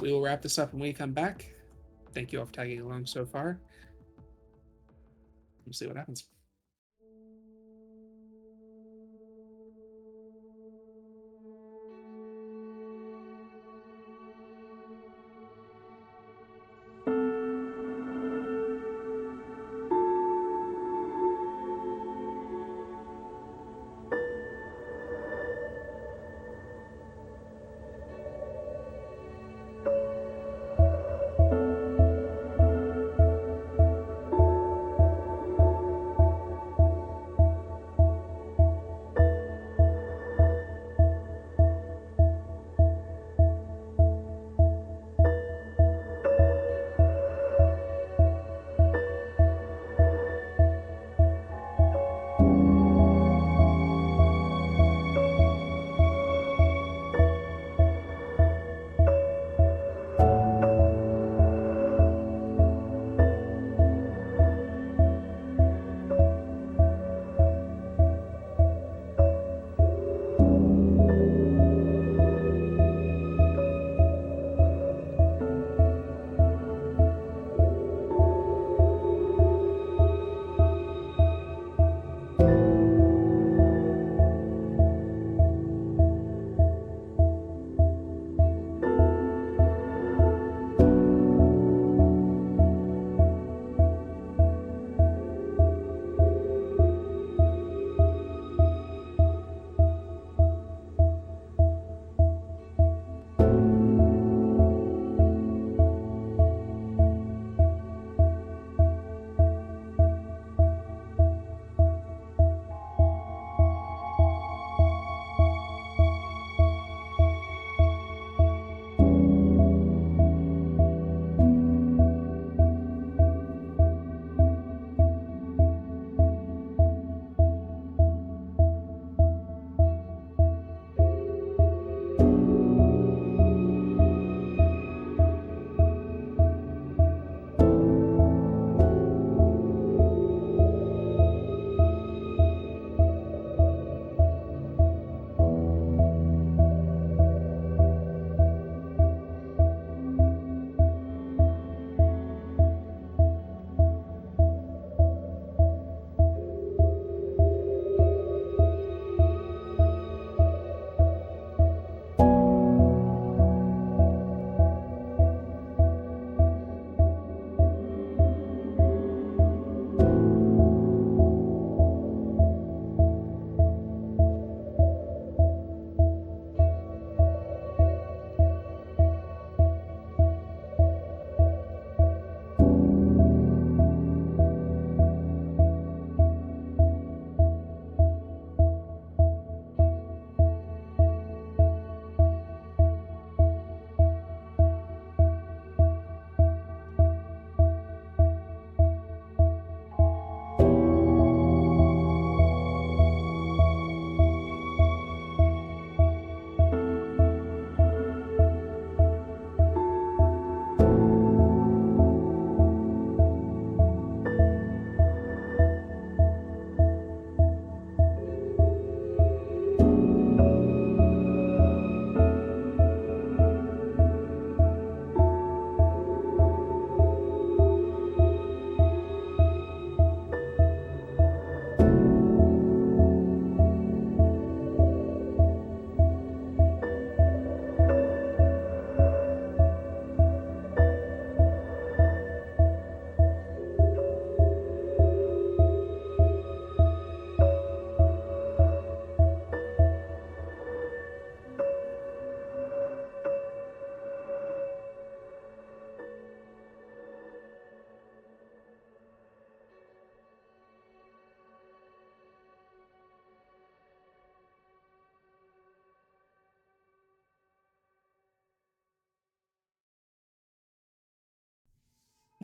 We will wrap this up when we come back. Thank you all for tagging along so far. We'll see what happens.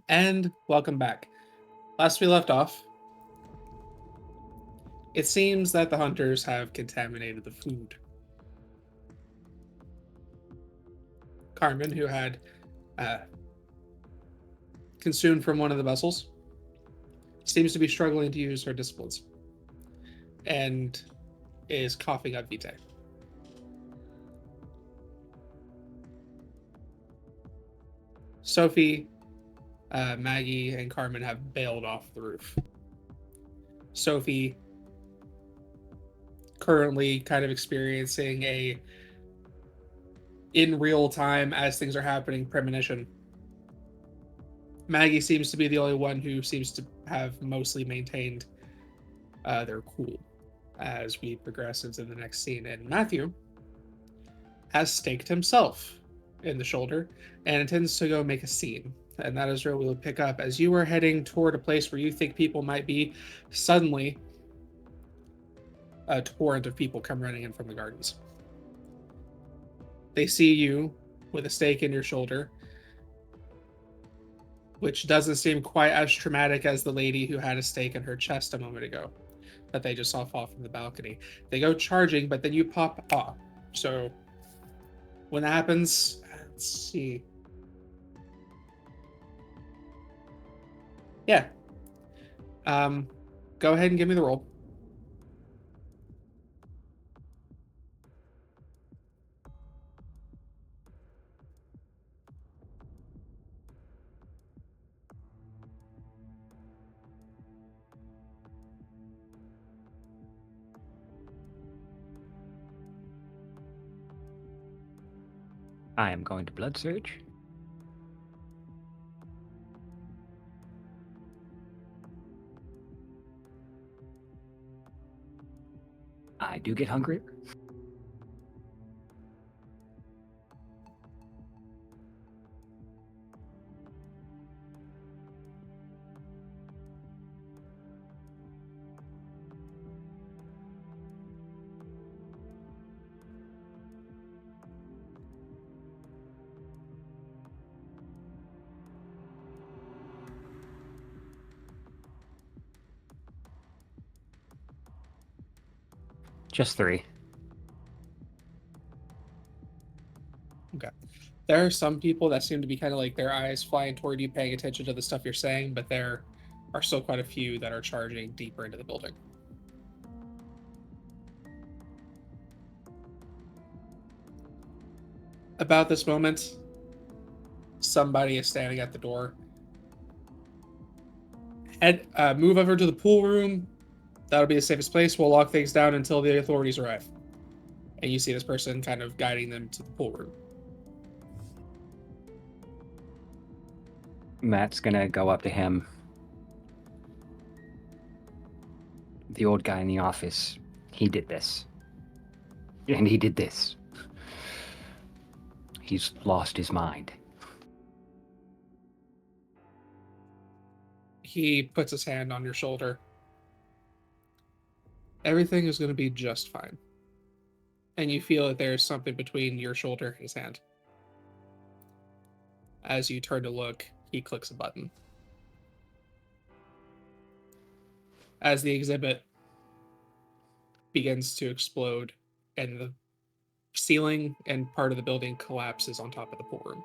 And welcome back. Last we left off, it seems that the hunters have contaminated the food. Carmen, who had consumed from one of the vessels, seems to be struggling to use her disciplines and is coughing up vitae. Sophie, Maggie, and Carmen have bailed off the roof. Sophie currently kind of experiencing a in real time as things are happening premonition. Maggie seems to be the only one who seems to have mostly maintained their cool as we progress into the next scene. And Matthew has staked himself in the shoulder and intends to go make a scene. And that is where we'll pick up as you are heading toward a place where you think people might be. Suddenly, a torrent of people come running in from the gardens. They see you with a stake in your shoulder, which doesn't seem quite as traumatic as the lady who had a stake in her chest a moment ago that they just saw fall from the balcony. They go charging, but then you pop off. So when that happens, let's see. Yeah. Go ahead and give me the roll. I am going to Blood Surge. I do get hungrier. Just 3. Okay. There are some people that seem to be kind of like their eyes flying toward you, paying attention to the stuff you're saying, but there are still quite a few that are charging deeper into the building. About this moment, somebody is standing at the door. And move over to the pool room. That'll be the safest place. We'll lock things down until the authorities arrive. And you see this person kind of guiding them to the pool room. Matt's gonna go up to him. The old guy in the office, he did this. And he did this. He's lost his mind. He puts his hand on your shoulder. Everything is going to be just fine. And you feel that there's something between your shoulder and his hand. As you turn to look, he clicks a button. As the exhibit begins to explode and the ceiling and part of the building collapses on top of the pool room.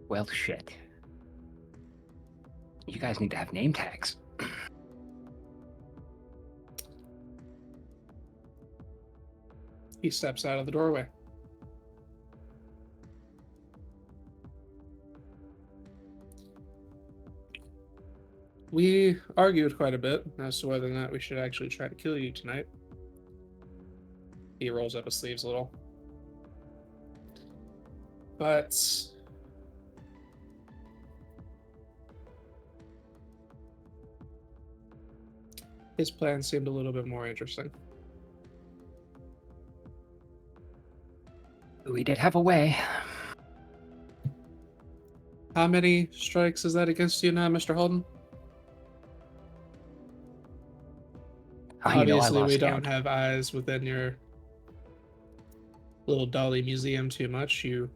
Well, shit. You guys need to have name tags. He steps out of the doorway. We argued quite a bit as to whether or not we should actually try to kill you tonight. He rolls up his sleeves a little. But his plan seemed a little bit more interesting. We did have a way. How many strikes is that against you now, Mr. Holden? Oh, you know, I Obviously, we lost don't count. have eyes within your little dolly museum too much. You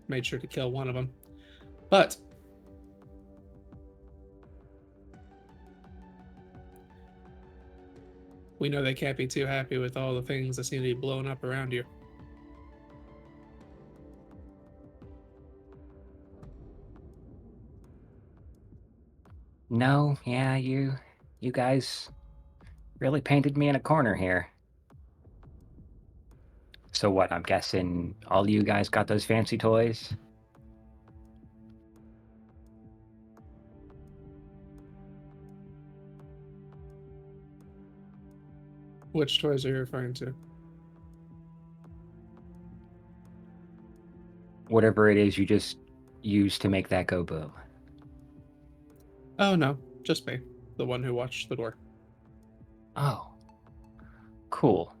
made sure to kill one of them. But we know they can't be too happy with all the things that seem to be blowing up around you. No, yeah, you guys really painted me in a corner here. So what, I'm guessing all you guys got those fancy toys? Which toys are you referring to? Whatever it is you just used to make that go boom. Oh, no, just me, the one who watched the door. Oh, cool.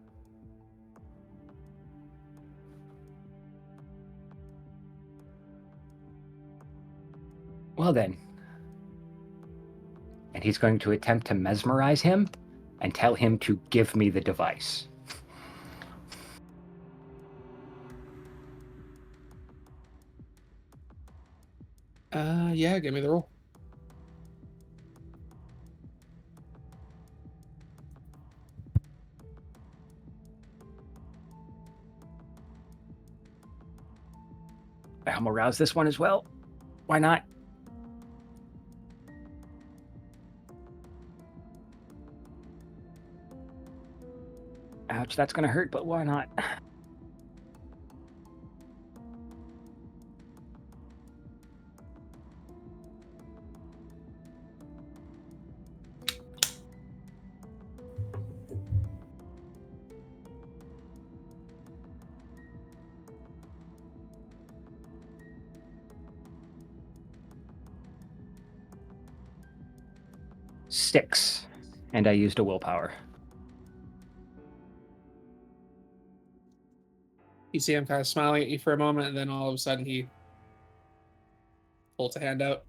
Well then. And he's going to attempt to mesmerize him and tell him to give me the device. Yeah, give me the roll. I'm gonna rouse this one as well. Why not? Ouch, that's gonna hurt, but why not? Six. And I used a willpower. You see him kind of smiling at you for a moment, and then all of a sudden he pulls a hand out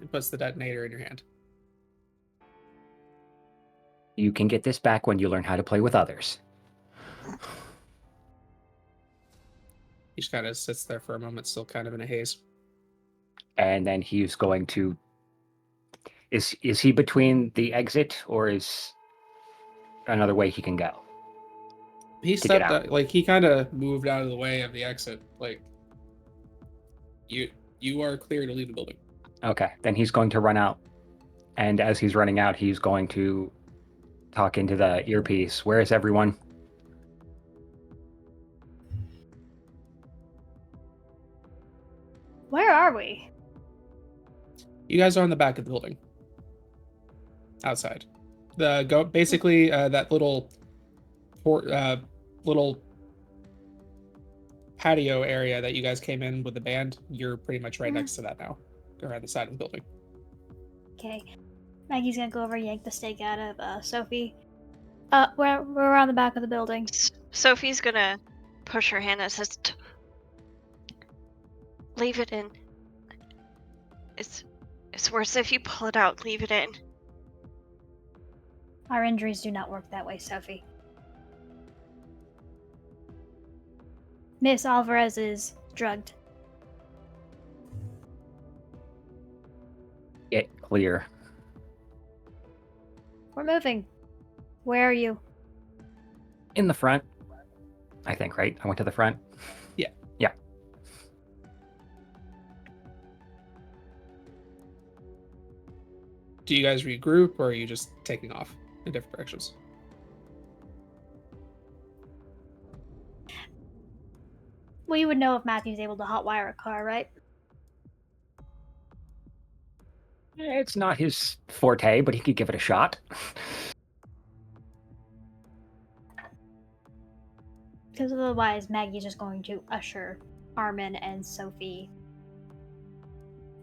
and puts the detonator in your hand. You can get this back when you learn how to play with others. He just kind of sits there for a moment, still kind of in a haze. And then he's going to... Is he between the exit, or is another way he can go? He To get stepped out. out, like he kind of moved out of the way of the exit. Like you are clear to leave the building. Okay, then he's going to run out. And as he's running out, he's going to talk into the earpiece. Where is everyone? Where are we? You guys are on the back of the building, outside. Basically that little little patio area that you guys came in with the band. You're pretty much right next to that now, around the side of the building. Okay. Maggie's gonna go over, yank the steak out of Sophie. We're around the back of the building. Sophie's gonna push her hand and says, "Leave it in. It's worse if you pull it out. Leave it in." Our injuries do not work that way, Sophie. Miss Alvarez is drugged. Get clear. We're moving. Where are you? In the front. I think, right? I went to the front. Yeah. Yeah. Do you guys regroup, or are you just taking off in different directions? We would know if Matthew's able to hotwire a car, right? It's not his forte, but he could give it a shot. Because otherwise, Maggie's just going to usher Armin and Sophie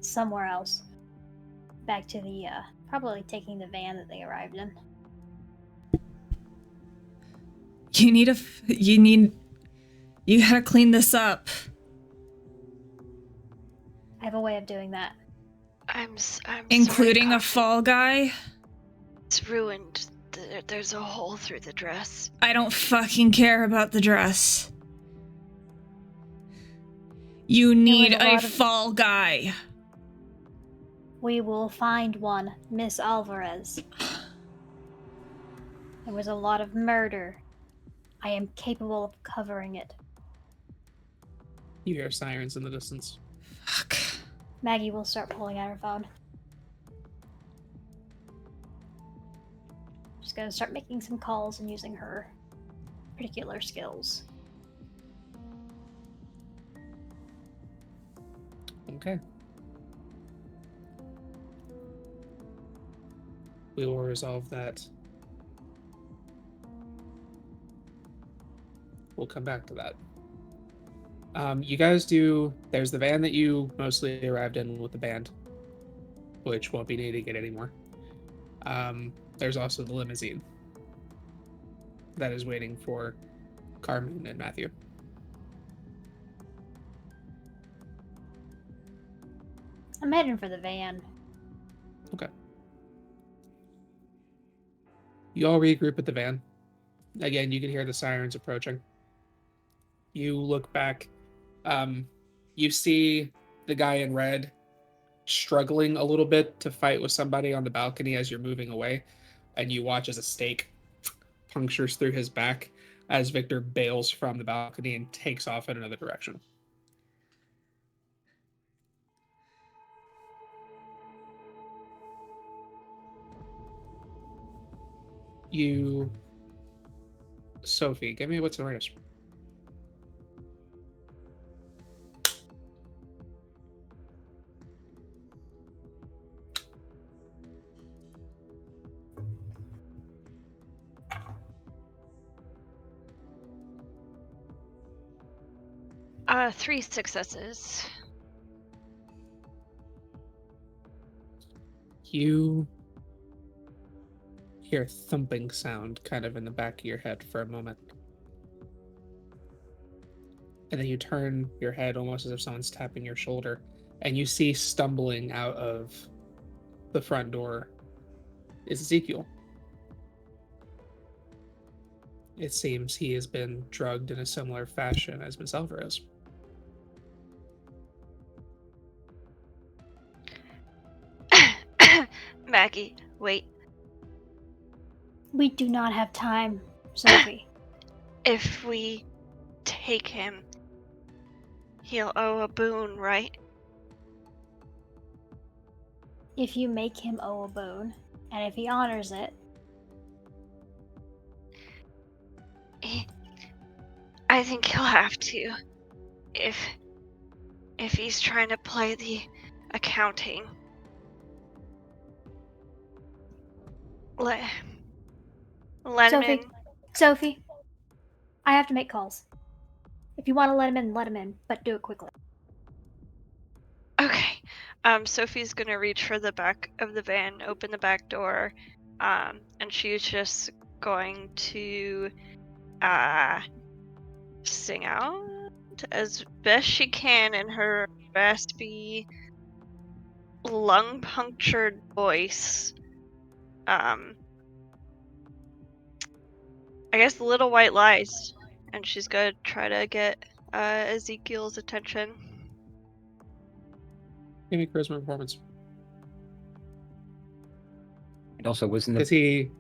somewhere else. Back to the, probably taking the van that they arrived in. You gotta clean this up. I have a way of doing that. I'm Including sorry, a fall guy? It's ruined. There's a hole through the dress. I don't fucking care about the dress. You need a fall guy. We will find one, Miss Alvarez. There was a lot of murder. I am capable of covering it. You hear sirens in the distance. Fuck. Maggie will start pulling out her phone. She's gonna start making some calls and using her particular skills. Okay. We will resolve that. We'll come back to that. You guys do. There's the van that you mostly arrived in with the band, which won't be needing it anymore. There's also the limousine that is waiting for Carmen and Matthew. I'm heading for the van. Okay. You all regroup at the van. Again, you can hear the sirens approaching. You look back. You see the guy in red struggling a little bit to fight with somebody on the balcony as you're moving away, and you watch as a stake punctures through his back as Victor bails from the balcony and takes off in another direction. Sophie, give me what's awareness. Three successes. You hear a thumping sound kind of in the back of your head for a moment. And then you turn your head almost as if someone's tapping your shoulder, and you see stumbling out of the front door is Ezekiel. It seems he has been drugged in a similar fashion as Miss Alvarez. Maggie, wait. We do not have time, Sophie. If we take him, he'll owe a boon, right? If you make him owe a boon, and if he honors it, I think he'll have to. If he's trying to play the accounting. Let him in. Sophie, I have to make calls. If you want to let him in, but do it quickly. Okay. Sophie's gonna reach for the back of the van, open the back door, and she's just going to sing out as best she can in her raspy, lung punctured voice. I guess Little White Lies, and she's gonna try to get Ezekiel's attention. Give me charisma performance. And also, wasn't Because the he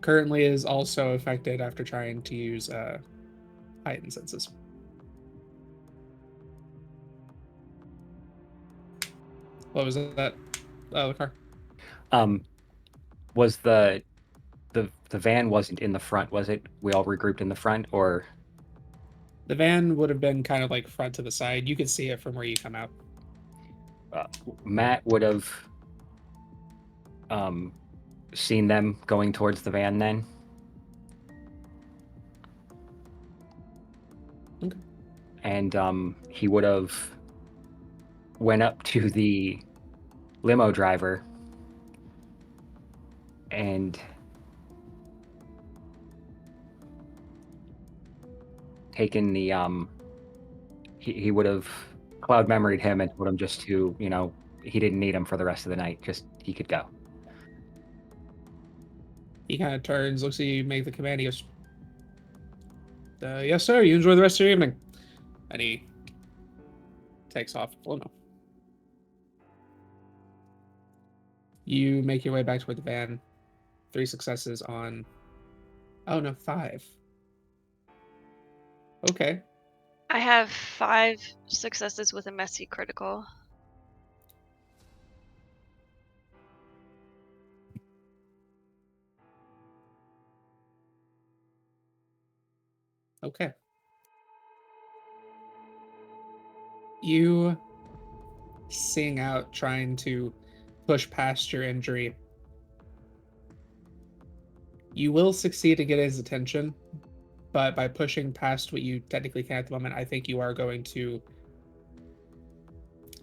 currently is also affected after trying to use heightened senses. What was that? The car? was the van wasn't in the front, was it? We all regrouped in the front, or The van would have been kind of like front to the side. You could see it from where you come out. Matt would have seen them going towards the van then. Okay. And he would have went up to the limo driver and taken the he would have Cloud memoried him and told him just to, he didn't need him for the rest of the night. Just he could go. He kind of turns, looks at you, make the command. He goes, "Yes, sir. You enjoy the rest of your evening." And he takes off. Oh no. You make your way back toward the van. 3 successes on. Oh no, 5. Okay. I have 5 successes with a messy critical. Okay. You sing out, trying to push past your injury. You will succeed to get his attention, but by pushing past what you technically can at the moment, I think you are going to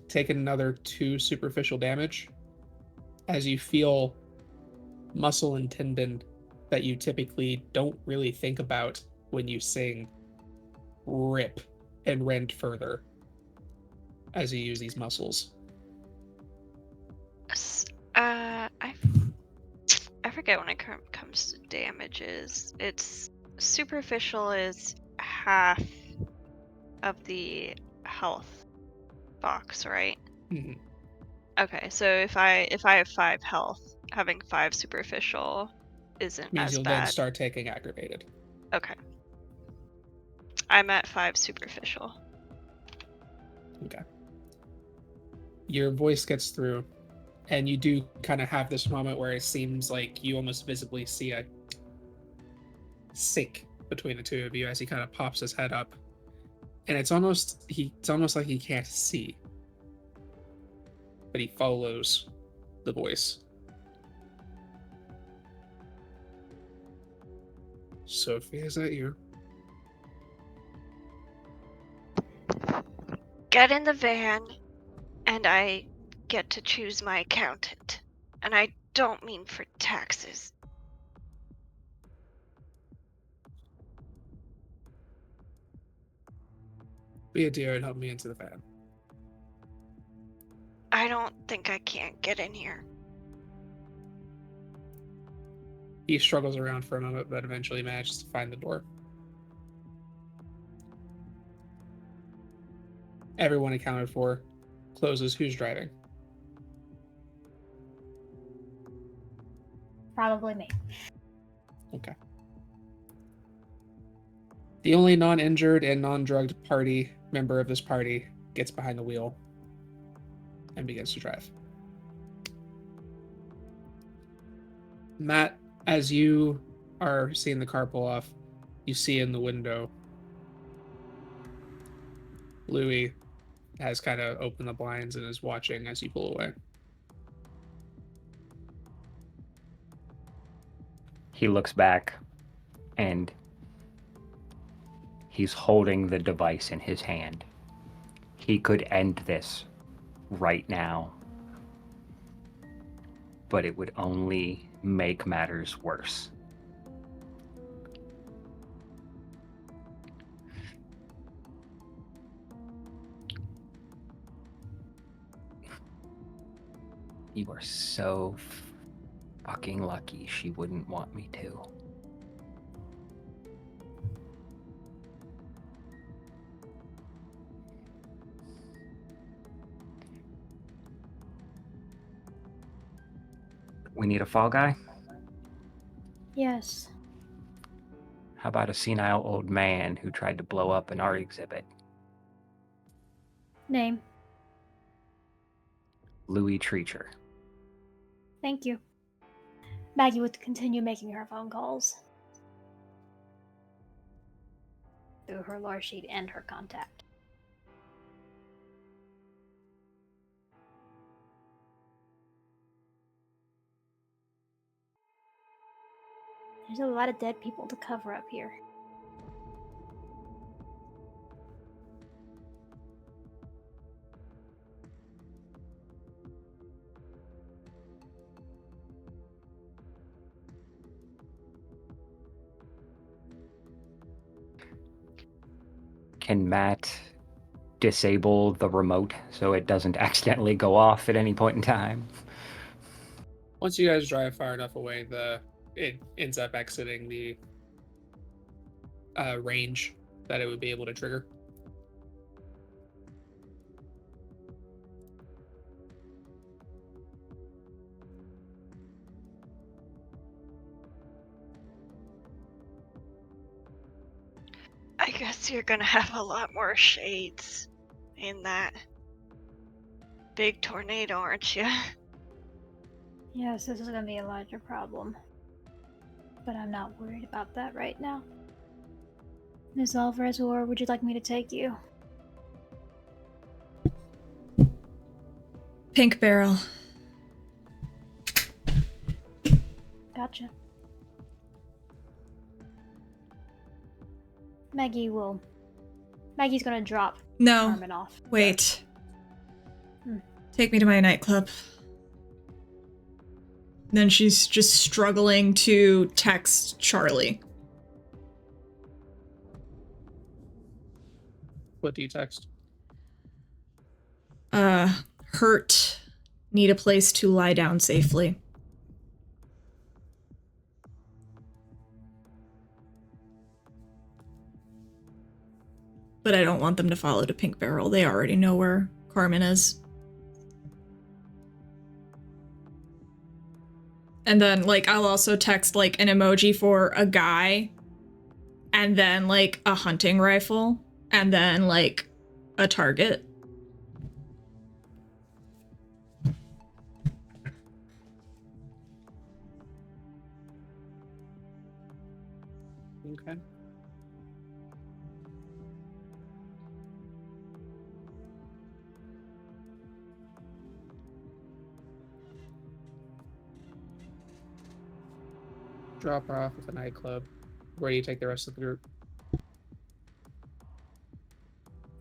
take another 2 superficial damage as you feel muscle and tendon that you typically don't really think about when you sing rip and rend further as you use these muscles. I forget when it comes to damages. It's superficial is half of the health box, right? Mhm. Okay, so if I have 5 health, having 5 superficial isn't Means as you'll then bad. start taking aggravated. Okay. I'm at 5 superficial. Okay. Your voice gets through, and you do kind of have this moment where it seems like you almost visibly see a sync between the two of you as he kind of pops his head up, and it's almost like he can't see, but he follows the voice. Sophie, is that you? Get in the van, and I get to choose my accountant. And I don't mean for taxes. Be a dear and help me into the van. I don't think I can get in here. He struggles around for a moment, but eventually manages to find the door. Everyone accounted for. Closes. Who's driving? Probably me. Okay. The only non-injured and non-drugged party member of this party gets behind the wheel and begins to drive. Matt, as you are seeing the car pull off, you see in the window Louie has kind of opened the blinds and is watching as you pull away. He looks back and he's holding the device in his hand. He could end this right now, but it would only make matters worse. You are so fucking lucky she wouldn't want me to. We need a fall guy? Yes. How about a senile old man who tried to blow up an art exhibit? Name. Louie Treacher. Thank you. Maggie would continue making her phone calls. Through her lore sheet and her contact. There's a lot of dead people to cover up here. Can Matt disable the remote so it doesn't accidentally go off at any point in time. Once you guys drive far enough away, it ends up exiting the range that it would be able to trigger. I guess you're gonna have a lot more shades in that big tornado, aren't you? Yes, this is gonna be a larger problem. But I'm not worried about that right now. Ms. Alvarez, where would you like me to take you? Pink Barrel. Gotcha. Maggie's gonna drop No. Carmen off. Wait. Hmm. Take me to my nightclub. Then she's just struggling to text Charlie. What do you text? Hurt. Need a place to lie down safely. But I don't want them to follow to Pink Barrel. They already know where Carmen is. And then, like, I'll also text, like, an emoji for a guy, and then, like, a hunting rifle, and then, like, a target. Okay. Drop her off at the nightclub. Where do you take the rest of the group?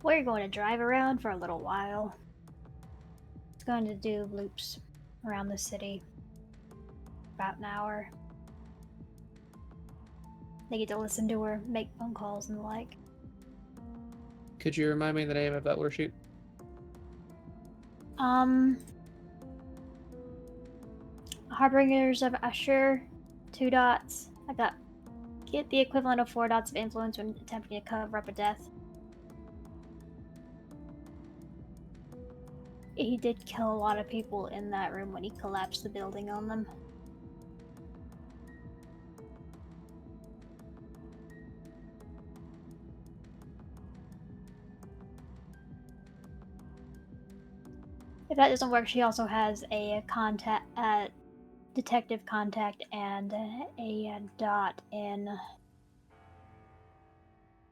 We're going to drive around for a little while. It's going to do loops around the city. About an hour. They get to listen to her, make phone calls and the like. Could you remind me the name of that lure shoot? Harbingers of Ashur, 2 dots. I got get the equivalent of 4 dots of influence when attempting to cover up a death. He did kill a lot of people in that room when he collapsed the building on them. If that doesn't work, she also has a detective contact and a dot in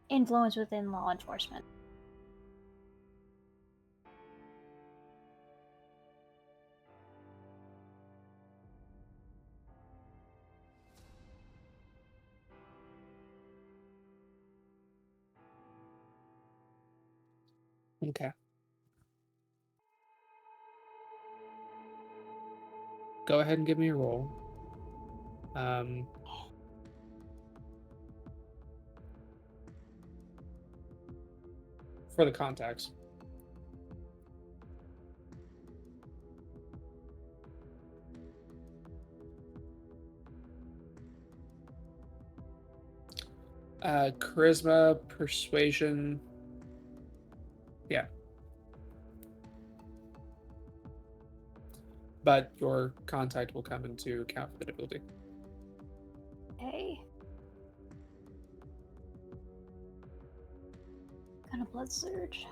influence within law enforcement. Okay. Go ahead and give me a roll. For the contacts. Charisma, persuasion. Yeah. But your contact will come into account for the difficulty. Okay. Kind of blood surge.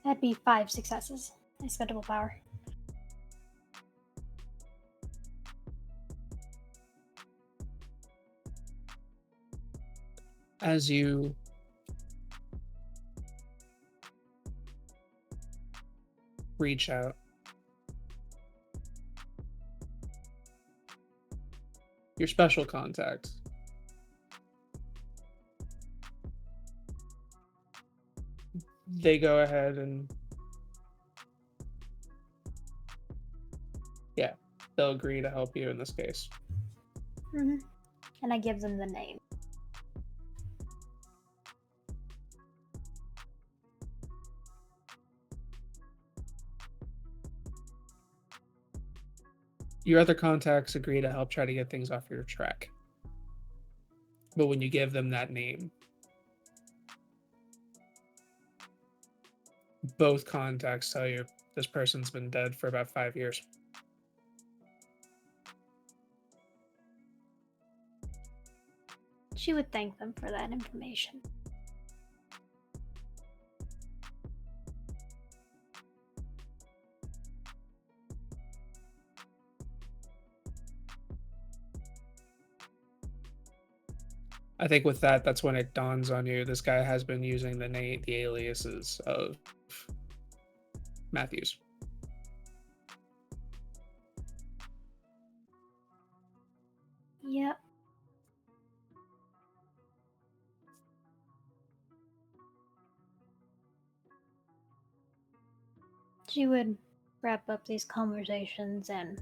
That'd be 5 successes. Expendable power. As you reach out, your special contact, they go ahead and they'll agree to help you in this case. Mm-hmm. And I give them the name. Your other contacts agree to help try to get things off your track. But when you give them that name, both contacts tell you this person's been dead for about 5 years. She would thank them for that information. I think with that, that's when it dawns on you. This guy has been using the aliases of Matthews. Yep. She would wrap up these conversations and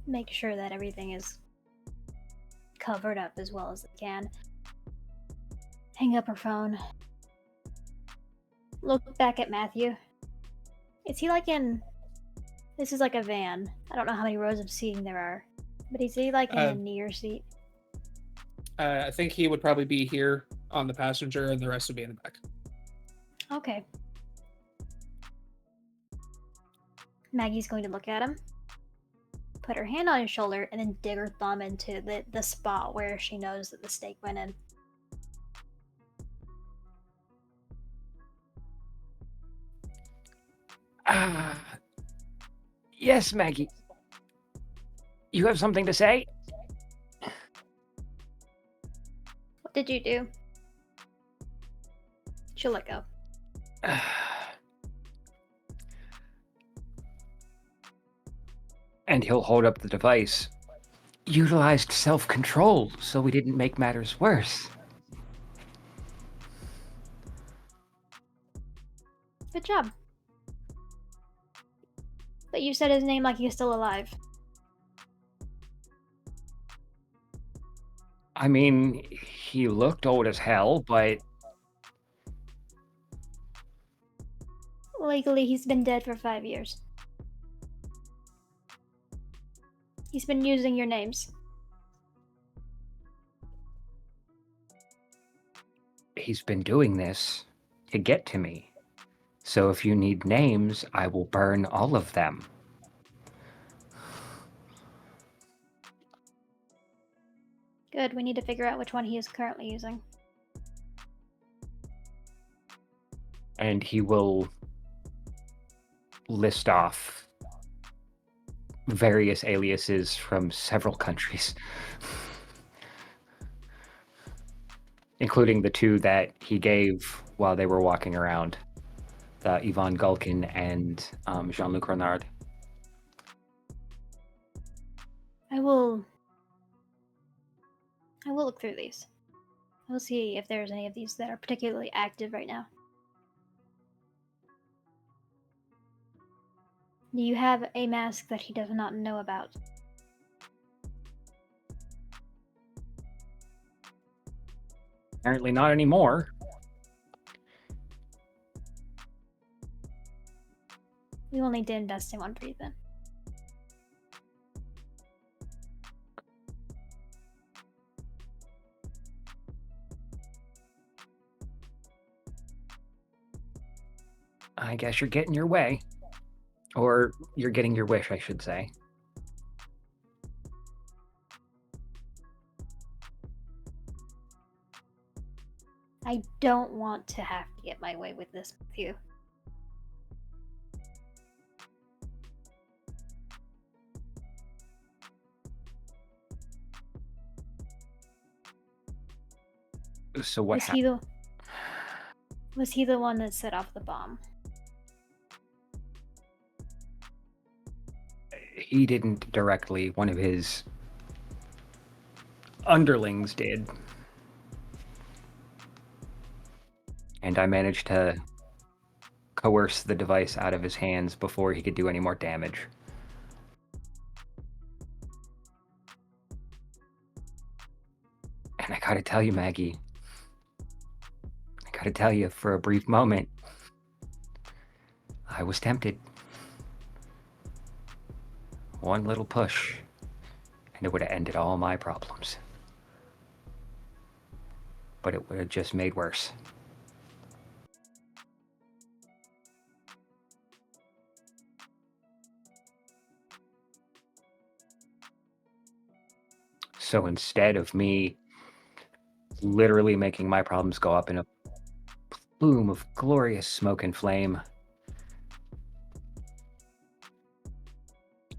make sure that everything is covered up as well as it can. Hang up her phone. Look back at Matthew. Is he like in... This is like a van. I don't know how many rows of seating there are. But is he like in a near seat? I think he would probably be here on the passenger and the rest would be in the back. Okay. Maggie's going to look at him, put her hand on his shoulder, and then dig her thumb into the spot where she knows that the stake went in. Yes, Maggie. You have something to say? What did you do? She'll let go. And he'll hold up the device. Utilized self-control so we didn't make matters worse. Good job. But you said his name like he's still alive. I mean, he looked old as hell, but... Legally, he's been dead for 5 years. He's been using your names. He's been doing this to get to me. So if you need names, I will burn all of them. Good, we need to figure out which one he is currently using. And he will list off various aliases from several countries, including the two that he gave while they were walking around, Yvonne Gulkin and Jean-Luc Renard. I will look through these. I will see if there's any of these that are particularly active right now. Do you have a mask that he does not know about? Apparently not anymore. We will need to invest in one for you then. I guess you're getting your way. Or you're getting your wish, I should say. I don't want to have to get my way with this with you. So what Was he the one that set off the bomb? He didn't directly. One of his underlings did. And I managed to coerce the device out of his hands before he could do any more damage. And I gotta tell you, Maggie, for a brief moment, I was tempted. One little push, and it would have ended all my problems. But it would have just made worse. So instead of me literally making my problems go up in a plume of glorious smoke and flame,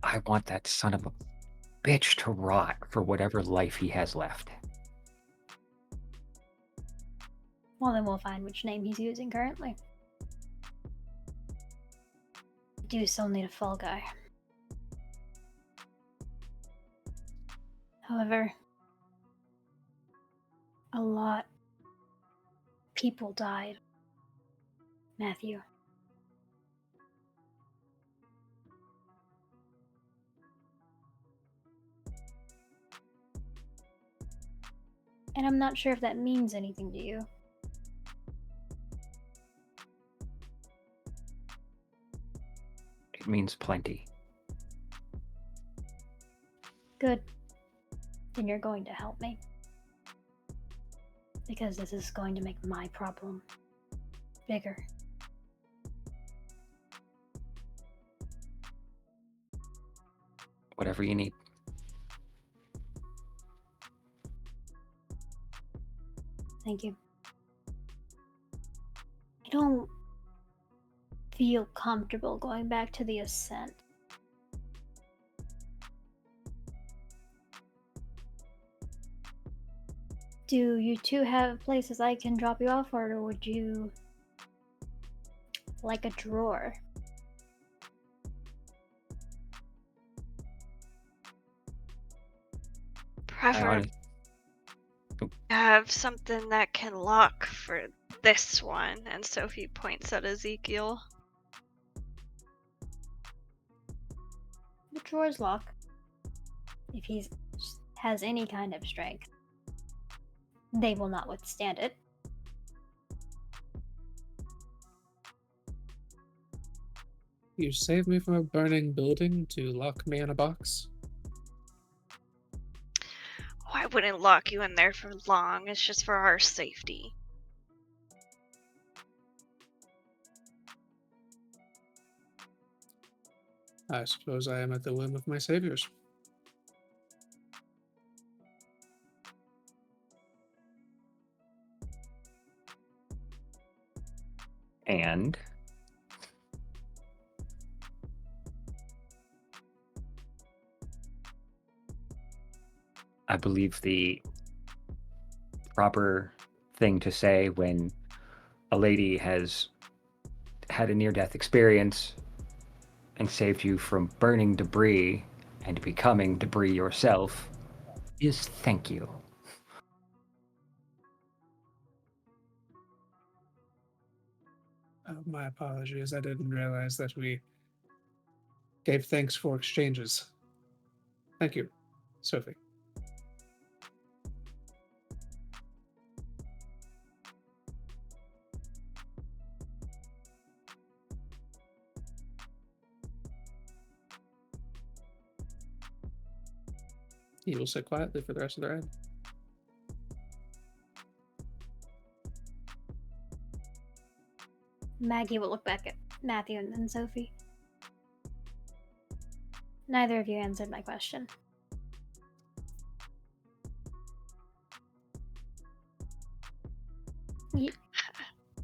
I want that son of a bitch to rot for whatever life he has left. Well, then we'll find which name he's using currently. I do still need a fall guy. However, a lot of people died, Matthew. And I'm not sure if that means anything to you. It means plenty. Good. Then you're going to help me. Because this is going to make my problem bigger. Whatever you need. Thank you. I don't feel comfortable going back to the Ascent. Do you two have places I can drop you off, or would you like a drawer? Prefer have something that can lock for this one. And Sophie points at Ezekiel. The drawers lock. If he has any kind of strength, they will not withstand it. You saved me from a burning building to lock me in a box? Oh, I wouldn't lock you in there for long. It's just for our safety. I suppose I am at the whim of my saviors. And I believe the proper thing to say when a lady has had a near-death experience and saved you from burning debris and becoming debris yourself is thank you. My apologies. I didn't realize that we gave thanks for exchanges. Thank you, Sophie. He will sit quietly for the rest of the ride. Maggie will look back at Matthew and then Sophie. Neither of you answered my question.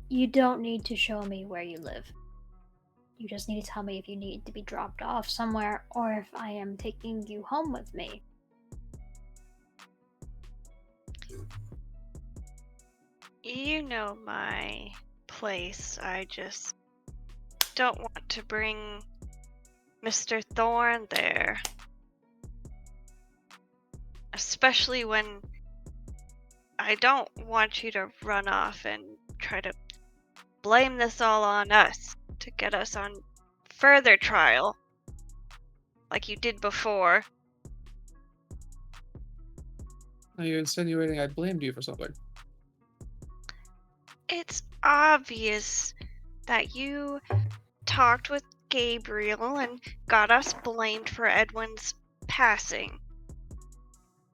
You don't need to show me where you live. You just need to tell me if you need to be dropped off somewhere or if I am taking you home with me. You know my place. I just don't want to bring Mr. Thorne there. Especially when I don't want you to run off and try to blame this all on us to get us on further trial, like you did before. Are you insinuating I blamed you for something? It's obvious that you talked with Gabriel and got us blamed for Edwin's passing.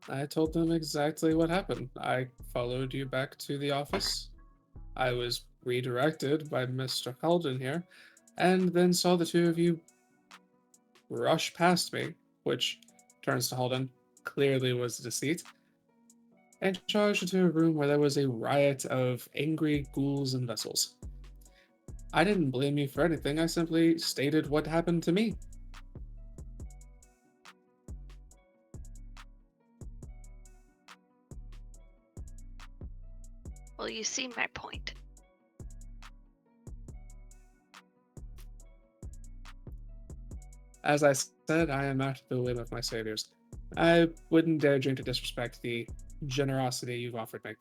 I told them exactly what happened. I followed you back to the office. I was redirected by Mr. Halden here, and then saw the two of you rush past me, which, turns to Halden, clearly was deceit, and charged into a room where there was a riot of angry ghouls and vessels. I didn't blame you for anything, I simply stated what happened to me. Well, you see my point. As I said, I am at the whim of my saviors. I wouldn't dare drink to disrespect the generosity you've offered me.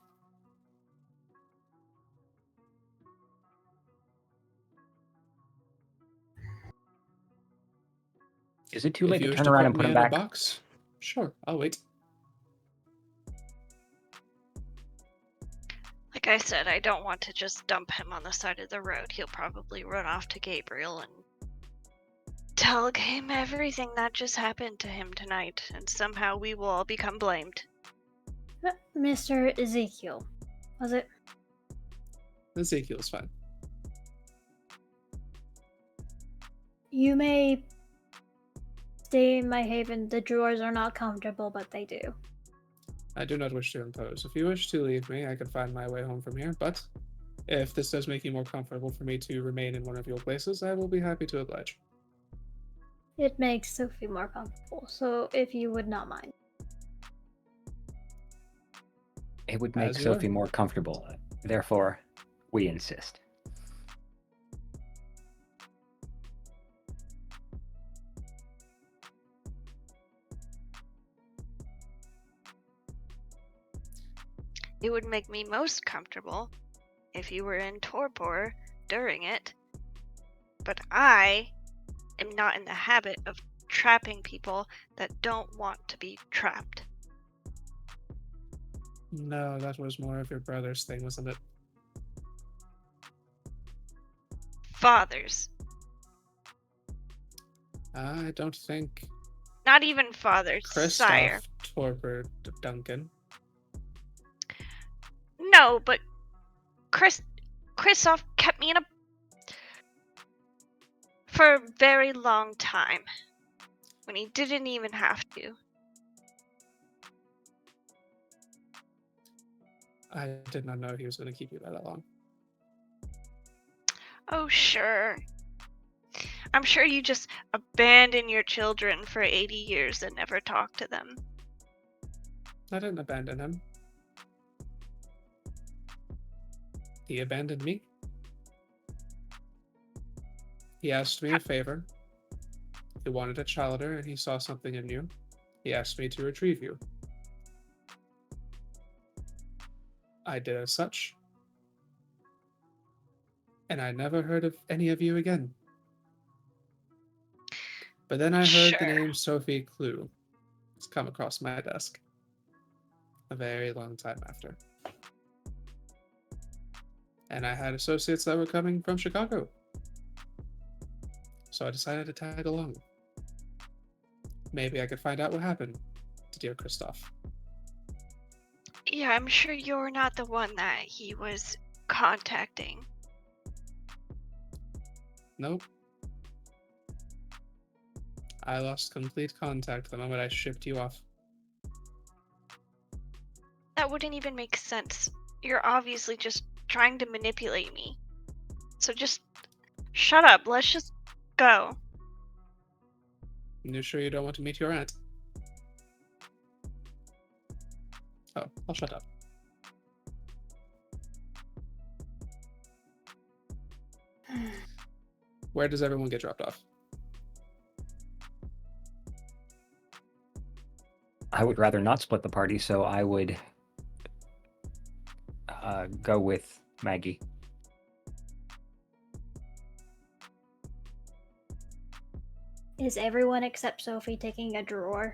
Is it too If late you to wish turn to around put and put me him in a back? box, sure, I'll wait. Like I said, I don't want to just dump him on the side of the road. He'll probably run off to Gabriel and tell him everything that just happened to him tonight, and somehow we will all become blamed. Mr. Ezekiel, was it? Ezekiel's fine. You may stay in my haven. The drawers are not comfortable, but they do. I do not wish to impose. If you wish to leave me, I can find my way home from here, but if this does make you more comfortable for me to remain in one of your places, I will be happy to oblige. It makes Sophie more comfortable, so if you would not mind. It would make As you Sophie are. more comfortable. Therefore, we insist. It would make me most comfortable if you were in torpor during it, but I am not in the habit of trapping people that don't want to be trapped. No, that was more of your brother's thing, wasn't it? Fathers. I don't think Not even fathers, sire. Kristoff torpid Duncan. No, but Kristoff kept me in a for a very long time when he didn't even have to. I did not know he was going to keep you there that long. Oh, sure. I'm sure you just abandon your children for 80 years and never talk to them. I didn't abandon him. He abandoned me. He asked me a favor. He wanted a childer and he saw something in you. He asked me to retrieve you. I did as such. And I never heard of any of you again. But then I heard the Sure. name Sophie Clue. It's come across my desk. A very long time after. And I had associates that were coming from Chicago. So I decided to tag along. Maybe I could find out what happened to dear Kristoff. Yeah, I'm sure you're not the one that he was contacting. Nope. I lost complete contact the moment I shipped you off. That wouldn't even make sense. You're obviously just trying to manipulate me. So just shut up. Let's just go. You sure you don't want to meet your aunt? Oh, I'll shut up. Where does everyone get dropped off? I would rather not split the party, so I would go with Maggie. Is everyone except Sophie taking a drawer?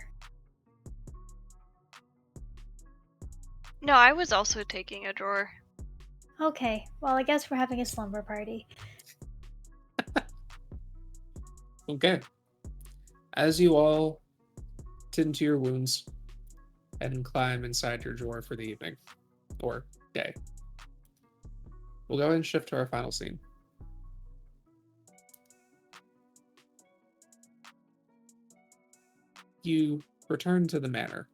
No, I was also taking a drawer. Okay, well, I guess we're having a slumber party. Okay. As you all tend to your wounds and climb inside your drawer for the evening, or day, we'll go ahead and shift to our final scene. You return to the manor.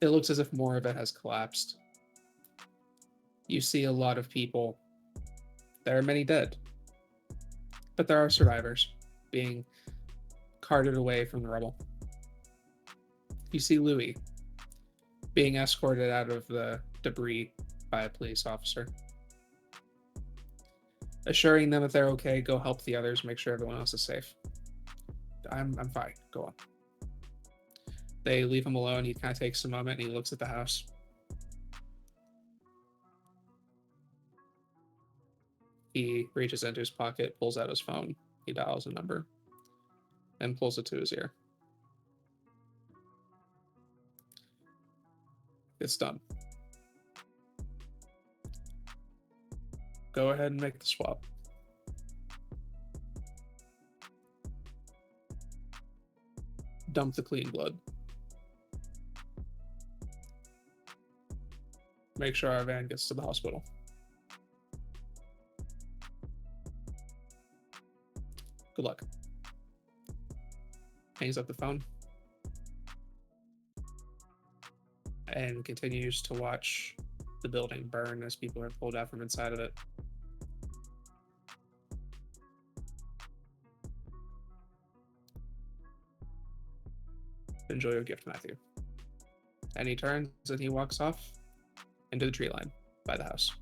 It looks as if more of it has collapsed. You see a lot of people. There are many dead. But there are survivors being carted away from the rubble. You see Louie being escorted out of the debris by a police officer, assuring them that they're okay, go help the others, make sure everyone else is safe. I'm fine, go on. They leave him alone. He kind of takes a moment and he looks at the house. He reaches into his pocket, pulls out his phone. He dials a number and pulls it to his ear. It's done. Go ahead and make the swap. Dump the clean blood. Make sure our van gets to the hospital. Good luck. Hangs up the phone and continues to watch the building burn as people are pulled out from inside of it. Enjoy your gift, Matthew. And he turns and he walks off into the tree line by the house.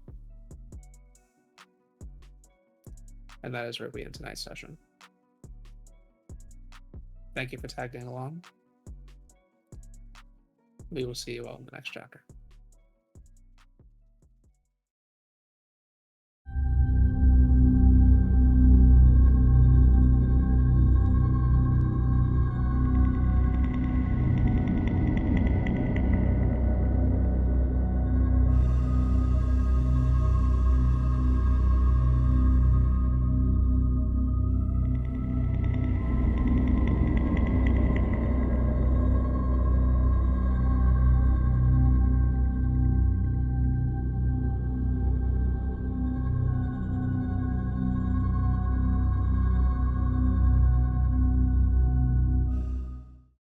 And that is where we end tonight's session. Thank you for tagging along. We will see you all in the next chapter.